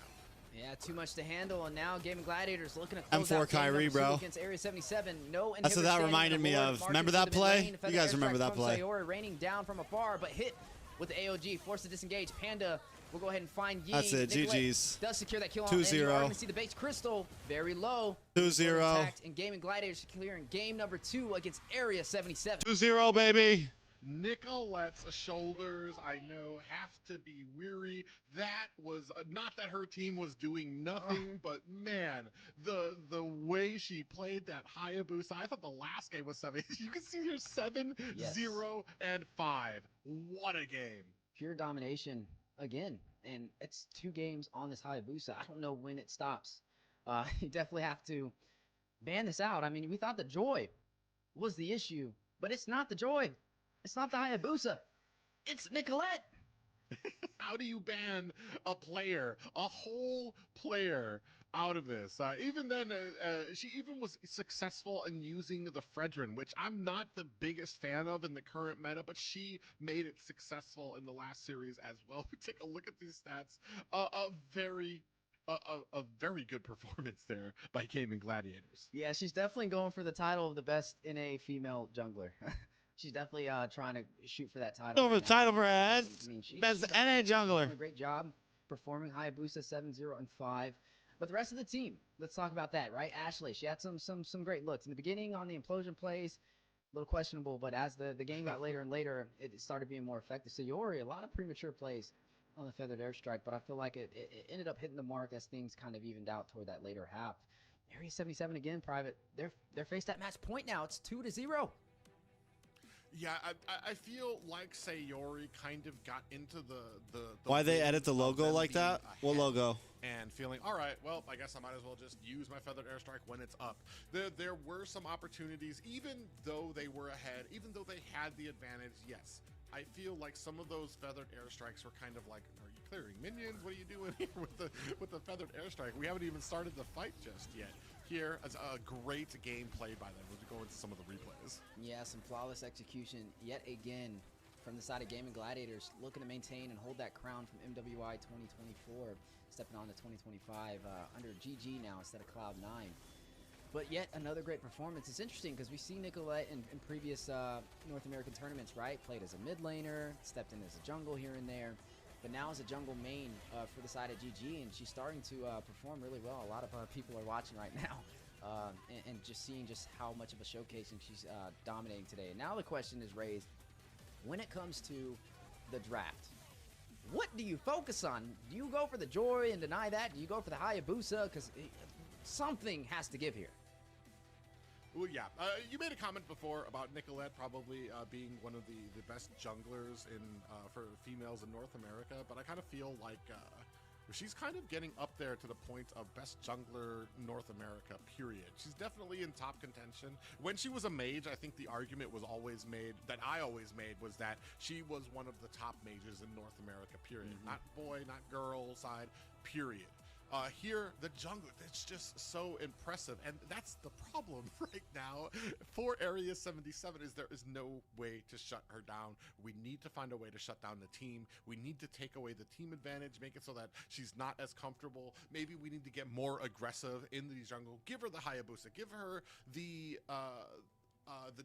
Yeah, too much to handle, and now Gaming Gladiators looking to close M4 out game Kyrie, number 2 bro. against Area 77. No That's what that reminded me of. Remember that play? You guys remember that play? Sayori raining down from afar, but hit with the AOG, forced to disengage. Panda will go ahead and find Ying. That's it, Nicolette GG's. does secure that kill on 2-0. You're going to see the base crystal very low. 2-0. And Gaming Gladiators clearing game number 2 against Area 77. 2-0, baby. Nicolette's shoulders, I know, have to be weary. That was not that her team was doing nothing, but man, the way she played that Hayabusa, I thought the last game was 7. You can see here 7-0 and 5. What a game. Pure domination again, and it's 2 games on this Hayabusa. I don't know when it stops. You definitely have to ban this out. I mean, we thought the joy was the issue, but it's not the joy. It's not the Hayabusa. It's Nicolette. how do you ban a player, a whole player, out of this? Even then, she even was successful in using the Fredrin, which I'm not the biggest fan of in the current meta, but she made it successful in the last series as well. We take a look at these stats. A very good performance there by Gaming Gladiators. Yeah, she's definitely going for the title of the best NA female jungler. She's definitely trying to shoot for that title. Over the title for I mean, best she's NA doing jungler. a great job performing. Hayabusa 7-0 and 5. But the rest of the team, let's talk about that, right? Ashley, she had some great looks in the beginning on the implosion plays, a little questionable, but as the game got later and later, it started being more effective. So Yori, a lot of premature plays on the feathered airstrike, but I feel like it ended up hitting the mark as things kind of evened out toward that later half. Area 77 again, Private. They're faced at match point now. It's 2-0. Yeah, I feel like Sayori kind of got into the Why they edit the logo like that? What logo? And feeling, all right, well, I guess I might as well just use my feathered airstrike when it's up. There were some opportunities, even though they were ahead, even though they had the advantage, yes. I feel like some of those feathered airstrikes were kind of like, are you clearing minions? What are you doing here with the feathered airstrike? We haven't even started the fight just yet. Here is a great gameplay by them. We'll go into some of the replays. Yeah, some flawless execution yet again from the side of Gaming Gladiators, looking to maintain and hold that crown from MWI 2024, stepping on to 2025 under GG now instead of Cloud9. But yet another great performance. It's interesting because we see Nicolette in previous North American tournaments, right? Played as a mid laner, stepped in as a jungle here and there, but now as a jungle main for the side of GG, and she's starting to perform really well. A lot of people are watching right now and just seeing just how much of a showcasing she's dominating today. And now the question is raised, when it comes to the draft, what do you focus on? Do you go for the Joy and deny that? Do you go for the Hayabusa? Because something has to give here. Well, yeah, you made a comment before about Nicolette probably being one of the best junglers for females in North America, but I kind of feel like she's kind of getting up there to the point of best jungler North America, period. She's definitely in top contention. When she was a mage, I think the argument was always made, that I always made, was that she was one of the top mages in North America, period. Not boy, not girl side, period. Here, the jungle, it's just so impressive, and that's the problem right now for Area 77 is there is no way to shut her down. We need to find a way to shut down the team. We need to take away the team advantage, make it so that she's not as comfortable. Maybe we need to get more aggressive in the jungle. Give her the Hayabusa. Give her the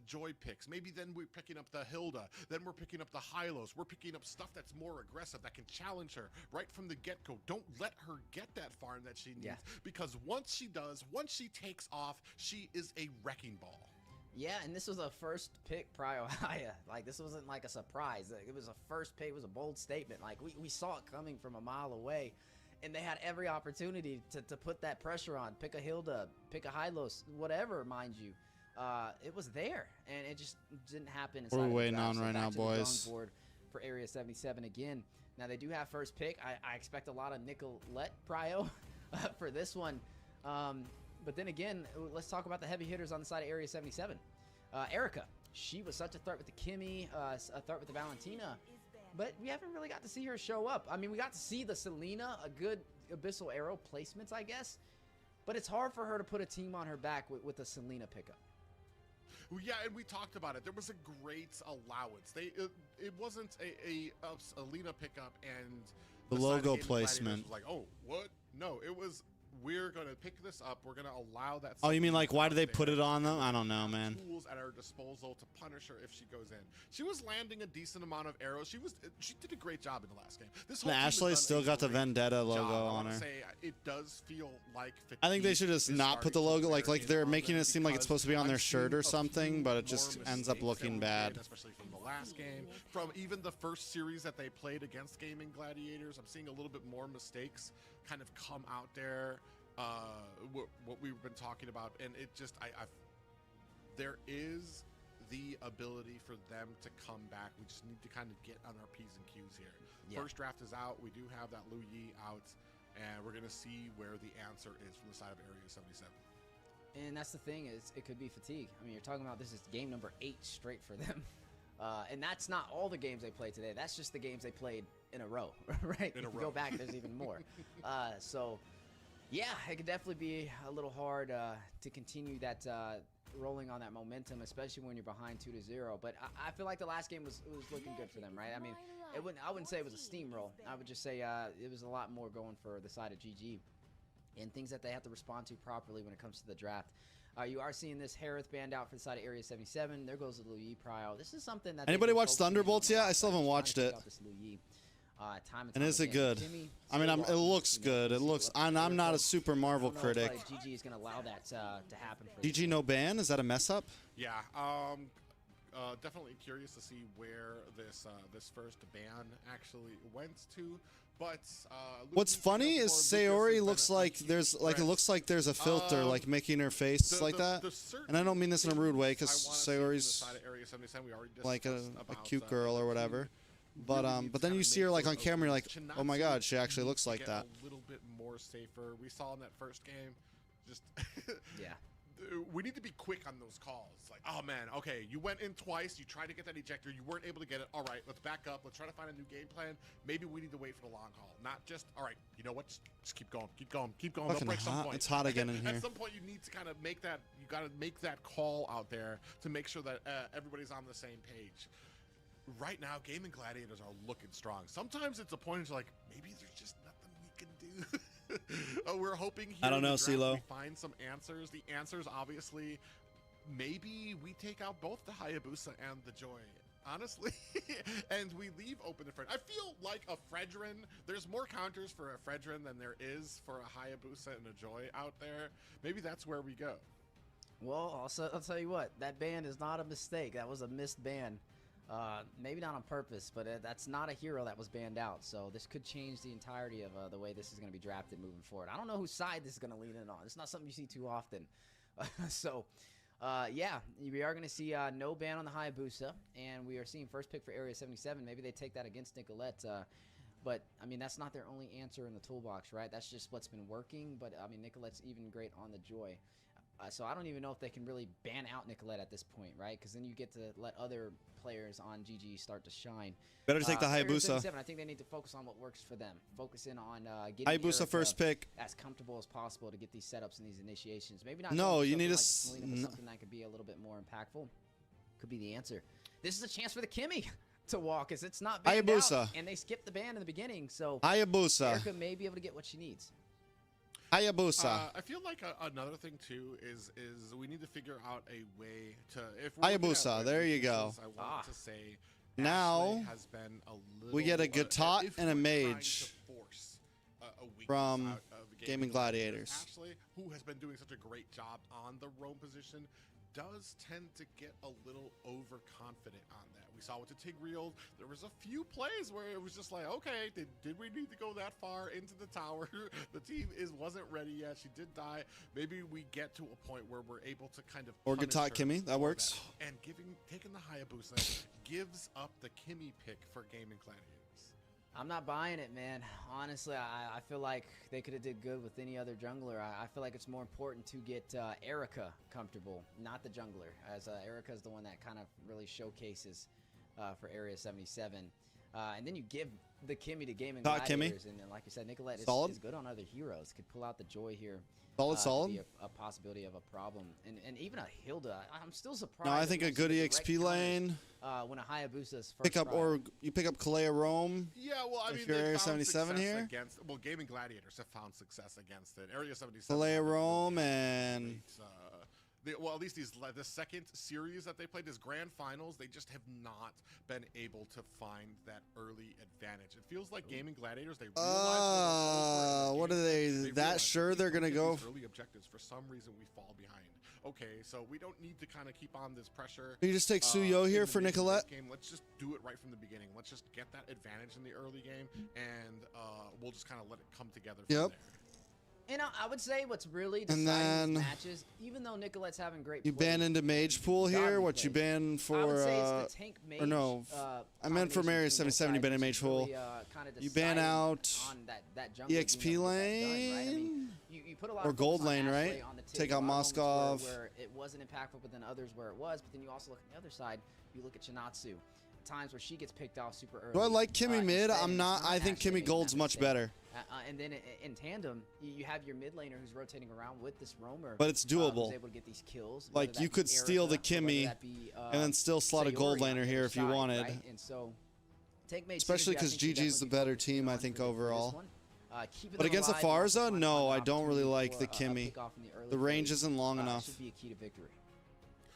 Joy picks. Maybe then we're picking up the Hilda, then we're picking up the Hylos. We're picking up stuff that's more aggressive, that can challenge her right from the get-go. Don't let her get that farm that she needs, because once she does, once she takes off, she is a wrecking ball. Yeah, and this was a first pick Prio Haya. Like, this wasn't like a surprise. It was a first pick. It was a bold statement. Like, we saw it coming from a mile away, and they had every opportunity to put that pressure on. Pick a Hilda, pick a Hylos, whatever, mind you. It was there, and it just didn't happen. What are we waiting on right now, boys? Board for Area 77 again. Now, they do have first pick. I expect a lot of Nicolette Prio for this one. But then again, let's talk about the heavy hitters on the side of Area 77. Erica, she was such a threat with the Kimmy, a threat with the Valentina, but we haven't really got to see her show up. I mean, we got to see the Selena, a good Abyssal Arrow placements, I guess, but it's hard for her to put a team on her back with a Selena pickup. Yeah, and we talked about it. There was a great allowance. It wasn't a Alina pickup and the logo placement. Was like, oh, what? No, it was, we're going to pick this up. We're going to allow that. Oh, you mean like, why do they put it on them? I don't know, man. Tools at our disposal to punish her if she goes in. She was landing a decent amount of arrows. She did a great job in the last game. This whole Ashley still got the Vendetta logo on her. It does feel like I think they should just not put the logo, like they're making it seem like it's supposed to be on their shirt or something, but it just ends up looking bad. Especially from the last game, from even the first series that they played against Gaming Gladiators, I'm seeing a little bit more mistakes kind of come out there. What we've been talking about, and it just there is the ability for them to come back. We just need to kind of get on our P's and Q's here. First draft is out. We do have that Lu Yi out, and we're gonna see where the answer is from the side of Area 77. And that's the thing, is it could be fatigue. I mean, you're talking about this is game number 8 straight for them. And that's not all the games they played today. That's just the games they played in a row, right? If you go back, there's even more. So, yeah, it could definitely be a little hard to continue that rolling on that momentum, especially when you're behind 2-0. But I feel like the last game was looking good for them, right? I mean, I wouldn't say it was a steamroll. I would just say it was a lot more going for the side of GG and things that they have to respond to properly when it comes to the draft. You are seeing this Harith banned out for the side of Area 77. There goes the Liu Yi prio. This is something that anybody watch Thunderbolts yet? I still haven't watched it. And is it good? I mean, it looks good. It looks. I'm not a super Marvel critic. GG is going to allow that to happen. GG no ban? Is that a mess up? Yeah. Definitely curious to see where this first ban actually went to. But what's funny is Sayori looks like it looks like there's a filter like making her face like that. And I don't mean this in a rude way because Sayori's like a cute girl or whatever. But then you see her like on camera, you're like, oh my god, she actually looks like that. A little bit more safer. We saw in that first game, just yeah. We need to be quick on those calls. Like, oh man, okay, you went in twice, you tried to get that ejector, you weren't able to get it. All right, let's back up. Let's try to find a new game plan. Maybe we need to wait for the long haul, not just, all right, you know what? Just keep going, keep going, keep going. Fucking break some hot. point. It's hot again in here. At some point, you need to kind of make that. You got to make that call out there to make sure that everybody's on the same page. Right now, Gaming Gladiators are looking strong. Sometimes it's a point of like, maybe there's just nothing we can do. We're hoping here I don't know, CeeLo. we find some answers. The answers, obviously, maybe we take out both the Hayabusa and the Joy, honestly, and we leave open the Fredrin. I feel like a Fredrin, there's more counters for a Fredrin than there is for a Hayabusa and a Joy out there. Maybe that's where we go. Well, I'll tell you what, that ban is not a mistake. That was a missed ban. Maybe not on purpose, but that's not a hero that was banned out. So this could change the entirety of the way this is going to be drafted moving forward. I don't know whose side this is going to lean in on. It's not something you see too often. Yeah, we are going to see no ban on the Hayabusa, and we are seeing first pick for Area 77. Maybe they take that against Nicolette. But, I mean, that's not their only answer in the toolbox, right? That's just what's been working. But, I mean, Nicolette's even great on the Joy. So I don't even know if they can really ban out Nicolette at this point, right? Because then you get to let other players on GG start to shine. Better take the Hayabusa. I think they need to focus on what works for them. Focus in on getting Hayabusa first pick as comfortable as possible to get these setups and these initiations. Maybe not. No, you need like something that could be a little bit more impactful. Could be the answer. This is a chance for the Kimmy to walk, as it's not banned out, and they skipped the ban in the beginning. So Hayabusa, Erica may be able to get what she needs. Hayabusa. I feel like another thing too is we need to figure out a way to Hayabusa. There you go. I want to say now has been a little, we get a Gatot and a Mage from out of Gaming Gladiators. Ashley, who has been doing such a great job on the roam position, does tend to get a little overconfident on that. We saw with the Tigreal, there was a few plays where it was just like, okay, did we need to go that far into the tower? The team wasn't ready yet. She did die. Maybe we get to a point where we're able to kind of or Gatot Kimmy, that works. And taking the Hayabusa gives up the Kimmy pick for Gaming Gladiators. I'm not buying it, man. Honestly, I feel like they could have did good with any other jungler. I feel like it's more important to get Erica comfortable, not the jungler, as Erica is the one that kind of really showcases for Area 77. And then you give the Kimmy to Gaming Gladiators, and then, like you said, Nicolette is good on other heroes. Could pull out the Joy here. Solid. Be a possibility of a problem, and even a Hilda. I'm still surprised. No, I think a good EXP lane. When a Hayabusa's first pick up, or you pick up Kalea Rome. Yeah, well, I mean, if you're Area 77 here. Gaming Gladiators have found success against it. Area 77. Kalea Rome and. Well, at least the second series that they played, this grand finals, they just have not been able to find that early advantage. It feels like Gaming Gladiators, they realize what are they that sure they're gonna go early objectives. For some reason, we fall behind. Okay, so we don't need to kind of keep on this pressure. You just take Suyo here for Nicolette. Let's just do it right from the beginning. Let's just get that advantage in the early game, and we'll just kind of let it come together from there. And I would say what's really And deciding then these matches, even though Nicolette's having great You play, ban into Mage Pool here? What you ban for? I would say it's the tank mage, or no, I meant from Area 77. You ban in Mage Pool. You ban out on that jungle, EXP being able to lane get that done, right? I mean, you put a lot or of gold focus on lane, Ashley right? on the Take table. out A lot of moments Moskov. where it wasn't impactful, but then others where it was. But then you also look at the other side. You look at Chinatsu. Times where she gets picked off super early. Do I like Kimmy mid? Instead, I'm not. it's I think Ashley Kimmy making Gold's that much mistake. better. And then in tandem, you have your mid laner who's rotating around with this roamer. But it's doable. Who's able to get these kills. Like, whether you that could be steal the Erica, or whether Kimmy that be, and then still slot a gold Sayori on laner the here other if you side, wanted. right? And so, take mage Especially synergy, I because think, should GG's the definitely be better focused team, I on think, for this overall. one. Keeping But them against a alive, also Farza, finding an no, I don't really opportunity like for the a Kimmy. pick-off in the early The range phase, isn't long enough. should be a key to victory.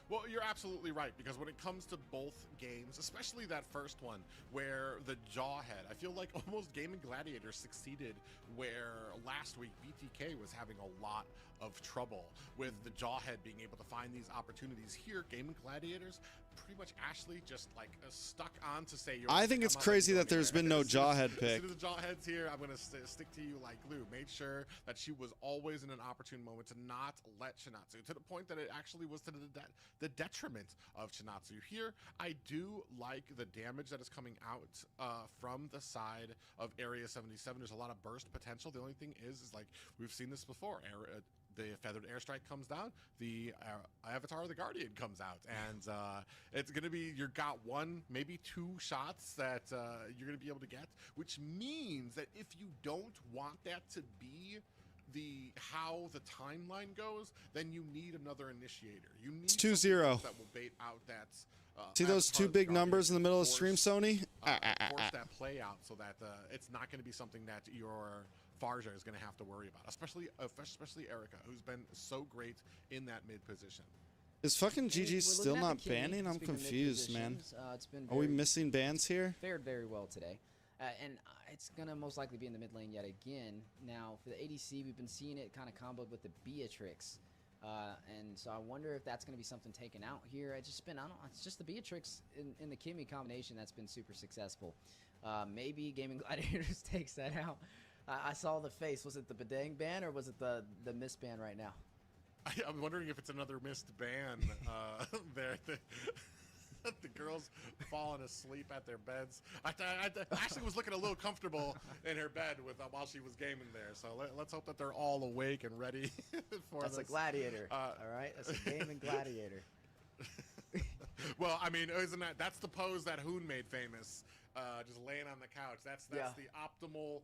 Well, you're absolutely right, because when it comes to both games, especially that first one where the Jawhead, I feel like almost Gaming Gladiators succeeded where last week BTK was having a lot of trouble with the Jawhead being able to find these opportunities. Here, Gaming Gladiators, pretty much Ashley just like stuck on to say, I think it's crazy that there's been no Jawhead pick. As soon as the Jawhead's here, I'm going to stick to you like glue. Made sure that she was always in an opportune moment to not let Chinatsu, to the point that it actually was to the detriment of Chinatsu. Here, I do like the damage that is coming out from the side of Area 77. There's a lot of burst potential. The only thing is like, we've seen this before. The Feathered Airstrike comes down, the Avatar of the Guardian comes out, and it's going to be, you got one, maybe two shots that you're going to be able to get, which means that if you don't want that to be how the timeline goes, then you need another initiator. You need It's 2-0. that will bait out that. See those two big numbers in the middle of the stream, Sony? Force that play out so that it's not going to be something that your Farja is going to have to worry about, especially Erica, who's been so great in that mid position. Is fucking GG We're still looking at not the Kimmy, banning? I'm speaking of confused, man. mid-positions, it's been Are we very- missing bans here? fared very well today. And it's going to most likely be in the mid lane yet again. Now, for the ADC, we've been seeing it kind of comboed with the Beatrix. And so I wonder if that's going to be something taken out here. It's just the Beatrix in the Kimmy combination that's been super successful. Maybe Gaming Gladiators takes that out. I saw the face. Was it the Badang ban or was it the mist ban right now? I'm wondering if it's another missed ban there. The girls falling asleep at their beds. I actually was looking a little comfortable in her bed while she was gaming there. So let's hope that they're all awake and ready for That's this. a gladiator. All right, that's a gaming gladiator. Well, I mean, that's the pose that Hoon made famous, just laying on the couch. That's Yeah. the optimal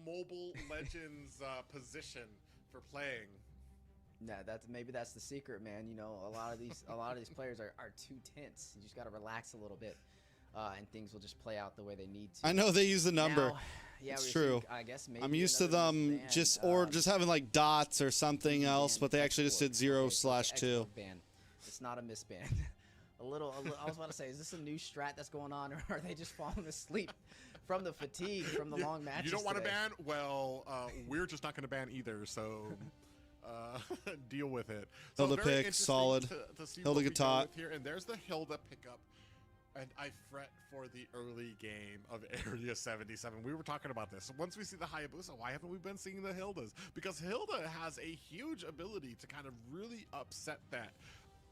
Mobile Legends position for playing. No, maybe that's the secret, man. You know, a lot of these players are too tense. You just got to relax a little bit, and things will just play out the way they need to. I know they use the number. Now, yeah, It's we're true. seeing, I guess maybe I'm used to another them ban, just having like dots or something else, but they actually just did 0/2. Ban. It's not a misban. I was about to say, is this a new strat that's going on, or are they just falling asleep from the fatigue from the long matches? You don't want to today? ban? Well, we're just not going to ban either. So. Deal with it. So Hilda very pick, interesting solid. to see Hilda what we get go taught. with here, and there's the Hilda pickup. And I fret for the early game of Area 77. We were talking about this. Once we see the Hayabusa, why haven't we been seeing the Hildas? Because Hilda has a huge ability to kind of really upset that.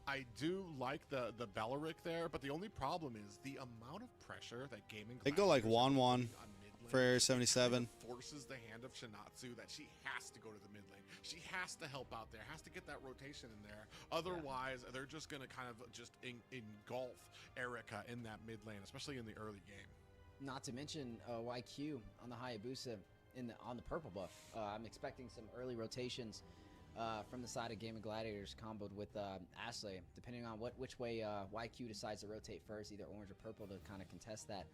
I do like the Belleric there, but the only problem is the amount of pressure that Gaming They go like Gladiators 1-1 on mid for lane Area 77. forces the hand of Chinatsu that she has to go to the mid lane. She has to help out there, has to get that rotation in there. Otherwise, they're just going to kind of just engulf Erica in that mid lane, especially in the early game. Not to mention YQ on the Hayabusa on the purple buff. I'm expecting some early rotations from the side of Gaming Gladiators comboed with Ashley, depending on which way YQ decides to rotate first, either orange or purple, to kind of contest that.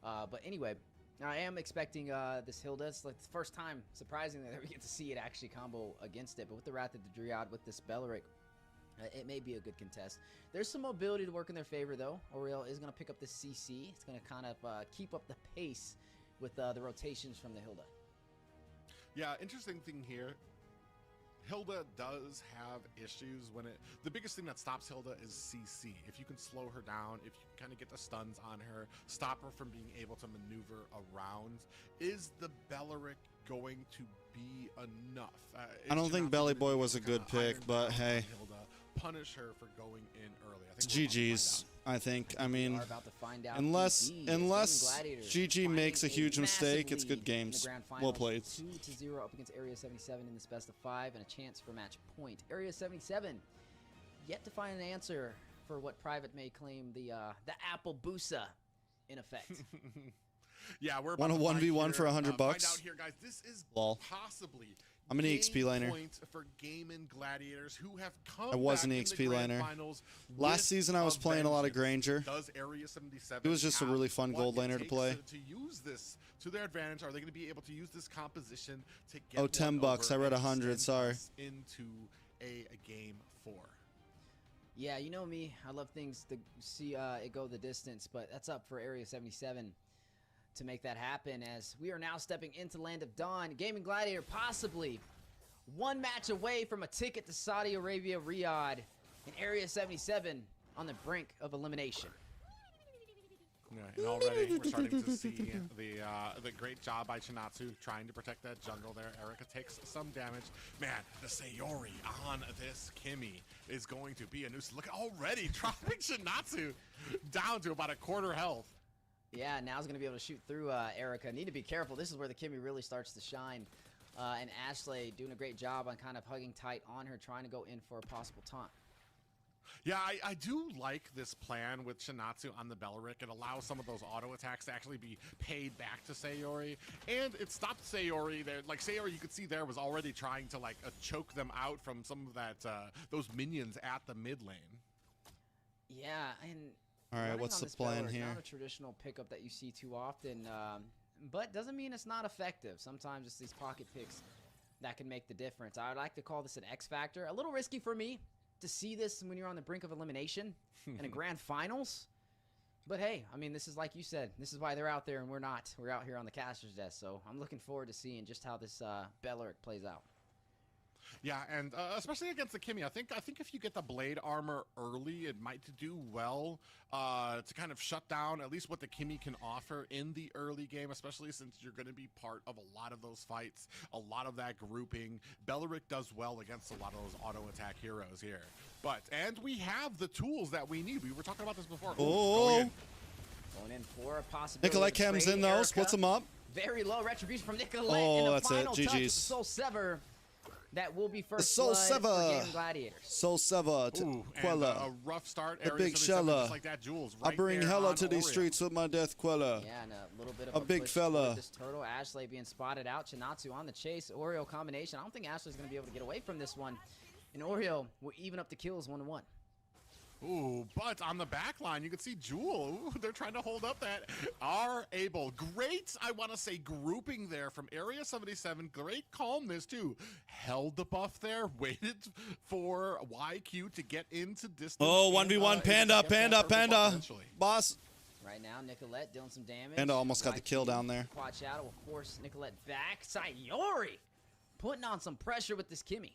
But anyway, I am expecting this Hilda. It's like the first time, surprisingly, that we get to see it actually combo against it. But with the Wrath of the Dryad, with this Belleric, it may be a good contest. There's some mobility to work in their favor, though. Oriel is going to pick up this CC. It's going to kind of keep up the pace with the rotations from the Hilda. Yeah, interesting thing here. Hilda does have issues when the biggest thing that stops Hilda is CC. If you can slow her down, if you can kind of get the stuns on her, stop her from being able to maneuver around, is the Belleric going to be enough. I don't think Belly Boy was a good pick, but hey. Punish her for going in early. I think GG's, I think. I mean, about to find out unless GG makes a huge mistake, it's good in the games. grand Well finals, played. 2-0 up against Area 77 in this best of 5 and a chance for match point. Area 77 yet to find an answer for what Private may claim the Apple Boosa in effect. Yeah, we're Want a 1v1 for $100 bucks? Find out here, guys. This is Lol. possibly I'm an EXP laner. point for Gaming Gladiators who have come I was an back in EXP the grand laner. finals Last with season I was a playing a lot of vengeance. Granger. Does Area 77 It was just a have really fun what gold it laner to takes play. to use this to their advantage? Are they going to be able to use this composition to get Oh, one 10 bucks. over I read and 100, extend sorry. us into a game 4? Yeah, you know me. I love things to see it go the distance, but that's up for Area 77 to make that happen as we are now stepping into Land of Dawn. Gaming Gladiator possibly one match away from a ticket to Saudi Arabia, Riyadh, in Area 77 on the brink of elimination. Yeah, and already we're starting to see the great job by Chinatsu trying to protect that jungle there. Erica takes some damage. Man, the Sayori on this Kimmy is going to be a nuisance. Look, already dropping Chinatsu down to about a quarter health. Yeah, now he's going to be able to shoot through Erica. Need to be careful. This is where the Kimmy really starts to shine. And Ashley doing a great job on kind of hugging tight on her, trying to go in for a possible taunt. Yeah, I do like this plan with Chinatsu on the Beleric. It allows some of those auto attacks to actually be paid back to Sayori. And it stopped Sayori there. Like, Sayori, you could see there, was already trying to, like, choke them out from some of that, those minions at the mid lane. Yeah, and All right, running what's on the this plan Beleric, here? Not a traditional pickup that you see too often, but doesn't mean it's not effective. Sometimes it's these pocket picks that can make the difference. I would like to call this an X factor. A little risky for me to see this when you're on the brink of elimination in a grand finals. But hey, I mean, this is like you said, this is why they're out there and we're not. We're out here on the caster's desk. So I'm looking forward to seeing just how this Beleric plays out. Yeah, and especially against the Kimmy, I think if you get the blade armor early, it might do well to kind of shut down at least what the Kimmy can offer in the early game, especially since you're going to be part of a lot of those fights, a lot of that grouping. Beleric does well against a lot of those auto attack heroes here. And we have the tools that we need. We were talking about this before. Oh, Going in for a possibility. Nicolette Chem's in though, splits them up. Very low retribution from Nicolette. Oh, in the that's it. final touch with the GG's. Soul Sever. That will be first Soul blood Sever. for Gaming Gladiators. Soul Sever to Ooh, and Quella. a rough start. The Area big 77, Shella. just like that, Jules, I right bring there hella on to these Oreo. streets with my death Quella. Yeah, and a little bit of A big push fella. toward this turtle. Ashley being spotted out. Chinatsu on the chase. Oreo combination. I don't think Ashley's going to be able to get away from this one. And Oreo will even up the kills 1-1. Ooh, but on the back line, you can see Jewel. Ooh, they're trying to hold up that. Are able. Great, I want to say, grouping there from Area 77. Great calmness, too. Held the buff there. Waited for YQ to get into distance. Oh, 1v1 Panda, Panda. Boss. Right now, Nicolette doing some damage. Panda almost got the YQ kill down there. Quad Shadow will force Nicolette back. Sayori putting on some pressure with this Kimmy.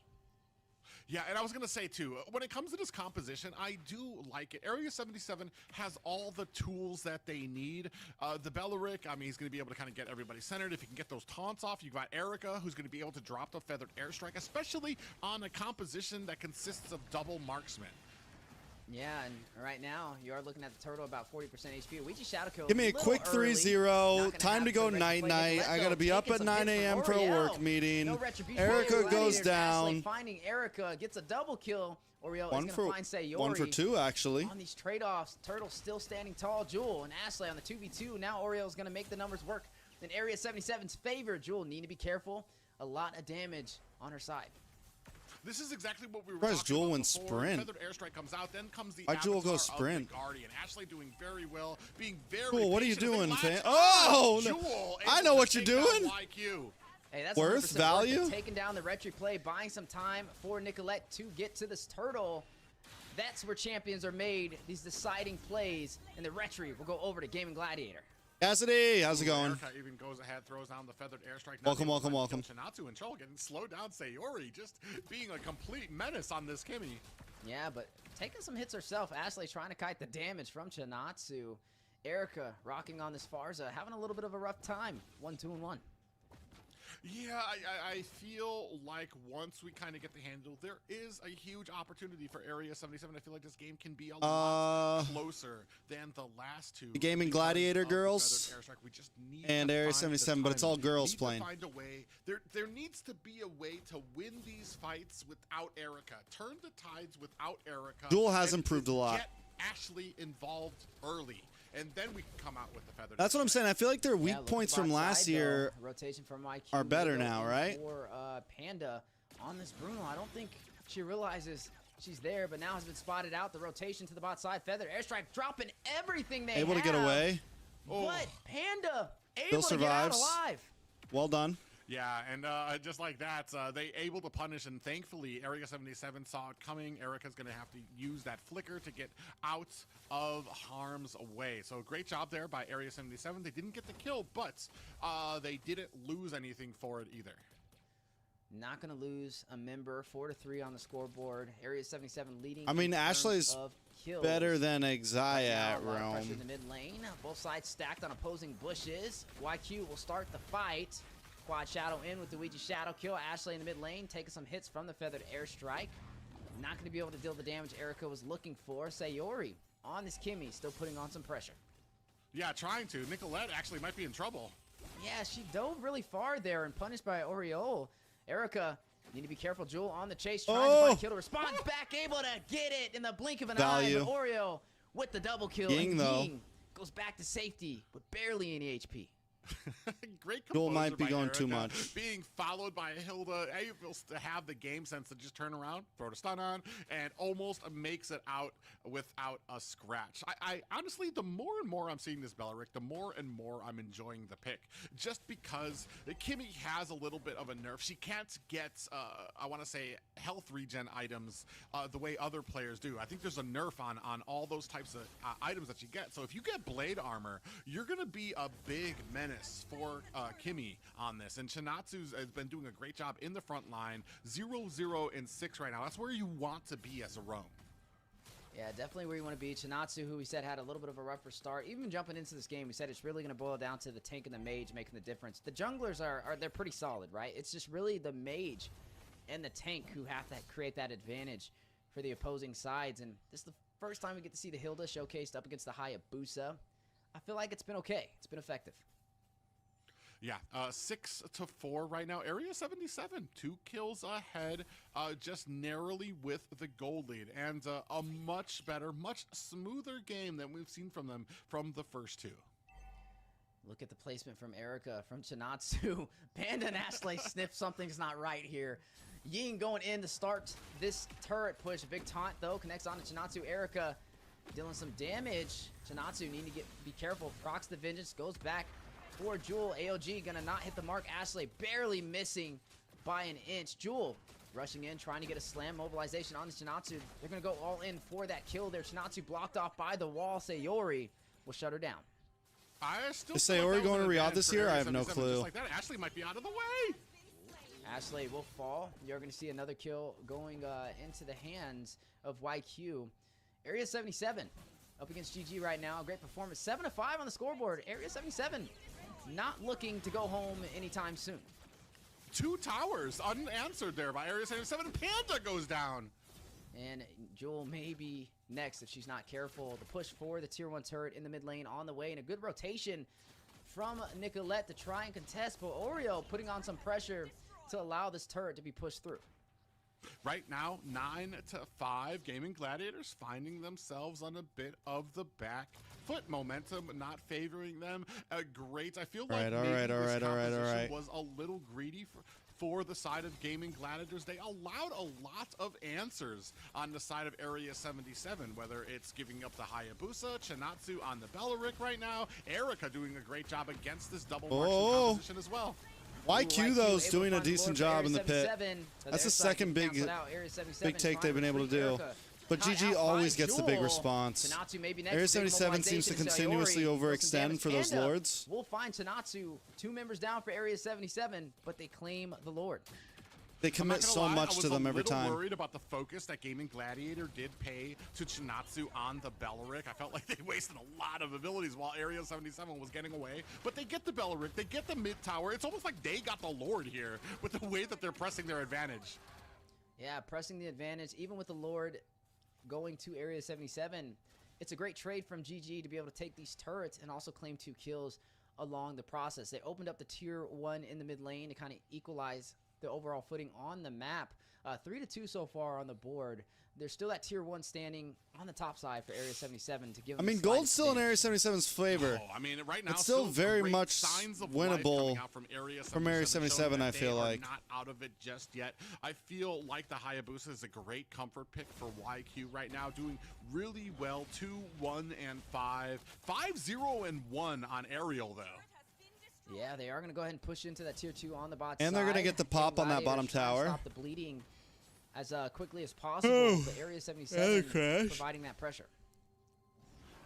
Yeah, and I was going to say, too, when it comes to this composition, I do like it. Area 77 has all the tools that they need. The Beleric, I mean, he's going to be able to kind of get everybody centered. If you can get those taunts off, you've got Erica, who's going to be able to drop the Feathered Airstrike, especially on a composition that consists of double marksman. Yeah, and right now, you are looking at the turtle about 40% HP. Ouija Shadow Kill. Give me a quick 3-0. Time to go night-night. I got to be up at 9 a.m. for a work meeting. No retribution. Erica goes Ashley down. finding Erica, gets a double kill. Oreo is going to find Sayori. 1 for 2, actually. On these trade-offs, Turtle still standing tall. Jewel and Ashley on the 2v2. Now Oreo is going to make the numbers work in Area 77's favor. Jewel need to be careful. A lot of damage on her side. This is exactly what we were Surprised talking Jewel about went before. sprint. Feathered Airstrike comes out, then comes the Why'd Jewel go avatar sprint? of the Guardian. Ashley doing very well, being very Jewel, what are you patient. They doing, latch fan? on. Oh, no. Jewel I able know to what you're take down doing. YQ. Hey, that's Worth 100% value? Worth it. Taking down the retry play, buying some time for Nicolette to get to this turtle. That's where champions are made. These deciding plays, and the retry will go over to Gaming Gladiator. Cassidy, how's it going? Erica even goes ahead, throws down the Feathered Airstrike. Welcome, welcome, welcome. Chinatsu and Chol getting slowed down. Sayori just being a complete menace on this Kimmy. Yeah, but taking some hits herself. Ashley trying to kite the damage from Chinatsu. Erica rocking on this Farza, having a little bit of a rough time. 1-2-1. Yeah, I feel like once we kind of get the handle, there is a huge opportunity for Area 77. I feel like this game can be a lot closer than the last two. The Gaming Gladiator girls We just need and to Area find 77, the but it's all timing. girls We need playing. To find a way. There needs to be a way to win these fights without Erica. Turn the tides without Erica. Duel has and improved a lot. Get Ashley involved early. And then we can come out with the feather. That's what I'm saying. I feel like their weak points from last year rotation from IQ are better now, right? For Panda on this Bruno, I don't think she realizes she's there, but now has been spotted out. The rotation to the bot side, feather airstrike dropping everything they able have. to get away. But Panda Still able to get out survives. alive. Well done. Yeah, and just like that, they able to punish, and thankfully Area 77 saw it coming. Erica's going to have to use that flicker to get out of harm's way. So great job there by Area 77. They didn't get the kill, but they didn't lose anything for it either. Not going to lose a member. 4-3 on the scoreboard. Area 77 leading. I mean, in terms Ashley's of kills. better than Exia Right at now, a lot of pressure in Rome. the mid lane. Both sides stacked on opposing bushes. YQ will start the fight. Quad Shadow in with the Ouija Shadow kill. Ashley in the mid lane taking some hits from the feathered airstrike. Not going to be able to deal the damage Erica was looking for. Sayori on this Kimmy, still putting on some pressure. Yeah, trying to. Nicolette actually might be in trouble. Yeah, she dove really far there and punished by Oriole. Erica, need to be careful. Jewel on the chase, trying to find a kill to respond. Back, able to get it in the blink of an eye. But Oriole with the double kill. Ying, though. Ying goes back to safety with barely any HP. Great Duel composure might be by going Erica, too much. being followed by Hilda, able to have the game sense to just turn around, throw the stun on, and almost makes it out without a scratch. I honestly, the more and more I'm seeing this Beleric, the more and more I'm enjoying the pick. Just because Kimmy has a little bit of a nerf. She can't get, I want to say, health regen items the way other players do. I think there's a nerf on all those types of items that you get. So if you get blade armor, you're going to be a big menace for Kimmy on this, and Chinatsu has been doing a great job in the front line. 0-0 and 6 right now. That's where you want to be as a roam. Yeah, definitely where you want to be. Chinatsu, who we said had a little bit of a rougher start, even jumping into this game, we said it's really going to boil down to the tank and the mage making the difference. The junglers they're pretty solid, right? It's just really the mage and the tank who have to create that advantage for the opposing sides, and this is the first time we get to see the Hilda showcased up against the Hayabusa. I feel like it's been okay. It's been effective. Yeah, 6-4 right now. Area 77, 2 kills ahead, just narrowly with the gold lead, and a much better, much smoother game than we've seen from them from the first two. Look at the placement from Erica, from Chinatsu. Panda and Ashley sniff something's not right here. Ying going in to start this turret push. A big taunt, though, connects on to Chinatsu. Erica dealing some damage. Chinatsu need to be careful. Procs the Vengeance, goes back for Jewel. AOG gonna not hit the mark. Ashley barely missing by an inch. Jewel rushing in, trying to get a slam mobilization on the Chinatsu. They're gonna go all in for that kill there. Chinatsu blocked off by the wall. Sayori will shut her down. Is Sayori going to Riyadh this year? I have no clue. Just like that, Ashley might be out of the way. Ashley will fall. You're gonna see another kill going into the hands of YQ. Area 77 up against GG right now. Great performance. 7-5 on the scoreboard. Area 77 not looking to go home anytime soon. 2 towers unanswered there by Area 77. Panda goes down. And Jewel may be next if she's not careful. The push for the tier 1 turret in the mid lane on the way, and a good rotation from Nicolette to try and contest, but Oreo putting on some pressure to allow this turret to be pushed through. Right now, 9-5. Gaming Gladiators finding themselves on a bit of the back foot. Momentum not favoring them. Great. I feel like maybe this composition was a little greedy for the side of Gaming Gladiators. They allowed a lot of answers on the side of Area 77, whether it's giving up the Hayabusa, Chinatsu on the Beleric right now, Erica doing a great job against this double marksman composition as well. YQ, though, is doing a decent job in the pit. That's the second big take they've been able to do. But GG always gets the big response. Area 77 seems to continuously overextend for those lords. We'll find Chinatsu 2 members down for Area 77, but they claim the lord. They commit so much to them every time. I was a little worried about the focus that Gaming Gladiator did pay to Chinatsu on the Belleric. I felt like they wasted a lot of abilities while Area 77 was getting away. But they get the Belleric, they get the mid tower. It's almost like they got the Lord here with the way that they're pressing their advantage. Yeah, pressing the advantage, even with the Lord going to Area 77. It's a great trade from GG to be able to take these turrets and also claim 2 kills along the process. They opened up the tier 1 in the mid lane to kind of equalize the overall footing on the map. 3-2 so far on the board. There's still that tier 1 standing on the top side for Area 77 to give them gold's still in Area 77's favor. Oh, I mean, right now, it's still very much winnable from Area 77, I feel like. Not out of it just yet. I feel like the Hayabusa is a great comfort pick for YQ right now, doing really well. 2-1 and 5. 5-0 and 1 on Aerial, though. Yeah, they are going to go ahead and push into that tier 2 on the bot and side. they're going to get the pop on that bottom tower. Stop the bleeding as quickly as possible. The Area 77 providing that pressure.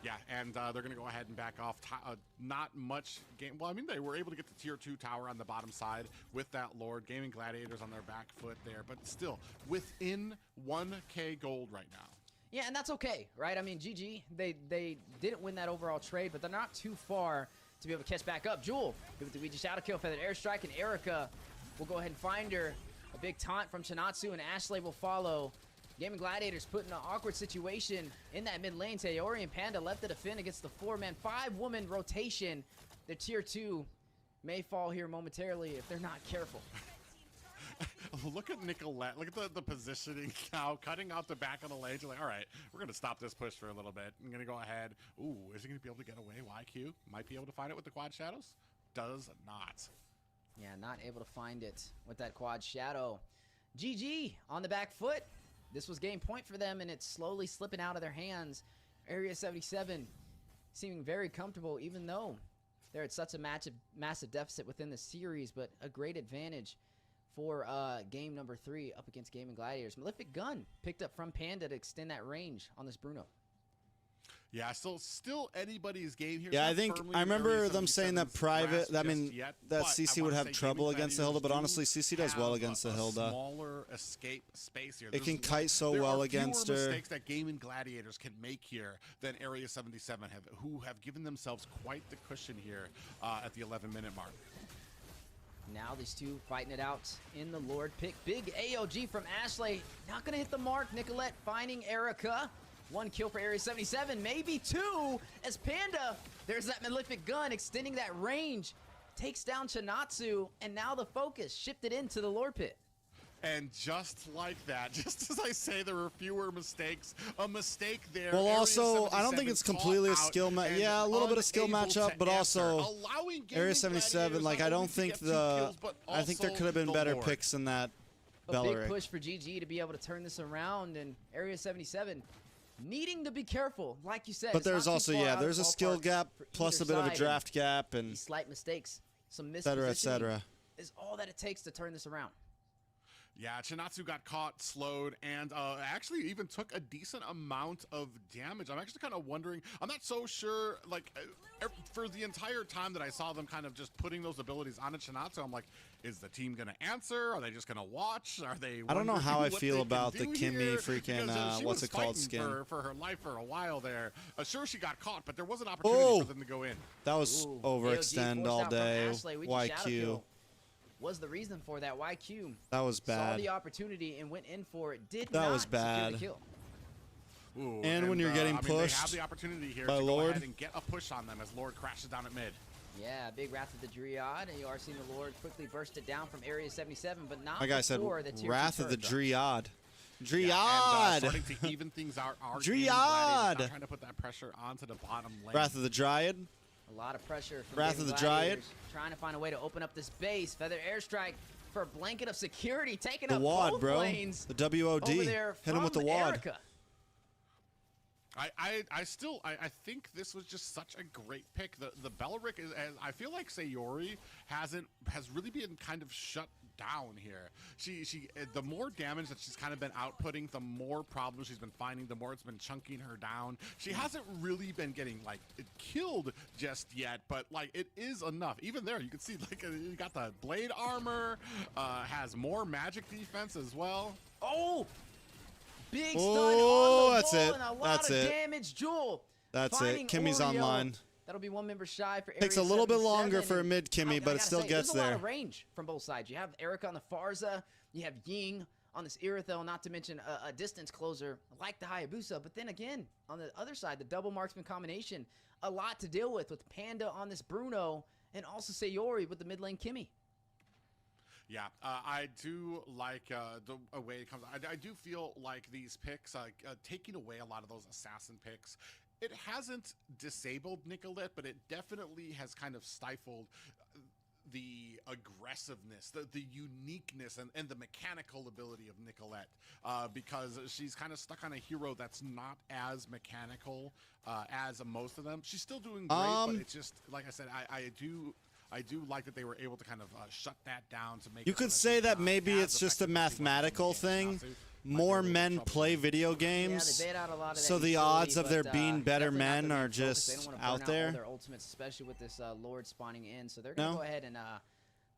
Yeah, and they're going to go ahead and back off. Not much game. Well, I mean, they were able to get the tier 2 tower on the bottom side with that Lord. Gaming Gladiators on their back foot there, but still within 1K gold right now. Yeah, and that's okay, right? I mean, GG, they didn't win that overall trade, but they're not too far to be able to catch back up. Jewel, give it to Ouija Shadow Kill, Feathered Airstrike, and Erica will go ahead and find her. A big taunt from Chinatsu, and Ashley will follow. Gaming Gladiators put in an awkward situation in that mid lane. Sayori and Panda left to defend against the 4-man, 5-woman rotation. Their tier 2 may fall here momentarily if they're not careful. Look at Nicolette. Look at the positioning now, cutting out the back of the lane. You're like, all right, we're going to stop this push for a little bit. I'm going to go ahead. Ooh, is he going to be able to get away? YQ might be able to find it with the quad shadows. Does not. Yeah, not able to find it with that quad shadow. GG on the back foot. This was game point for them, and it's slowly slipping out of their hands. Area 77 seeming very comfortable, even though they're at such a massive deficit within the series, but a great advantage for game number 3 up against Gaming Gladiators. Malefic Gun picked up from Panda to extend that range on this Bruno. Yeah, still anybody's game here. Yeah, I remember them saying that private. I mean, that CC would have trouble against the Hilda, but honestly, CC does well against the Hilda. Smaller escape space here. It can kite so well against her. There are mistakes that Gaming Gladiators can make here than Area 77 who have given themselves quite the cushion here at the 11-minute mark. Now these two fighting it out in the Lord pick. Big AOG from Ashley. Not going to hit the mark. Nicolette finding Erica. 1 kill for Area 77, maybe 2, as Panda, there's that Malefic Gun extending that range, takes down Chinatsu, and now the focus shifted into the Lord Pit. And just like that, just as I say, there were fewer mistakes. A mistake there. Well, also, I don't think it's completely a skill match. Yeah, a little bit of skill matchup, but also Area 77. Like, I don't think I think there could have been better picks in that Belleric. A big push for GG to be able to turn this around, and Area 77 needing to be careful, like you said. But there's also, there's a skill gap plus a bit of a draft gap and slight mistakes, some mispositioning, etc. Is all that it takes to turn this around. Yeah, Chinatsu got caught, slowed, and actually even took a decent amount of damage. I'm actually kind of wondering, I'm not so sure, like, for the entire time that I saw them kind of just putting those abilities on Chinatsu, I'm like, is the team going to answer? Are they just going to watch? Are they? I don't know how I feel about the Kimmy freaking, what's it called, skin. For her life for a while there. Sure, she got caught, but there was an opportunity for them to go in. That was overextend all day. YQ. Was the reason for that. YQ that was bad. Saw the opportunity and went in for it. Did that not was bad. Secure the kill. Ooh, and when you're getting pushed, they have the opportunity here by to Lord. go ahead and get a push on them as Lord crashes down at mid. Yeah, big Wrath of the Dryad, and you are seeing the Lord quickly burst it down from Area 77, but not like I said, the Wrath of the Dryad. Dryad! Yeah, and, starting to even things out. Dryad! Trying to put that pressure onto the bottom lane. Wrath of the Dryad. A lot of pressure from Wrath of the Dryad. Trying to find a way to open up this base. Feather Airstrike for a blanket of security, taking the up wad, both bro. lanes. The WOD. Over there hit him with the wad. Erica. I think this was just such a great pick. The Belleric is, I feel like Sayori has really been kind of shut down here. She the more damage that she's kind of been outputting, the more problems she's been finding, the more it's been chunking her down. She hasn't really been getting like killed just yet, but like it is enough. Even there, you can see like you got the blade armor, has more magic defense as well. Oh! Big stun Oh, on the that's ball it. and a lot That's of it. damage. Jewel. That's finding it. Kimmy's Oreo. online. That'll be one member shy for Takes a Area little bit 77, longer for a and mid Kimmy, but it still gets there's a lot there. of range from both sides. You have Erica on the Farza, you have Ying on this Irithel, not to mention a distance closer like the Hayabusa. But then again, on the other side, the double marksman combination, a lot to deal with Panda on this Bruno, and also Sayori with the mid lane Kimmy. Yeah, I do like the way it comes. I do feel like these picks, taking away a lot of those assassin picks, it hasn't disabled Nicolette, but it definitely has kind of stifled the aggressiveness, the uniqueness, and the mechanical ability of Nicolette, because she's kind of stuck on a hero that's not as mechanical as most of them. She's still doing great, but it's just, like I said, I do like that they were able to kind of shut that down to make. You could say that maybe it's just a mathematical thing. More men play video games, Yeah, they bait out a lot of so that the utility, odds of there but, being better definitely not men their are main focus. They don't just wanna burn out all there. their ultimates, especially with this Lord spawning in, so they're gonna go ahead and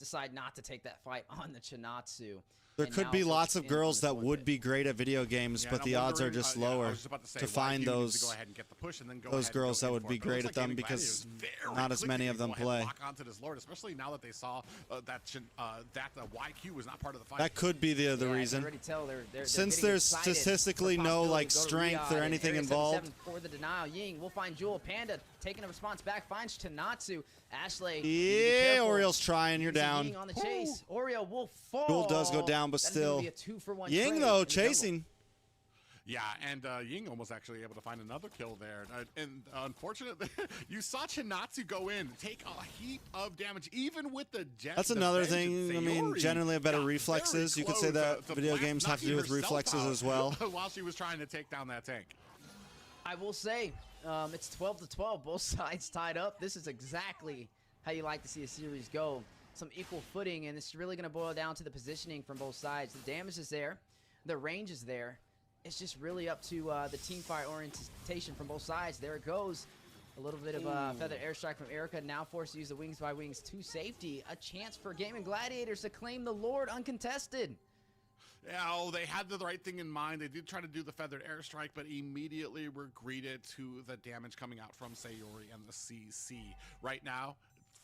decide not to take that fight on the Chinatsu. There And could now be switch lots in of on girls this that fourth would pit. be great at video games, Yeah, but and the I'm odds are wondering, just yeah, I lower was just about to say, to why find do you need to those go ahead and get the push and then go those ahead and girls go that in would for be it. But it great looks at like them Gaming because Gladiators very not as many quickly of them go ahead and play. lock onto this Lord, especially now that they saw that YQ was not part of the fight. That could be the Yeah, other I can reason. already tell they're Since getting there's excited statistically for the no, possibility like, to go to strength Riyadh or and anything Area involved. 77 for the denial. Ying will find Jewel. Panda taking a response back, finds Chinatsu. Ashley, Yeah, Oriel's trying. You're down. Ying on the chase. Oreo will fall. Jewel does go down, but That is gonna still. be a 2-for-1 Ying, trade though, in the jungle. chasing. Yeah, and Ying almost actually able to find another kill there. And unfortunately, you saw Chinatsu go in, take a heap of damage, even with the jet. That's another thing. I mean, generally have better reflexes. You could say that video games have to do with reflexes as well. While she was trying to take down that tank. I will say, it's 12-12. Both sides tied up. This is exactly how you like to see a series go. Some equal footing, and it's really going to boil down to the positioning from both sides. The damage is there. The range is there. It's just really up to the team fight orientation from both sides. There it goes. A little bit of a feather airstrike from Erica. Now forced to use the wings by wings to safety. A chance for Gaming Gladiators to claim the Lord uncontested. Yeah, oh, they had the right thing in mind. They did try to do the feathered airstrike, but immediately were greeted to the damage coming out from Sayori and the CC. Right now,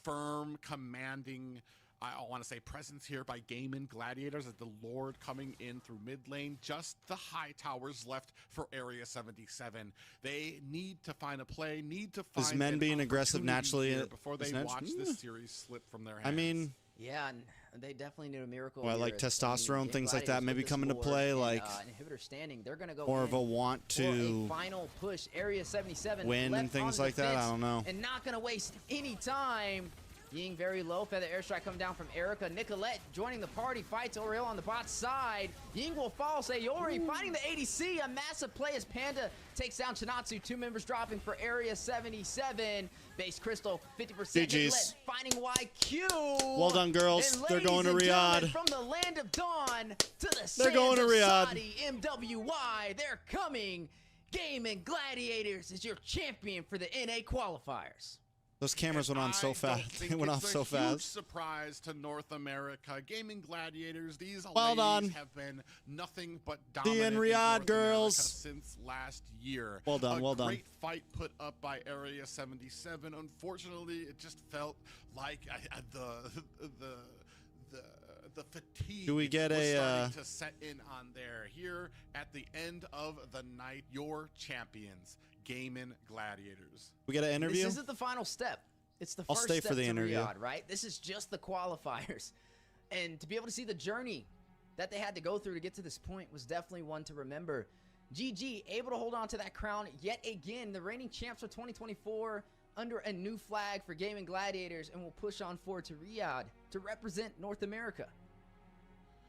firm, commanding, I want to say, presence here by Gaming Gladiators as the Lord coming in through mid lane. Just the high towers left for Area 77. They need to find a play, need to find Is men an being aggressive opportunity naturally here before they watch this series slip from their hands. I mean, Yeah, and they definitely need a miracle. well, here. like It's- I mean, testosterone, Gaming things like that, Gladiators maybe with come this into Lord play, and, like inhibitor standing. They're gonna go more of a in want for a to final push. Area 77 win left and things on like the that. I fence don't know. And not gonna waste any time. Ying very low. Feather airstrike coming down from Erica. Nicolette joining the party. Fights Oriel on the bot side. Ying will fall. Sayori finding the ADC. A massive play as Panda takes down Chinatsu. 2 members dropping for Area 77. Base Crystal 50%. GG's. Nicolette finding YQ. Well done, girls. And They're going to ladies and gentlemen, Riyadh. from the land of dawn to the They're going to sands of Riyadh. Saudi, MWI. They're coming. Gaming Gladiators is your champion for the NA qualifiers. Those cameras went on so I don't fast. think They went off it's so a huge fast. surprise to North America. Gaming Gladiators, these Well ladies done. have been nothing but The dominant in Riyadh North girls. America since last year. Well done, well done. Great fight put up by Area 77. Unfortunately, it just felt like the fatigue Do we get was a, starting to set in on there. Here at the end of the night, your champions, Gaming Gladiators. We get an interview? This isn't the final step. It's the I'll first stay step for the to interview. Riyadh, right? This is just the qualifiers. And to be able to see the journey that they had to go through to get to this point was definitely one to remember. GG able to hold on to that crown yet again. The reigning champs for 2024 under a new flag for Gaming Gladiators, and will push on forward to Riyadh to represent North America.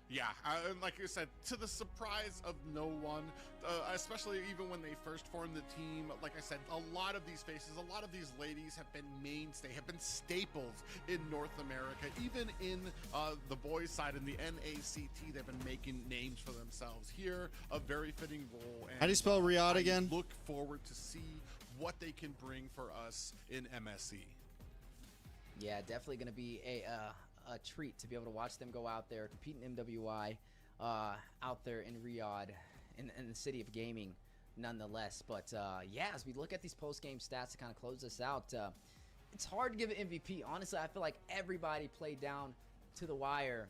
Yeah, and like I said, to the surprise of no one, especially even when they first formed the team, like I said, a lot of these faces, a lot of these ladies have been have been staples in North America. Even in the boys' side, in the NACT, they've been making names for themselves. Here, a very fitting role. And, How do you spell Riyadh again? Look forward to see what they can bring for us in MSC. Yeah, definitely going to be a treat to be able to watch them go out there, compete in MWI, out there in Riyadh, in the city of gaming, nonetheless. But yeah, as we look at these post-game stats to kind of close this out, it's hard to give an MVP. Honestly, I feel like everybody played down to the wire.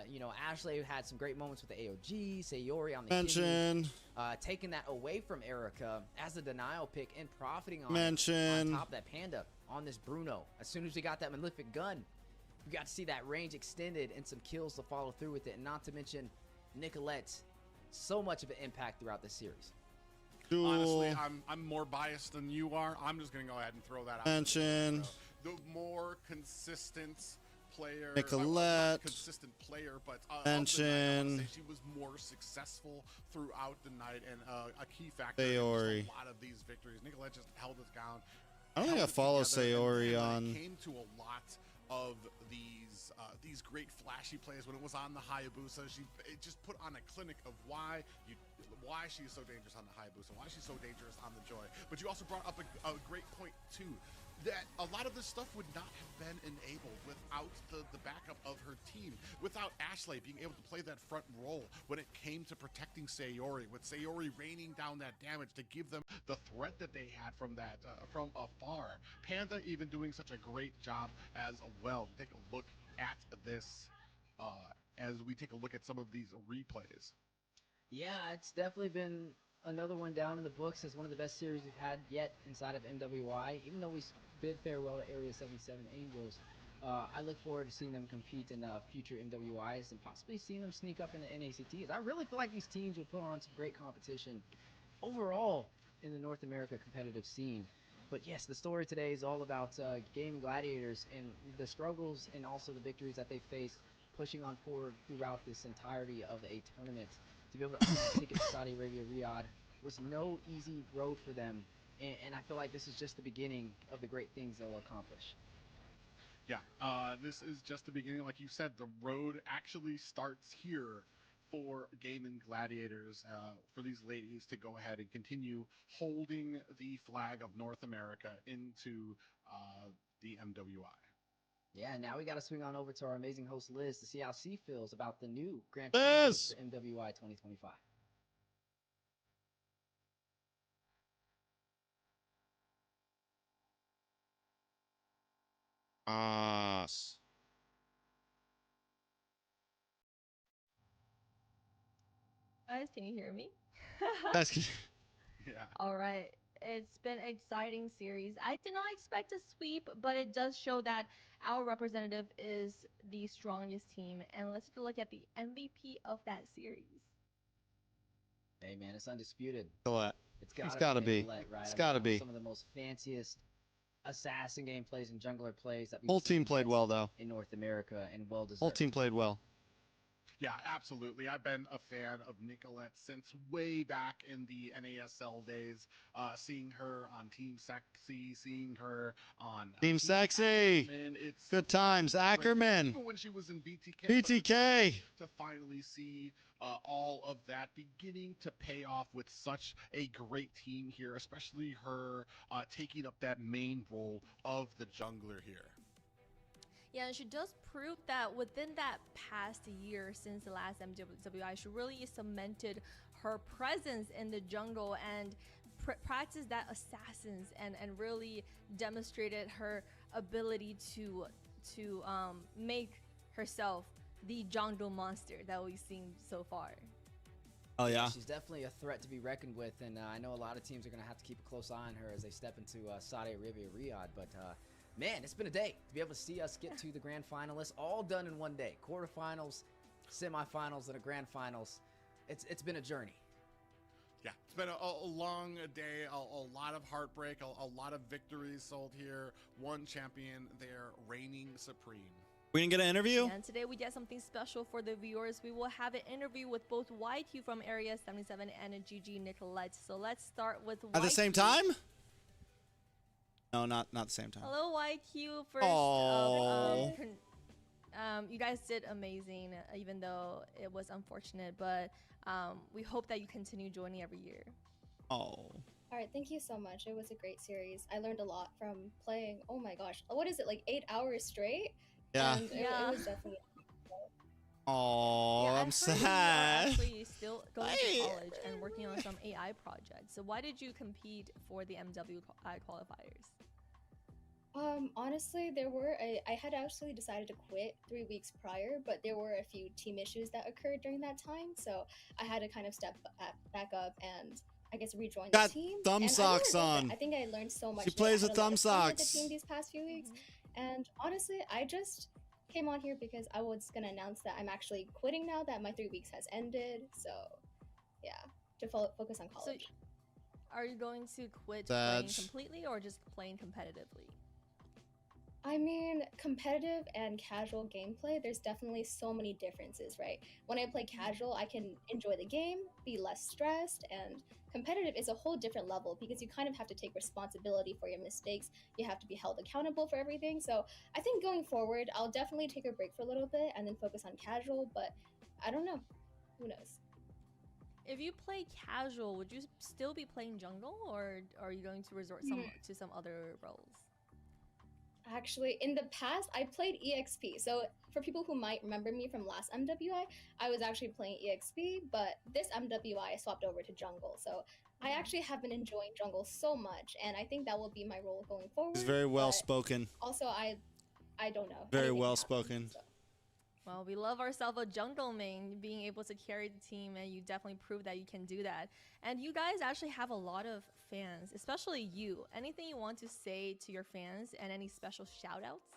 You know, Ashley had some great moments with the AOG, Sayori on the Mention. taking that away from Erica as a denial pick and profiting on Mention. on top of that Panda on this Bruno. As soon as we got that Malefic gun, we got to see that range extended and some kills to follow through with it. And not to mention Nicolette, so much of an impact throughout this series. Cool. Honestly, I'm more biased than you are. I'm just going to go ahead and throw that out. Mention. The more consistent player, Nicolette. consistent player, but Mention. I would say she was more successful throughout the night, and a key factor in Sayori. a lot of these victories. Nicolette just held us down. I don't think I follow Sayori on. It came to a lot of these great flashy plays when it was on the Hayabusa. It just put on a clinic of why she's so dangerous on the Hayabusa, why she's so dangerous on the Joy. But you also brought up a great point too, that a lot of this stuff would not have been enabled without the backup of her team, without Ashley being able to play that front role when it came to protecting Sayori, with Sayori raining down that damage to give them the threat that they had from that from afar. Panda even doing such a great job as well. Take a look at this as we take a look at some of these replays. Yeah, it's definitely been another one down in the books as one of the best series we've had yet inside of MWI. Even though we bid farewell to Area 77 Angels, I look forward to seeing them compete in future MWIs and possibly seeing them sneak up in the NACTs. I really feel like these teams will put on some great competition overall in the North America competitive scene. But yes, the story today is all about Game Gladiators and the struggles and also the victories that they faced pushing on forward throughout this entirety of a tournament. To be able to take it to Saudi Arabia, Riyadh, was no easy road for them. And I feel like this is just the beginning of the great things they'll accomplish. Yeah, this is just the beginning. Like you said, the road actually starts here for Game and Gladiators, for these ladies to go ahead and continue holding the flag of North America into the MWI. Yeah, now we got to swing on over to our amazing host Liz to see how she feels about the new Grand Liz! Prix for MWI 2025. Guys, can you hear me? Yeah. All right. It's been an exciting series. I did not expect a sweep, but it does show that our representative is the strongest team. And let's take a look at the MVP of that series. Hey man, it's undisputed. Nicolette. It's It's gotta be. Nicolette, right? It's gotta be. Some of the most fanciest assassin gameplays and jungler plays that we've Whole seen team played yet well though. in North America, and well deserved. Whole team played well. Yeah, absolutely. I've been a fan of Nicolette since way back in the NASL days. Seeing her on Team Sexy, seeing her on Team Sexy. Ackerman, it's Good times. Ackerman. even when she was in BTK. BTK. To finally see all of that beginning to pay off with such a great team here, especially her taking up that main role of the jungler here. Yeah, and she does prove that within that past year since the last MWI, she really cemented her presence in the jungle and practiced that assassins and really demonstrated her ability to make herself the jungle monster that we've seen so far. Oh yeah. She's definitely a threat to be reckoned with, and I know a lot of teams are going to have to keep a close eye on her as they step into Saudi Arabia, Riyadh, but man, it's been a day to be able to see us get to the grand finalists, all done in one day. Quarterfinals, semifinals, and a grand finals. It's been a journey. Yeah, it's been a long day, a lot of heartbreak, a lot of victories sold here. One champion there reigning supreme. We didn't get an interview? And today we get something special for the viewers. We will have an interview with both YQ from Area 77 and GG Nicolette. So let's start with YQ. At the same time? No, not the same time. Hello, YQ. First, you guys did amazing, even though it was unfortunate. But we hope that you continue joining every year. All right, thank you so much. It was a great series. I learned a lot from playing. Oh my gosh, what is it, like 8 hours straight? Yeah. And it was definitely. Oh, yeah, I'm sad. You're actually still going to college and working on some AI projects. So why did you compete for the MWI qualifiers? Honestly, I had actually decided to quit 3 weeks prior, but there were a few team issues that occurred during that time, so I had to kind of step back up and I guess rejoin the team. Thumb socks on. I think I learned so much. She plays with thumb socks. The team these past few weeks, and honestly, I just came on here because I was gonna announce that I'm actually quitting now that my 3 weeks has ended. So, yeah, to focus on college. So, are you going to quit playing completely or just playing competitively? I mean, competitive and casual gameplay, there's definitely so many differences, right? When I play casual, I can enjoy the game, be less stressed, and competitive is a whole different level because you kind of have to take responsibility for your mistakes. You have to be held accountable for everything. So I think going forward, I'll definitely take a break for a little bit and then focus on casual, but I don't know. Who knows? If you play casual, would you still be playing jungle, or are you going to resort to some other roles? Actually, in the past, I played EXP. So for people who might remember me from last MWI, I was actually playing EXP, but this MWI I swapped over to jungle. So I actually have been enjoying jungle so much, and I think that will be my role going forward. It's very well spoken. Also, I don't know. Very well spoken. So. Well, we love ourselves a jungle main, being able to carry the team, and you definitely prove that you can do that. And you guys actually have a lot of fans, especially you. Anything you want to say to your fans and any special shout outs?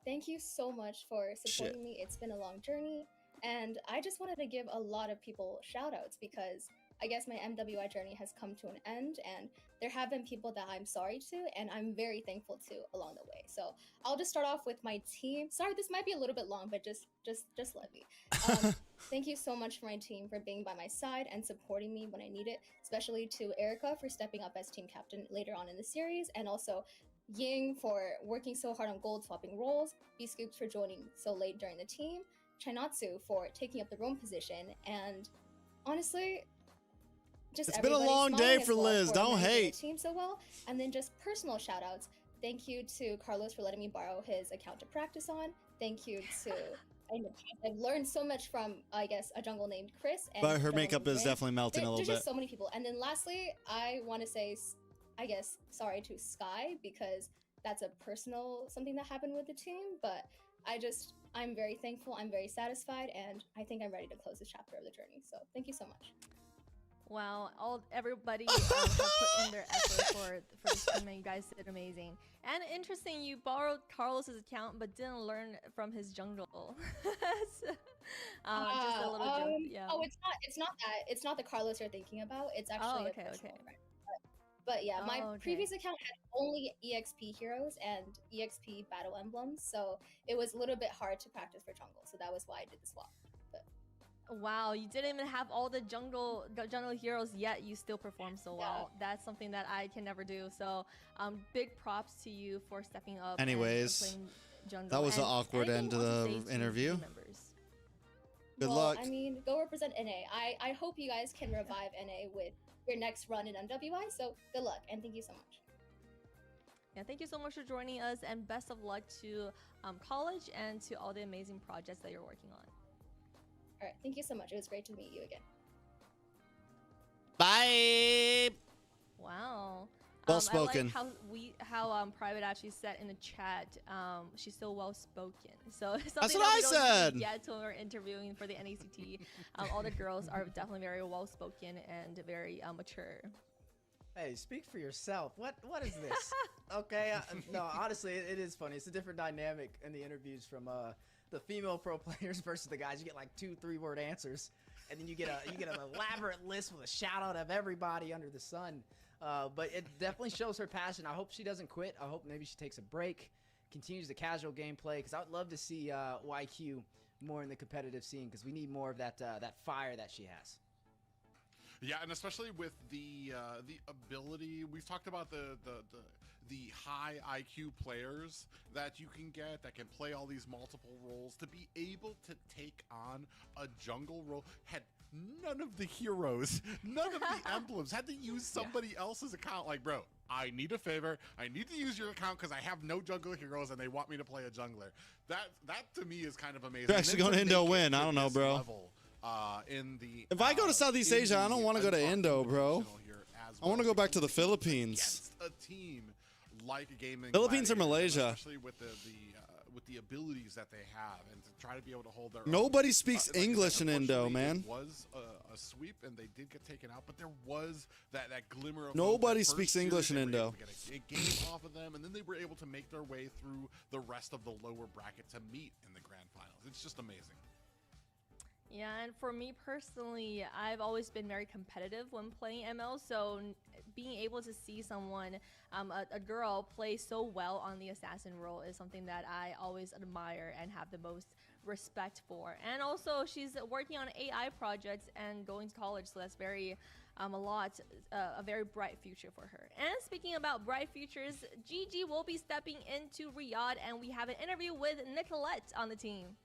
Thank you so much for supporting me. It's been a long journey, and I just wanted to give a lot of people shout outs because I guess my MWI journey has come to an end, and there have been people that I'm sorry to, and I'm very thankful to along the way. So I'll just start off with my team. Sorry, this might be a little bit long, but just let me. Thank you so much for my team for being by my side and supporting me when I need it, especially to Erica for stepping up as team captain later on in the series, and also Ying for working so hard on gold swapping roles, B-Scoops for joining so late during the team, Chinatsu for taking up the roam position, and honestly, it's been a long day for Liz. Don't hate. Team so well, and then just personal shout outs. Thank you to Carlos for letting me borrow his account to practice on. Thank you to I've learned so much from I guess a jungle named Chris. And but her makeup is definitely melting a little bit. There's just so many people. And then lastly, I want to say I guess sorry to Sky because that's a personal something that happened with the team. But I'm very thankful. I'm very satisfied, and I think I'm ready to close this chapter of the journey. So thank you so much. Wow, everybody have put in their effort for this team, and you guys did amazing. And interesting, you borrowed Carlos's account, but didn't learn from his jungle. Just a little joke. Yeah. Oh, it's not the Carlos you're thinking about. It's actually okay. But yeah, my previous account had only EXP heroes and EXP battle emblems, so it was a little bit hard to practice for jungle. So that was why I did the swap. Wow, you didn't even have all the jungle heroes yet you still perform so well. That's something that I can never do. So big props to you for stepping up. Anyways, and playing jungle. That was an awkward end to the interview. Good luck. I mean, go represent NA. I hope you guys can revive NA with your next run in MWI. So good luck, and thank you so much. Yeah, thank you so much for joining us, and best of luck to college and to all the amazing projects that you're working on. All right, thank you so much. It was great to meet you again. Bye. Wow. Well spoken. I like how Private actually said in the chat, she's so well spoken. So that's what I said. Yeah, when we're interviewing for the NACT, all the girls are definitely very well spoken and very mature. Hey, speak for yourself. What is this? Okay, no, honestly, it is funny. It's a different dynamic in the interviews from the female pro players versus the guys. You get like 2-3 word answers, and then you get an elaborate list with a shout out of everybody under the sun. But it definitely shows her passion. I hope she doesn't quit. I hope maybe she takes a break, continues the casual gameplay, because I would love to see YQ more in the competitive scene, because we need more of that that fire that she has. Yeah, and especially with the ability, we've talked about the high IQ players that you can get that can play all these multiple roles. To be able to take on a jungle role, had none of the heroes, none of the emblems, had to use somebody else's account. Like, bro, I need a favor. I need to use your account because I have no jungle heroes and they want me to play a jungler. That to me is kind of amazing. They're actually going to Indo win. I don't know, bro. Level, if I go to Southeast Asia, I don't want to go to Indo, bro. I want to go back to the Philippines. A team like Gaming Philippines or Malaysia. Especially with the abilities that they have, and to try to be able to hold their Nobody own. speaks English in Indo, man. It was a sweep, and they did get taken out, but there was that glimmer of Nobody hope. speaks English in Indo. Get a game off of them, and then they were able to make their way through the rest of the lower bracket to meet in the grand finals. It's just amazing. Yeah, and for me personally, I've always been very competitive when playing ML, so being able to see someone, a girl, play so well on the assassin role is something that I always admire and have the most respect for. And also, she's working on AI projects and going to college, so that's very, a very bright future for her. And speaking about bright futures, GG will be stepping into Riyadh, and we have an interview with Nicolette on the team.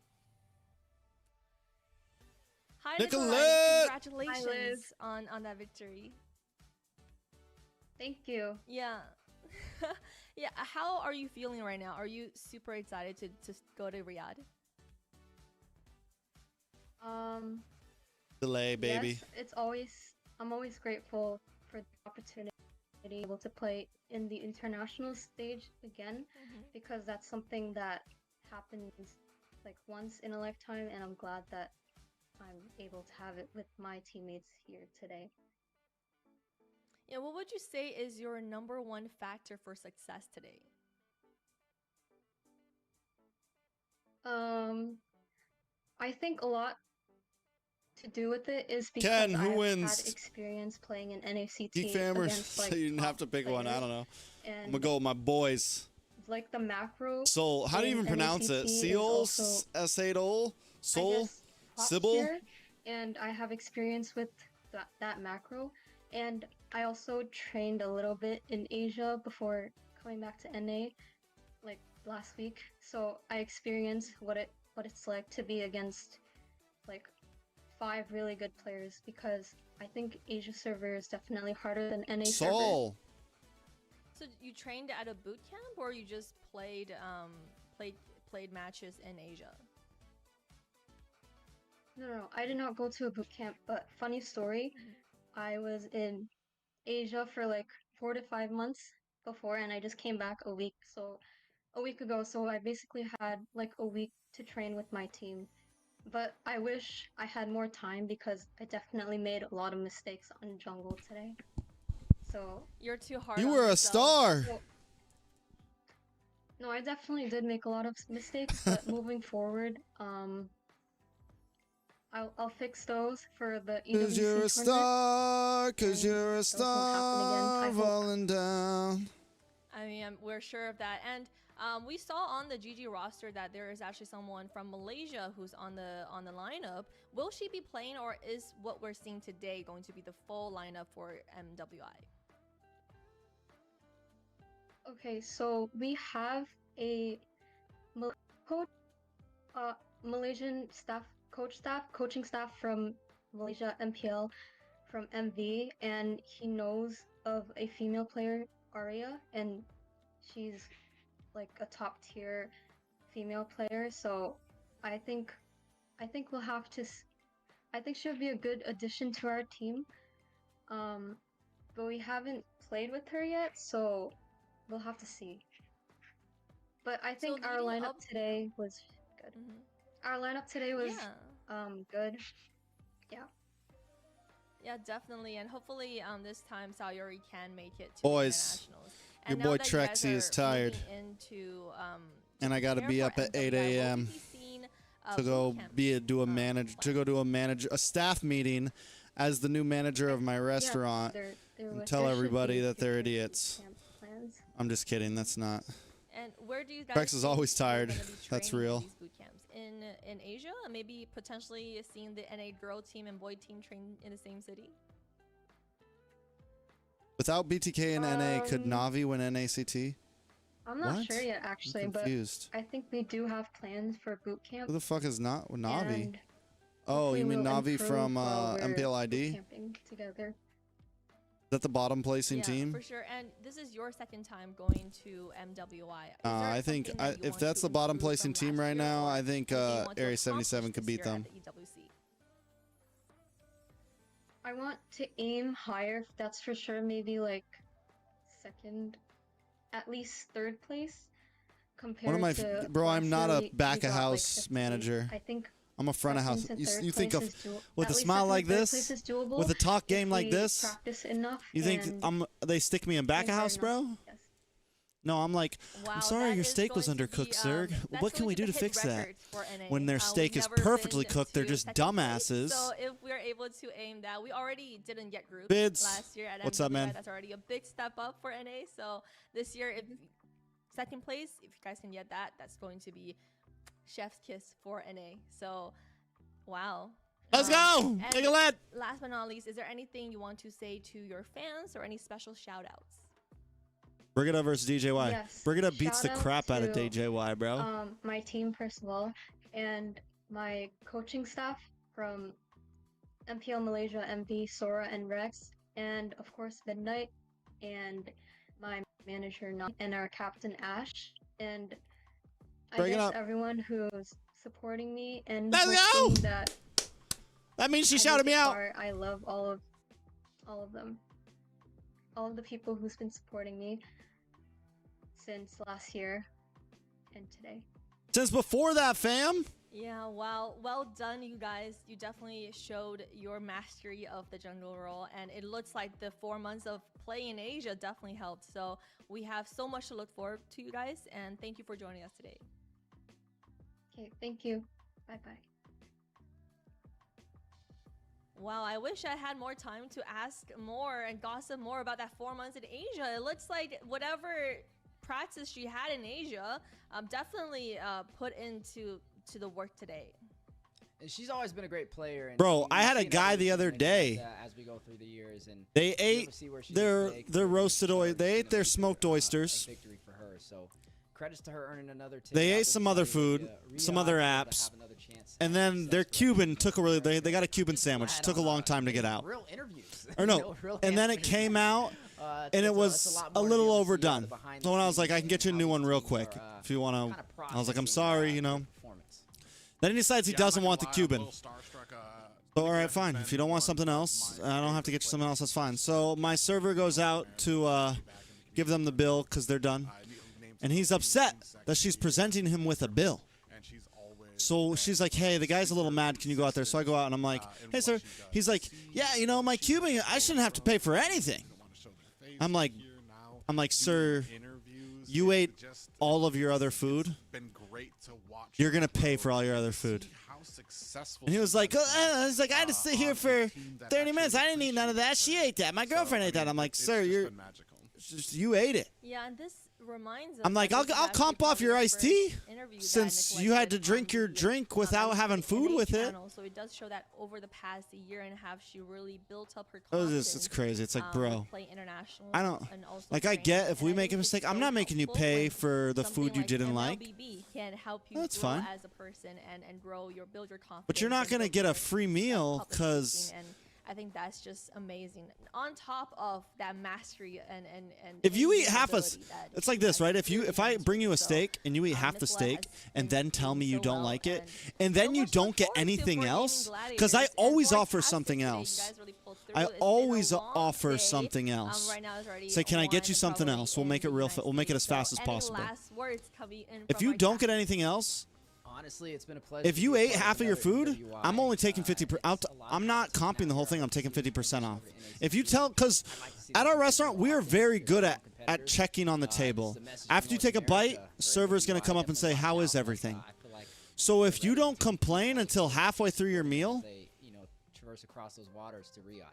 Hi, Nicolette! Congratulations on that victory. Thank you. Yeah. Yeah, how are you feeling right now? Are you super excited to go to Riyadh? Delay, baby. Yes, I'm always grateful for the opportunity to be able to play in the international stage again, because that's something that happens like once in a lifetime, and I'm glad that I'm able to have it with my teammates here today. Yeah, what would you say is your #1 factor for success today? I think a lot to do with it is because Ken, who I've wins? had experience playing an NACT Geek Famers, against, like, so you didn't have to top pick one. I players. don't know. And I'm gonna go with my boys. like the macro. Soul. How do you in even pronounce it? NACT is Seol? also, S8ol? I Soul? guess, top Sybil? tier, and I have experience with that macro. And I also trained a little bit in Asia before coming back to NA, like last week. So I experienced what it's like to be against like 5 really good players, because I think Asia server is definitely harder than NA server. Soul. So you trained at a boot camp, or you just played matches in Asia? No, I did not go to a boot camp, but funny story, I was in Asia for like 4 to 5 months before, and I just came back a week ago, so I basically had like a week to train with my team. But I wish I had more time, because I definitely made a lot of mistakes on jungle today. So you're too hard. You on were a yourself. star. well, no, I definitely did make a lot of mistakes, but moving forward, I'll fix those for the EWC Cause you're a tournament. star, cause and you're a those won't happen again, star I hope. falling down. I mean, we're sure of that. And we saw on the GG roster that there is actually someone from Malaysia who's on the lineup. Will she be playing, or is what we're seeing today going to be the full lineup for MWI? Okay, so we have a Malaysian coaching staff from Malaysia MPL, from MV, and he knows of a female player, Aria, and she's like a top tier female player. So I think we'll have to. I think she'll be a good addition to our team. But we haven't played with her yet, so we'll have to see. But I think our lineup today was good. Our lineup today was good. Yeah. Yeah, definitely, and hopefully this time Sayori can make it to Boys, the internationals. your And boy now that you guys Trexy is are tired. moving into, And I gotta prepare be for up at MWI, 8 will we a.m. be seeing, to go boot camp, do a staff meeting as the new manager of my restaurant, and tell everybody that they're idiots. I'm just kidding. That's not. And where do you guys TREX is think always you're tired. gonna be That's training real. these boot camps? In Asia, maybe potentially seeing the NA girl team and boy team train in the same city. Without BTK and NA, could Navi win NACT? I'm not What? sure yet, actually, I'm but confused. I think we do have plans for boot camp. Who the fuck is not Navi? and Oh, hopefully you mean we'll Navi improve from while we're MPLID? boot Is camping together. that the bottom placing Yeah, team? for sure. And this is your second time going to MWI. Is there I think something that you if want that's to the bottom improve placing from team last right year, now, or I think something you want to Area accomplish 77 could this beat year at them. the EWC? I want to aim higher, that's for sure. Maybe like second, at least third place. Compared One of my to bro, last I'm not year, a we back of got, like, house fifth manager. place. I think I'm a front of house. second to third You think of place is with at a least smile second like to third this, place is doable with a talk if game like we this, practice enough. you think and they stick me in back of train hard house, bro? enough. Yes. No, I'm like, Wow, I'm sorry that your is steak was going to undercooked, be, sir. that's What can going we do to hit fix that? records for NA. When their We've steak is never perfectly been cooked, they're to just second place. dumbasses. So if we're able to aim that, we already didn't get groups Bids. last year at What's up, MWI. man? That's already a big step up for NA. So this year, if second place, if you guys can get that, that's going to be chef's kiss for NA. So, wow. Let's go! and Take a lead! Last but not least, is there anything you want to say to your fans or any special shout outs? Brigida versus DJY. Yes. Brigida beats the Shout out crap out of to, DJY, bro. My team, first of all, and my coaching staff from MPL Malaysia, MV, Sora, and Rex, and of course Midnight, and my manager and our captain Ash, and Bring I it guess up. everyone who's supporting me and Let's hoping go! that That means she I shouted make me it out. far. I love all of them, all of the people who's been supporting me since last year and today. Since before that, fam. Yeah, wow. Well done, you guys. You definitely showed your mastery of the jungle role, and it looks like the 4 months of play in Asia definitely helped. So we have so much to look forward to, you guys, and thank you for joining us today. Okay, thank you. Bye-bye. Wow, I wish I had more time to ask more and gossip more about that 4 months in Asia. It looks like whatever practice she had in Asia definitely put into the work today. And she's always been a great player. And Bro, we've I had a seen guy the evolution other like day. that as we go through the years, and They you ate ever see where she is their today, their clearly roasted oil. starts They to ate their be smoked a oysters. victory for her. So credits to her earning another ticket They out ate this some other Saudi food, Arabia. some Riyadh other was able to apps, have another chance and at then success their with Cuban her. took a really. They got a Cuban sandwich. Had Took a on, long time to get out. Real interviews. Or no, Real and then it answers. came out, and it was a little overdone. So when I was like, I can get you a new one real quick if you want to. I was like, I'm sorry, you know. Then he decides he doesn't want the Cuban. So, all right, fine. If you don't want something else, I don't have to get you something else. That's fine. So my server goes out to give them the bill because they're done. And he's upset that she's presenting him with a bill. So she's like, hey, the guy's a little mad. Can you go out there? So I go out and I'm like, hey, sir. He's like, yeah, you know, my Cuban, I shouldn't have to pay for anything. I'm like, sir, you ate all of your other food. You're going to pay for all your other food. And he was like, I had to sit here for 30 minutes. I didn't eat none of that. She ate that. My girlfriend ate that. I'm like, sir, you ate it. Yeah, and this reminds us. I'm like, that this is I'll actually comp off probably your the iced first tea interview that since Nikolai you had did to drink on your the, drink without at having the food NA with it. channel. So it does show that over the past year and a half, she really built up her Oh, confidence. it's crazy. It's like, with bro, Play international I don't and also like. I training. get if And we I make a think it's mistake, I'm so not making you helpful pay when for the something food you like didn't like. MLBB can help you That's grow fine. as a person and grow build your confidence. But you're not and gonna build get a your free meal public because. speaking, and I think that's just amazing. On top of that mastery and If you eat half a, ability that it's like you this, guys right? If I really bring you a so, steak and you eat half the Nikolai steak has and been then tell doing me you so don't well, like it, and and then so you much to don't look get forward to anything for else, Gaming because I Gladiators and always offer Fantastic something today. You else. guys really pulled through. I It's been a always long offer day. something else. Right now it's already Say, can I get you 1 something probably else? We'll in make it the real. United We'll make it as States. fast as Any possible. last words coming in If from you our don't get chat? anything else, Honestly, it's been a pleasure. if to you be a ate part of half of your another food, NWI. I'm only taking 50%. I'm not comping the whole thing. I'm taking 50% off. If you tell, because at our restaurant, we are very good at checking on the table. After you take a bite, server's going to come up and say, how is everything? So if you don't complain until halfway through your meal, They, traverse across those waters to Riyadh.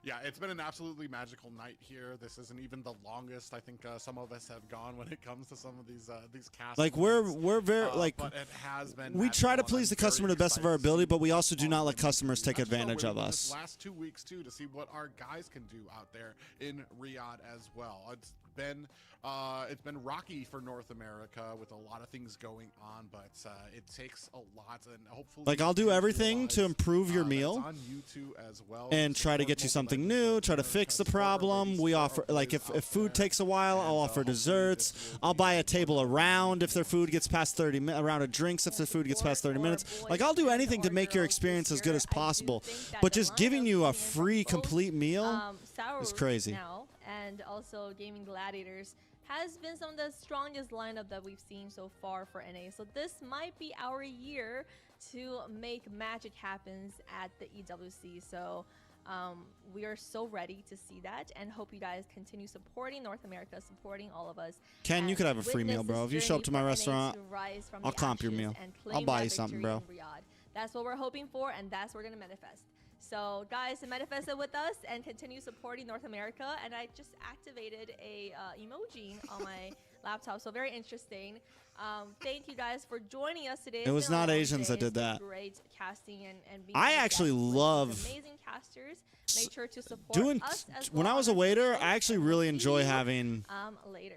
Yeah, it's been an absolutely magical night here. This isn't even the longest I think some of us have gone when it comes to some of these cast. Like we're very like but it has been. We try to magical, and please I'm the customer to very the best of excited our to see ability, but we what also do not all let of them customers do. take That's what advantage we're of doing us. This last 2 weeks too, to see what our guys can do out there in Riyadh as well. It's been rocky for North America with a lot of things going on, but it takes a lot, and hopefully, Like I'll do everything to improve your meal on YouTube as well, and try to support get you Mobile something Legends new, North try to America, fix the support our problem. ladies, We support offer, our like boys if out food there. takes a while, I'll And, offer hopefully desserts. this will I'll be buy a one table of our around if their videos. food gets past 30 minutes, a round of drinks if their food gets past 30 minutes. Like I'll do anything to make your experience as good as possible. But just giving you a free complete meal is crazy. Now, and also Gaming Gladiators has been some of the strongest lineup that we've seen so far for NA. So this might be our year to make magic happen at the EWC. So we are so ready to see that, and hope you guys continue supporting North America, supporting all of us. Ken, you could have a free meal, bro. If you show up to my restaurant, I'll comp your meal. I'll buy you something, bro. That's what we're hoping for, and that's what we're gonna manifest. So guys, manifest it with us and continue supporting North America. And I just activated a emoji on my laptop, so very interesting. Thank you guys for joining us today. It was not Asians that did that. Great casting and being I actually love amazing casters. Make sure to support doing us as when well I was a on our waiter. socials, I actually and really we'll enjoy see you, having later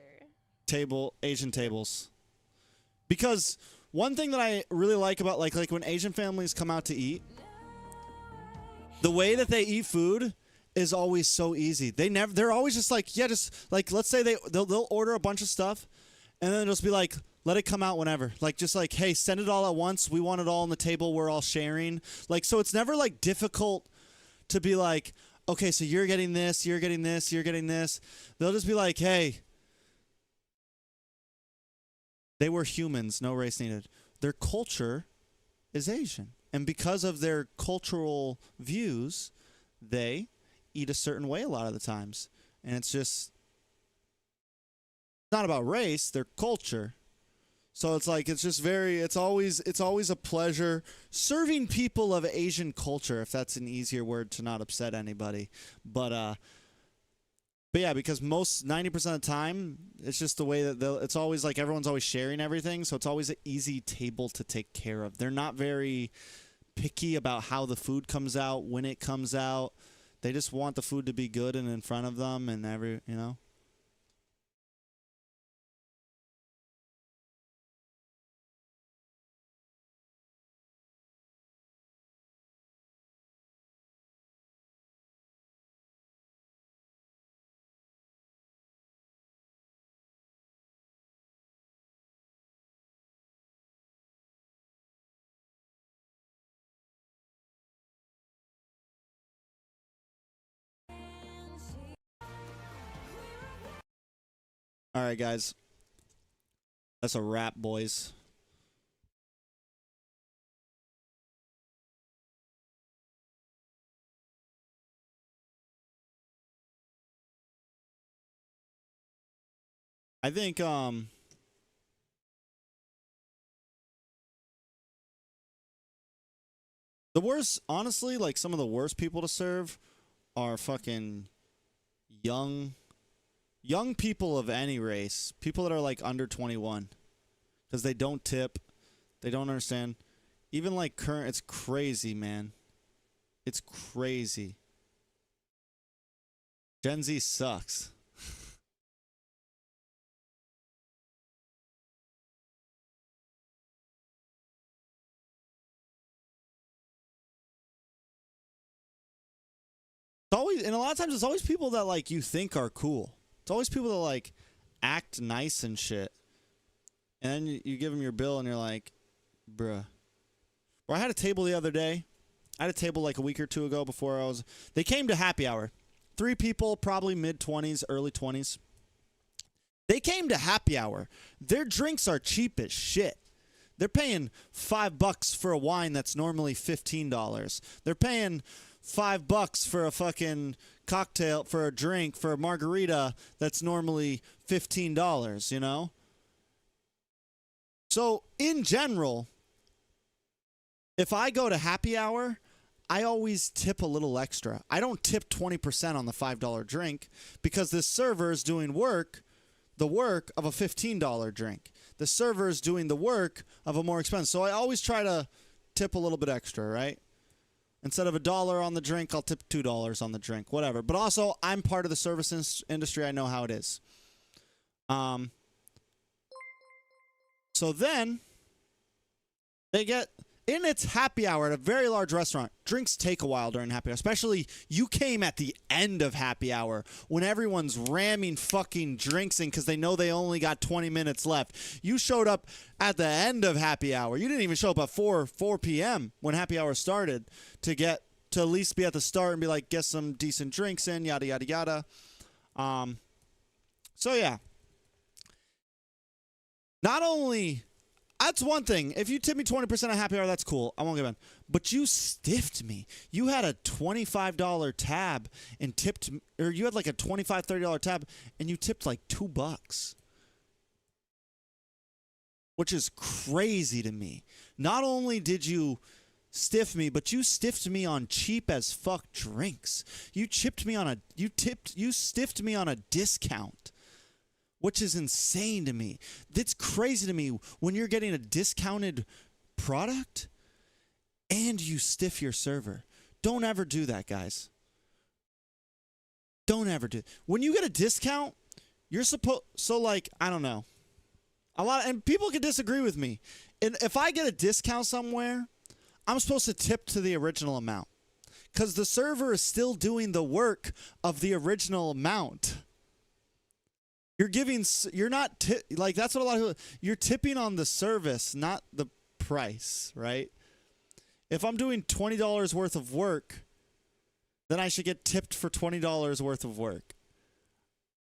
Asian tables, because one thing that I really like about like when Asian families come out to eat, the way that they eat food is always so easy. They're always just like, yeah, just like, let's say they'll order a bunch of stuff and then they'll just be like, let it come out whenever. Like, just like, hey, send it all at once. We want it all on the table. We're all sharing. Like, so it's never like difficult to be like, okay, so you're getting this, you're getting this, you're getting this. They'll just be like, hey, they were humans, no race needed. Their culture is Asian. And because of their cultural views, they eat a certain way a lot of the times. And it's just not about race, their culture. So it's like, it's just it's always a pleasure serving people of Asian culture, if that's an easier word to not upset anybody. But yeah, because 90% of the time, it's just the way that it's always like everyone's always sharing everything. So it's always an easy table to take care of. They're not very picky about how the food comes out, when it comes out. They just want the food to be good and in front of them and you know. All right, guys. That's a wrap, boys. I think the worst, honestly, like some of the worst people to serve are fucking young people of any race, people that are like under 21, because they don't tip, they don't understand. Even like current, it's crazy, man. It's crazy. Gen Z sucks. It's always, and a lot of times it's always people that like you think are cool. It's always people that like act nice and shit. And then you give them your bill and you're like, bruh. Or I had a table the other day. I had a table like a week or two ago before they came to happy hour. 3 people, probably mid-20s, early 20s. They came to happy hour. Their drinks are cheap as shit. They're paying $5 for a wine that's normally $15. They're paying $5 for a fucking cocktail, for a drink, for a margarita that's normally $15, you know? So, in general, if I go to happy hour, I always tip a little extra. I don't tip 20% on the $5 drink because this server is doing the work of a $15 drink. The server is doing the work of a more expensive. So I always try to tip a little bit extra, right? Instead of $1 on the drink, I'll tip $2 on the drink, whatever. But also, I'm part of the service industry. I know how it is. So then they get, in its happy hour at a very large restaurant, drinks take a while during happy hour. Especially, you came at the end of happy hour when everyone's ramming fucking drinks in because they know they only got 20 minutes left. You showed up at the end of happy hour. You didn't even show up at 4 p.m. when happy hour started to at least be at the start and be like, get some decent drinks in, yada, yada, yada. So, yeah. Not only, that's one thing. If you tip me 20% of happy hour, that's cool. I won't give in. But you stiffed me. You had a $25 tab and tipped, or you had like a $25, $30 tab and you tipped like $2. Which is crazy to me. Not only did you stiff me, but you stiffed me on cheap as fuck drinks. You stiffed me on a discount. Which is insane to me. That's crazy to me when you're getting a discounted product and you stiff your server. Don't ever do that, guys. Don't ever do it. When you get a discount, you're supposed, so like, I don't know. And people can disagree with me. And if I get a discount somewhere, I'm supposed to tip to the original amount. Because the server is still doing the work of the original amount. You're not, like, that's what a lot of people, you're tipping on the service, not the price, right? If I'm doing $20 worth of work, then I should get tipped for $20 worth of work.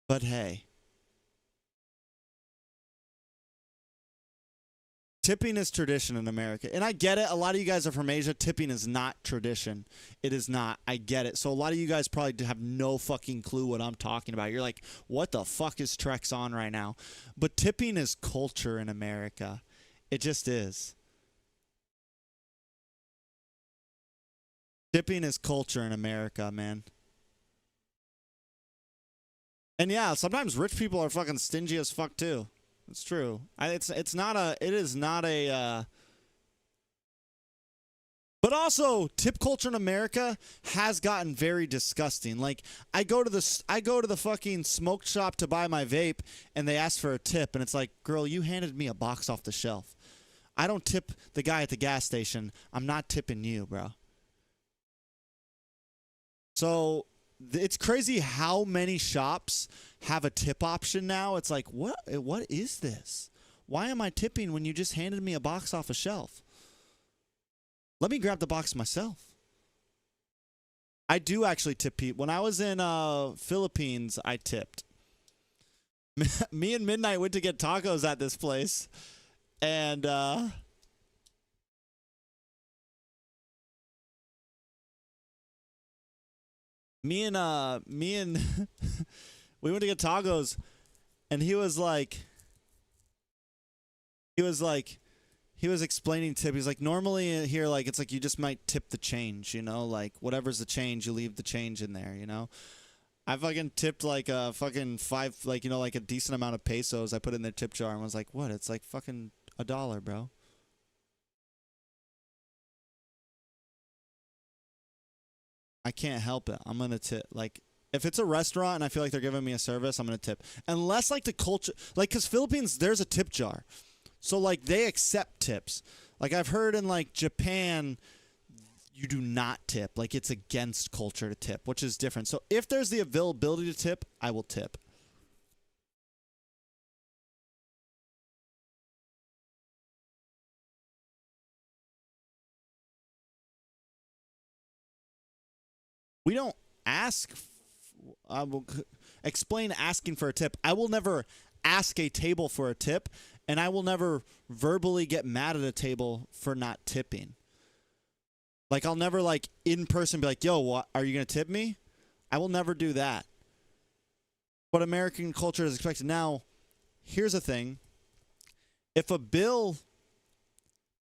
But hey. Tipping is tradition in America. And I get it. A lot of you guys are from Asia. Tipping is not tradition. It is not. I get it. So a lot of you guys probably have no fucking clue what I'm talking about. You're like, what the fuck is TREX on right now? But tipping is culture in America. It just is. Tipping is culture in America, man. And yeah, sometimes rich people are fucking stingy as fuck too. It's true. It is not a but also tip culture in America has gotten very disgusting. Like I go to the fucking smoke shop to buy my vape and they ask for a tip and it's like, "Girl, you handed me a box off the shelf. I don't tip the guy at the gas station. I'm not tipping you, bro." So it's crazy how many shops have a tip option now. It's like, what is this? Why am I tipping when you just handed me a box off a shelf? Let me grab the box myself. I do actually tip people. When I was in Philippines, I tipped. Me and Midnight went to get tacos at this place. And me and we went to get tacos and he was explaining tip. He's like, normally here, like, it's like you just might tip the change, you know, like whatever's the change, you leave the change in there, you know. I fucking tipped like a fucking like a decent amount of pesos. I put in the tip jar and was like, what? It's like fucking $1, bro. I can't help it. I'm going to tip. Like, if it's a restaurant and I feel like they're giving me a service, I'm going to tip. Unless, like, the culture... Like, because Philippines, there's a tip jar. So, like, they accept tips. Like, I've heard in, like, Japan, you do not tip. Like, it's against culture to tip, which is different. So, if there's the availability to tip, I will tip. We don't ask. I will explain asking for a tip. I will never ask a table for a tip, and I will never verbally get mad at a table for not tipping. Like, I'll never, like, in person be like, yo, what, are you going to tip me? I will never do that. But American culture is expected. Now, here's the thing. If a bill...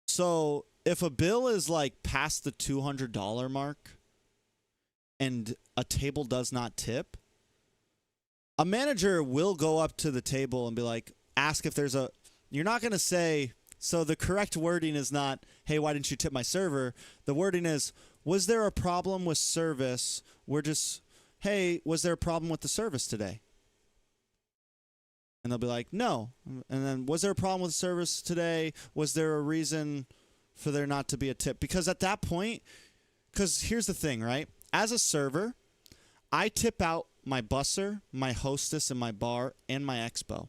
So, if a bill is like past the $200 mark and a table does not tip, a manager will go up to the table and be like, ask if there's a, you're not going to say, so the correct wording is not, hey, why didn't you tip my server? The wording is, was there a problem with service? We're just, hey, was there a problem with the service today? And they'll be like, no. And then, was there a problem with the service today? Was there a reason for there not to be a tip? Because at that point, because here's the thing, right? As a server, I tip out my busser, my hostess, and my bar, and my expo.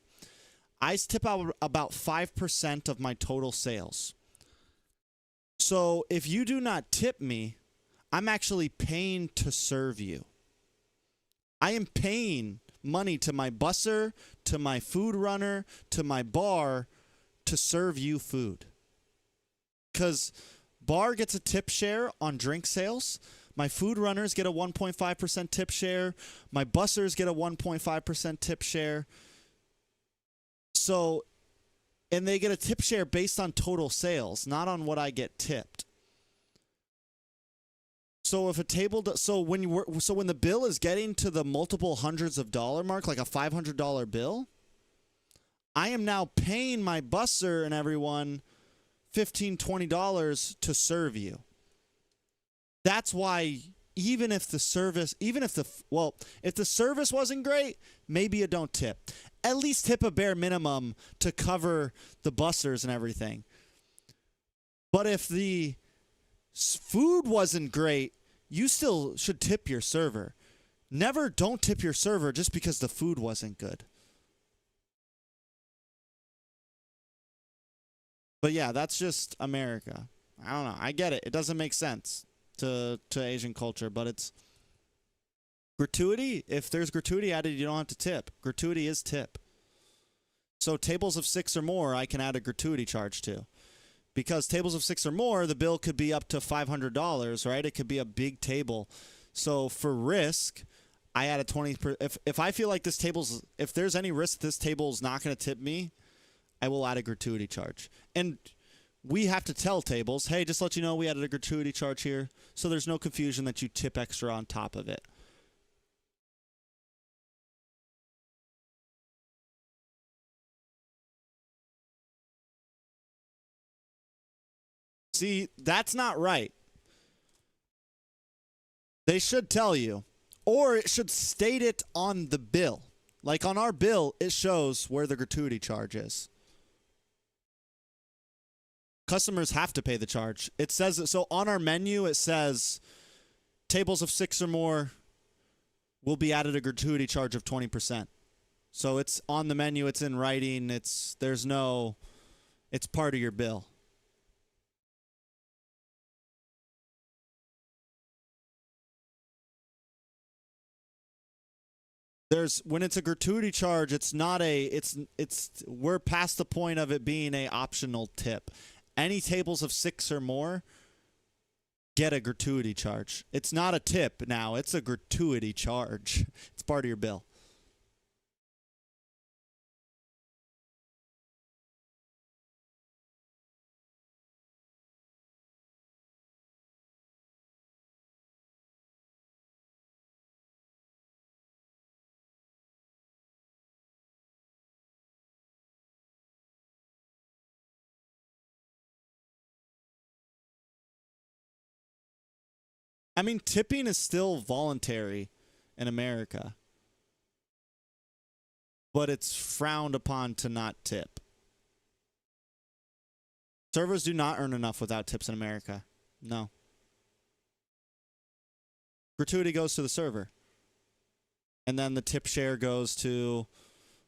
I tip out about 5% of my total sales. So if you do not tip me, I'm actually paying to serve you. I am paying money to my busser, to my food runner, to my bar to serve you food. Because bar gets a tip share on drink sales. My food runners get a 1.5% tip share. My bussers get a 1.5% tip share. So, and they get a tip share based on total sales, not on what I get tipped. So if a table, so when the bill is getting to the multiple hundreds of dollar mark, like a $500 bill, I am now paying my busser and everyone $15, $20 to serve you. That's why even if the service, if the service wasn't great, maybe you don't tip. At least tip a bare minimum to cover the bussers and everything. But if the food wasn't great, you still should tip your server. Never don't tip your server just because the food wasn't good. But yeah, that's just America. I don't know. I get it. It doesn't make sense to Asian culture, but it's gratuity. If there's gratuity added, you don't have to tip. Gratuity is tip. So tables of 6 or more, I can add a gratuity charge to. Because tables of 6 or more, the bill could be up to $500, right? It could be a big table. So for risk, I add a 20%. If I feel like this table's, if there's any risk this table is not going to tip me, I will add a gratuity charge. And we have to tell tables, hey, just let you know we added a gratuity charge here, so there's no confusion that you tip extra on top of it. See, that's not right. They should tell you. Or it should state it on the bill. Like on our bill, it shows where the gratuity charge is. Customers have to pay the charge. It says, so on our menu, it says tables of 6 or more will be added a gratuity charge of 20%. So it's on the menu, it's in writing, it's part of your bill. When it's a gratuity charge, we're past the point of it being a optional tip. Any tables of 6 or more get a gratuity charge. It's not a tip now, it's a gratuity charge. It's part of your bill. I mean, tipping is still voluntary in America, but it's frowned upon to not tip. Servers do not earn enough without tips in America. No. Gratuity goes to the server. And then the tip share goes to,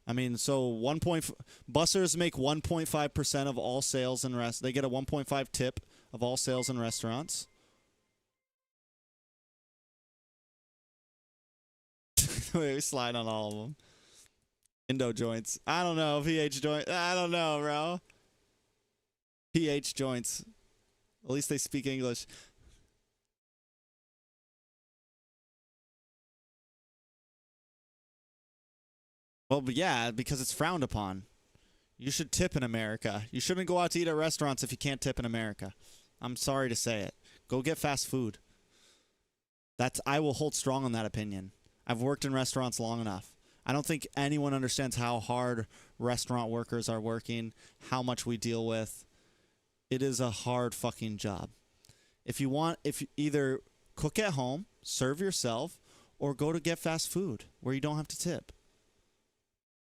bussers make 1.5% of all sales in restaurants. They get a 1.5 tip of all sales in restaurants. We slide on all of them. Indo joints. I don't know. PH joint. I don't know, bro. PH joints. At least they speak English. Well, but yeah, because it's frowned upon. You should tip in America. You shouldn't go out to eat at restaurants if you can't tip in America. I'm sorry to say it. Go get fast food. I will hold strong on that opinion. I've worked in restaurants long enough. I don't think anyone understands how hard restaurant workers are working, how much we deal with. It is a hard fucking job. If you either cook at home, serve yourself, or go to get fast food where you don't have to tip.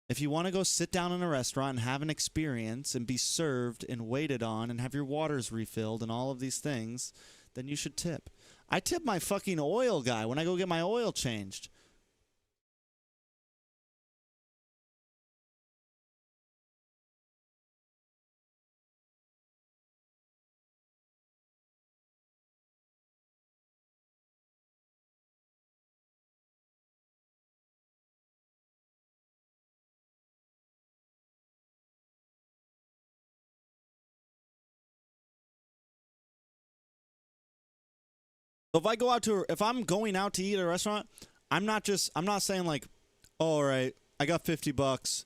If you want to go sit down in a restaurant and have an experience and be served and waited on and have your waters refilled and all of these things, then you should tip. I tip my fucking oil guy when I go get my oil changed. So if I'm going out to eat at a restaurant, I'm not saying like, oh, all right, I got $50.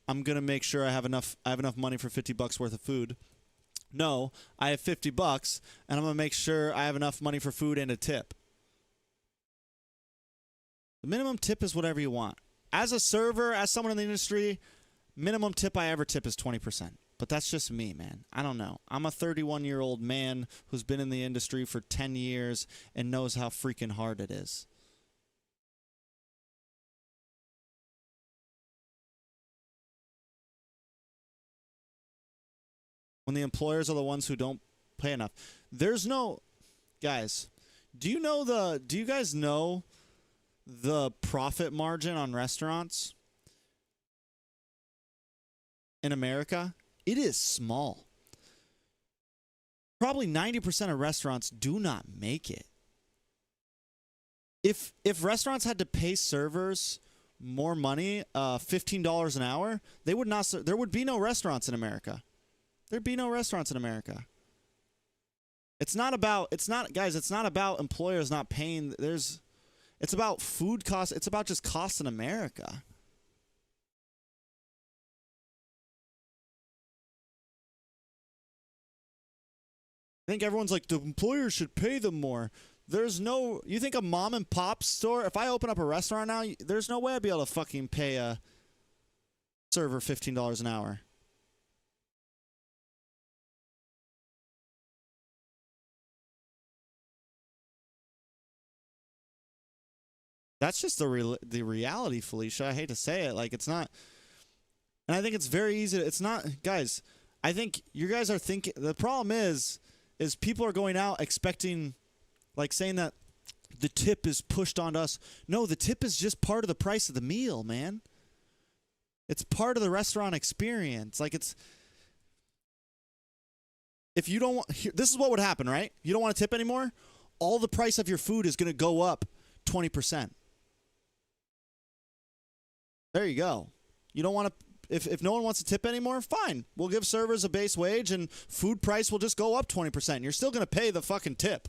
I'm going to make sure I have enough money for $50 worth of food. No, I have $50 and I'm going to make sure I have enough money for food and a tip. The minimum tip is whatever you want. As a server, as someone in the industry, minimum tip I ever tip is 20%. But that's just me, man. I don't know. I'm a 31-year-old man who's been in the industry for 10 years and knows how freaking hard it is. When the employers are the ones who don't pay enough. There's no... Guys, do you guys know the profit margin on restaurants in America? It is small. Probably 90% of restaurants do not make it. If restaurants had to pay servers more money, $15 an hour, there would be no restaurants in America. There'd be no restaurants in America. It's not about employers not paying. It's about food costs. It's about just costs in America. I think everyone's like, the employers should pay them more. You think a mom and pop store, if I open up a restaurant now, there's no way I'd be able to fucking pay a server $15 an hour. That's just the reality, Felicia. I hate to say it. Like, it's not. And I think it's very easy. It's not. Guys, I think you guys are thinking. The problem is people are going out expecting, like, saying that the tip is pushed onto us. No, the tip is just part of the price of the meal, man. It's part of the restaurant experience. Like, it's. If you don't want. This is what would happen, right? You don't want to tip anymore? All the price of your food is going to go up 20%. There you go. You don't want to, if no one wants to tip anymore, fine. We'll give servers a base wage and food price will just go up 20%. You're still going to pay the fucking tip.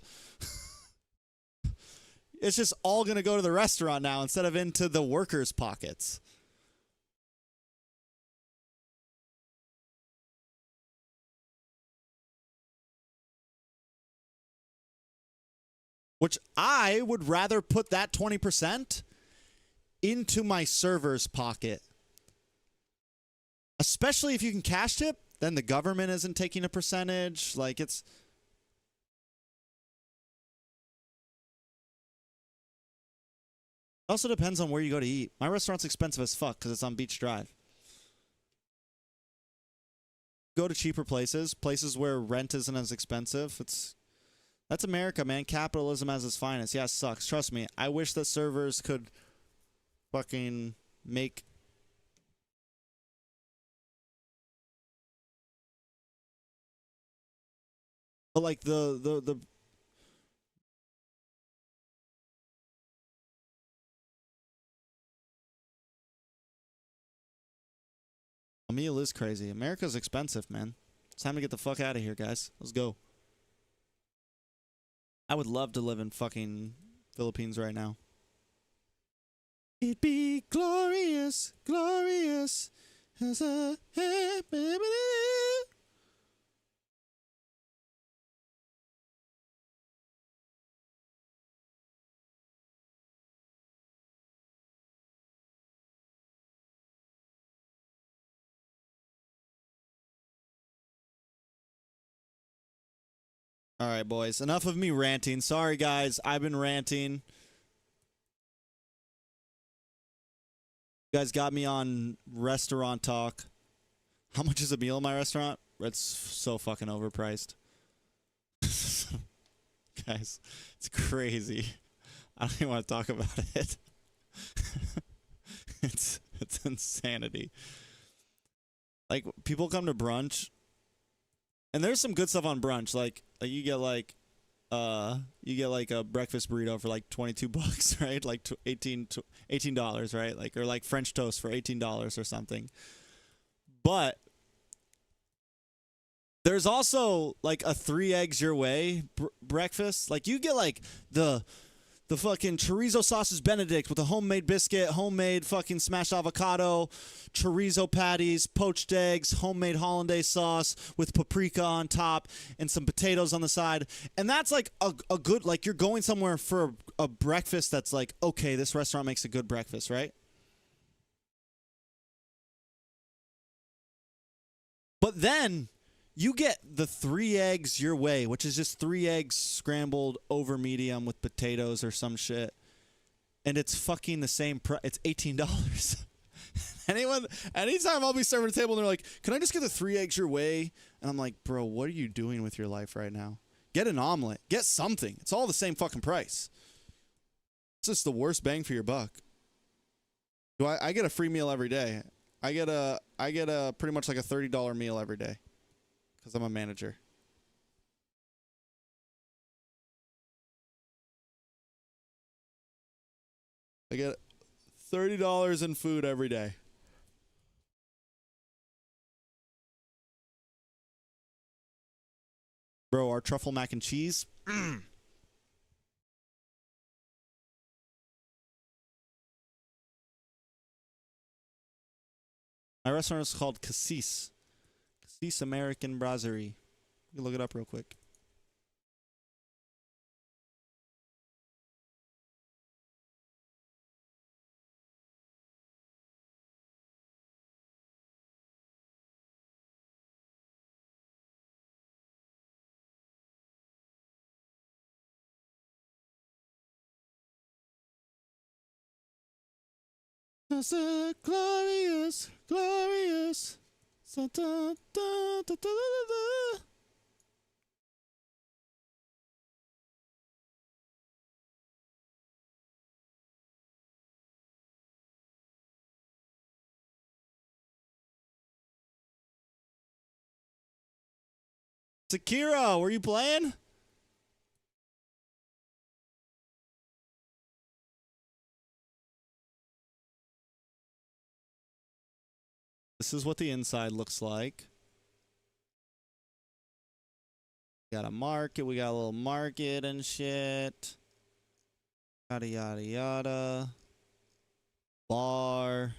It's just all going to go to the restaurant now instead of into the workers' pockets. Which I would rather put that 20% into my server's pocket. Especially if you can cash tip, then the government isn't taking a percentage. Like, it's... It also depends on where you go to eat. My restaurant's expensive as fuck because it's on Beach Drive. Go to cheaper places where rent isn't as expensive. That's America, man. Capitalism as its finest. Yeah, it sucks. Trust me. I wish that servers could fucking make... But like the a meal is crazy. America's expensive, man. It's time to get the fuck out of here, guys. Let's go. I would love to live in fucking Philippines right now. It'd be glorious, glorious as a All right, boys. Enough of me ranting. Sorry, guys. I've been ranting. You guys got me on restaurant talk. How much is a meal in my restaurant? It's so fucking overpriced. Guys, it's crazy. I don't even want to talk about it. It's insanity. Like, people come to brunch, and there's some good stuff on brunch. Like you get like a breakfast burrito for like $22, right? Like $18, right? Like, or like French toast for $18 or something. But there's also like a 3 eggs your way breakfast. Like, you get like the fucking chorizo sausage benedict with a homemade biscuit, homemade fucking smashed avocado, chorizo patties, poached eggs, homemade hollandaise sauce with paprika on top and some potatoes on the side. And that's like a good, like, you're going somewhere for a breakfast that's like, okay, this restaurant makes a good breakfast, right? But then you get the 3 eggs your way, which is just 3 eggs scrambled over medium with potatoes or some shit. And it's fucking the same price. It's $18. Anytime I'll be serving a table and they're like, can I just get the 3 eggs your way? And I'm like, bro, what are you doing with your life right now? Get an omelet. Get something. It's all the same fucking price. It's just the worst bang for your buck. I get a free meal every day. I get a pretty much like a $30 meal every day. Because I'm a manager. I get $30 in food every day. Bro, our truffle mac and cheese. My restaurant is called Cassis. Cassis American Brasserie. You can look it up real quick. Glorious, glorious. Da, da, da, da, da, da. Sakira, were you playing? This is what the inside looks like. We got a market. We got a little market and shit. Yada, yada, yada. Bar.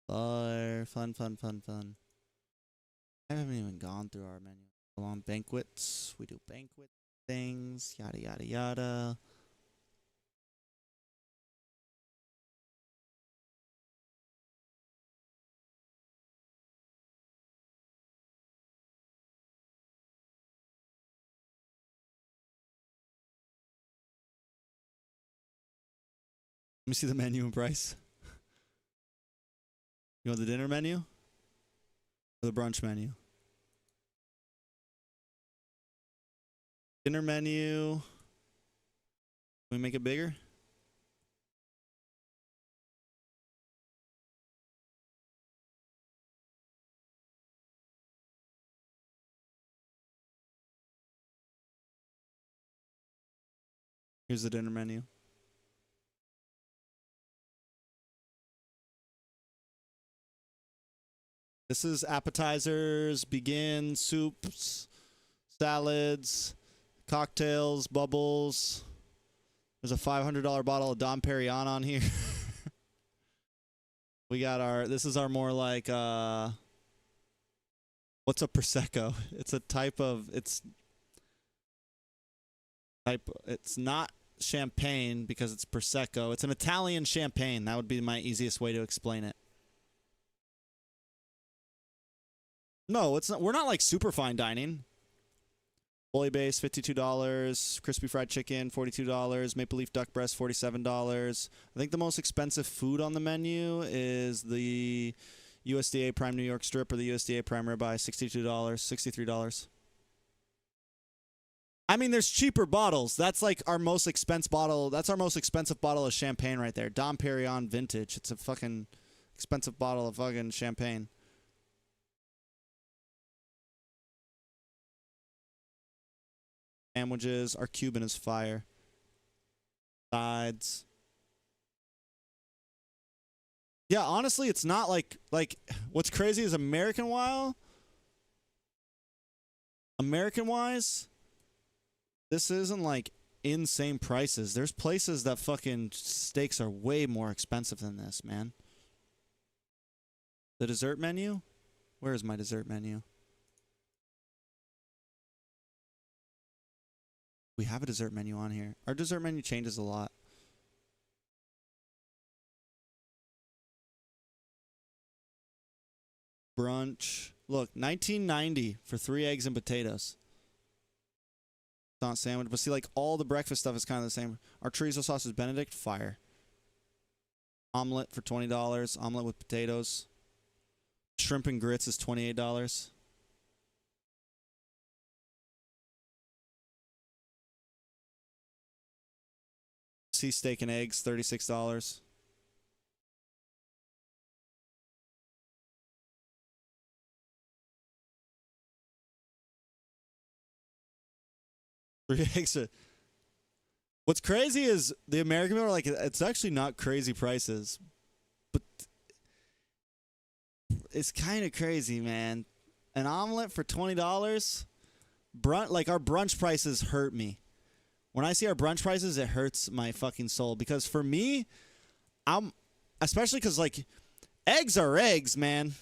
Bar. Fun, fun, fun, fun. I haven't even gone through our menu. On banquets. We do banquet things. Yada, yada, yada. Let me see the menu and price. You want the dinner menu? Or the brunch menu? Dinner menu. Can we make it bigger? Here's the dinner menu. This is appetizers, begin, soups, salads, Cocktails, bubbles. There's a $500 bottle of Dom Perignon on here. We got our, this is our more like, what's a Prosecco? It's a type of, it's not champagne because it's Prosecco. It's an Italian champagne. That would be my easiest way to explain it. No, it's not, we're not like super fine dining. Bully base, $52. Crispy fried chicken, $42. Maple leaf duck breast, $47. I think the most expensive food on the menu is the USDA Prime New York Strip or the USDA Prime Ribeye, $62, $63. I mean, there's cheaper bottles. That's like our most expensive bottle. That's our most expensive bottle of champagne right there. Dom Perignon Vintage. It's a fucking expensive bottle of fucking champagne. Sandwiches. Our Cuban is fire. Sides. Yeah, honestly, it's not like what's crazy is American-wise, this isn't like insane prices. There's places that fucking steaks are way more expensive than this, man. The dessert menu? Where is my dessert menu? We have a dessert menu on here. Our dessert menu changes a lot. Brunch. Look, $19.90 for 3 eggs and potatoes. It's not sandwich, but see, like all the breakfast stuff is kind of the same. Our chorizo sauce is Benedict, fire. Omelet for $20. Omelet with potatoes. Shrimp and grits is $28. Sea steak and eggs, $36. Three eggs. What's crazy is the American meal, like, it's actually not crazy prices, but it's kind of crazy, man. An omelet for $20. Like, our brunch prices hurt me. When I see our brunch prices, it hurts my fucking soul. Because for me, especially because, like, eggs are eggs, man.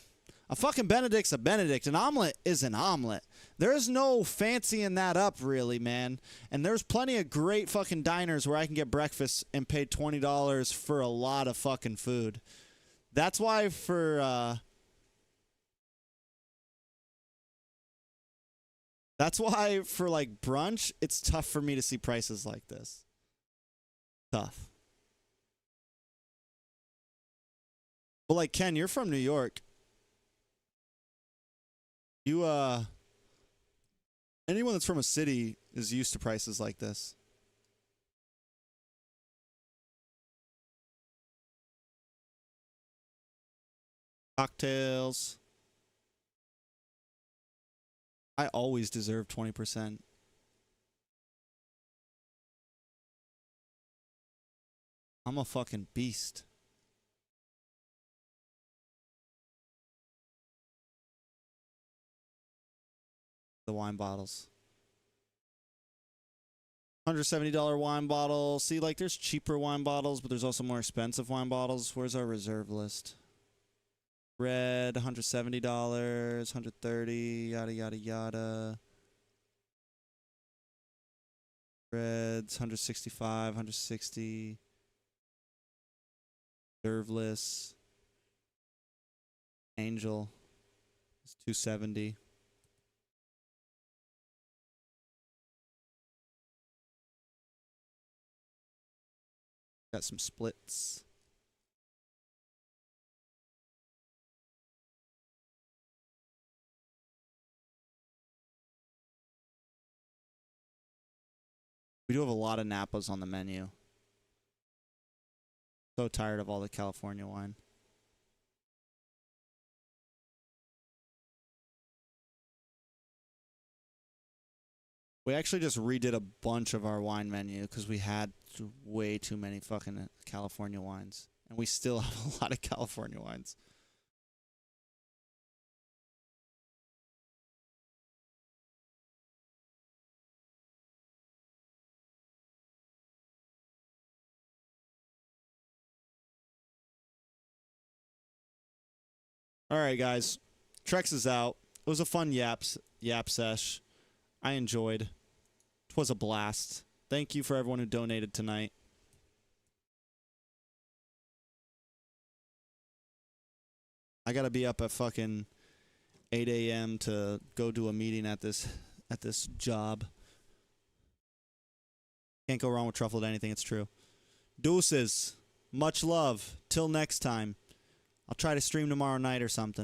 A fucking Benedict's a Benedict. An omelet is an omelet. There's no fancying that up, really, man. And there's plenty of great fucking diners where I can get breakfast and pay $20 for a lot of fucking food. That's why for, like, brunch, it's tough for me to see prices like this. Tough. But, like, Ken, you're from New York. You, anyone that's from a city is used to prices like this. Cocktails. I always deserve 20%. I'm a fucking beast. The wine bottles. $170 wine bottle. See, like, there's cheaper wine bottles, but there's also more expensive wine bottles. Where's our reserve list? Red, $170, $130, yada, yada, yada. Reds, $165, $160. Reserveless. Angel is $270. Got some splits. We do have a lot of Napas on the menu. So tired of all the California wine. We actually just redid a bunch of our wine menu because we had way too many fucking California wines. And we still have a lot of California wines. All right, guys. TREX is out. It was a fun yap sesh. I enjoyed. It was a blast. Thank you for everyone who donated tonight. I gotta be up at fucking 8 a.m. to go do a meeting at this job. Can't go wrong with truffled anything. It's true. Deuces. Much love. Till next time. I'll try to stream tomorrow night or something.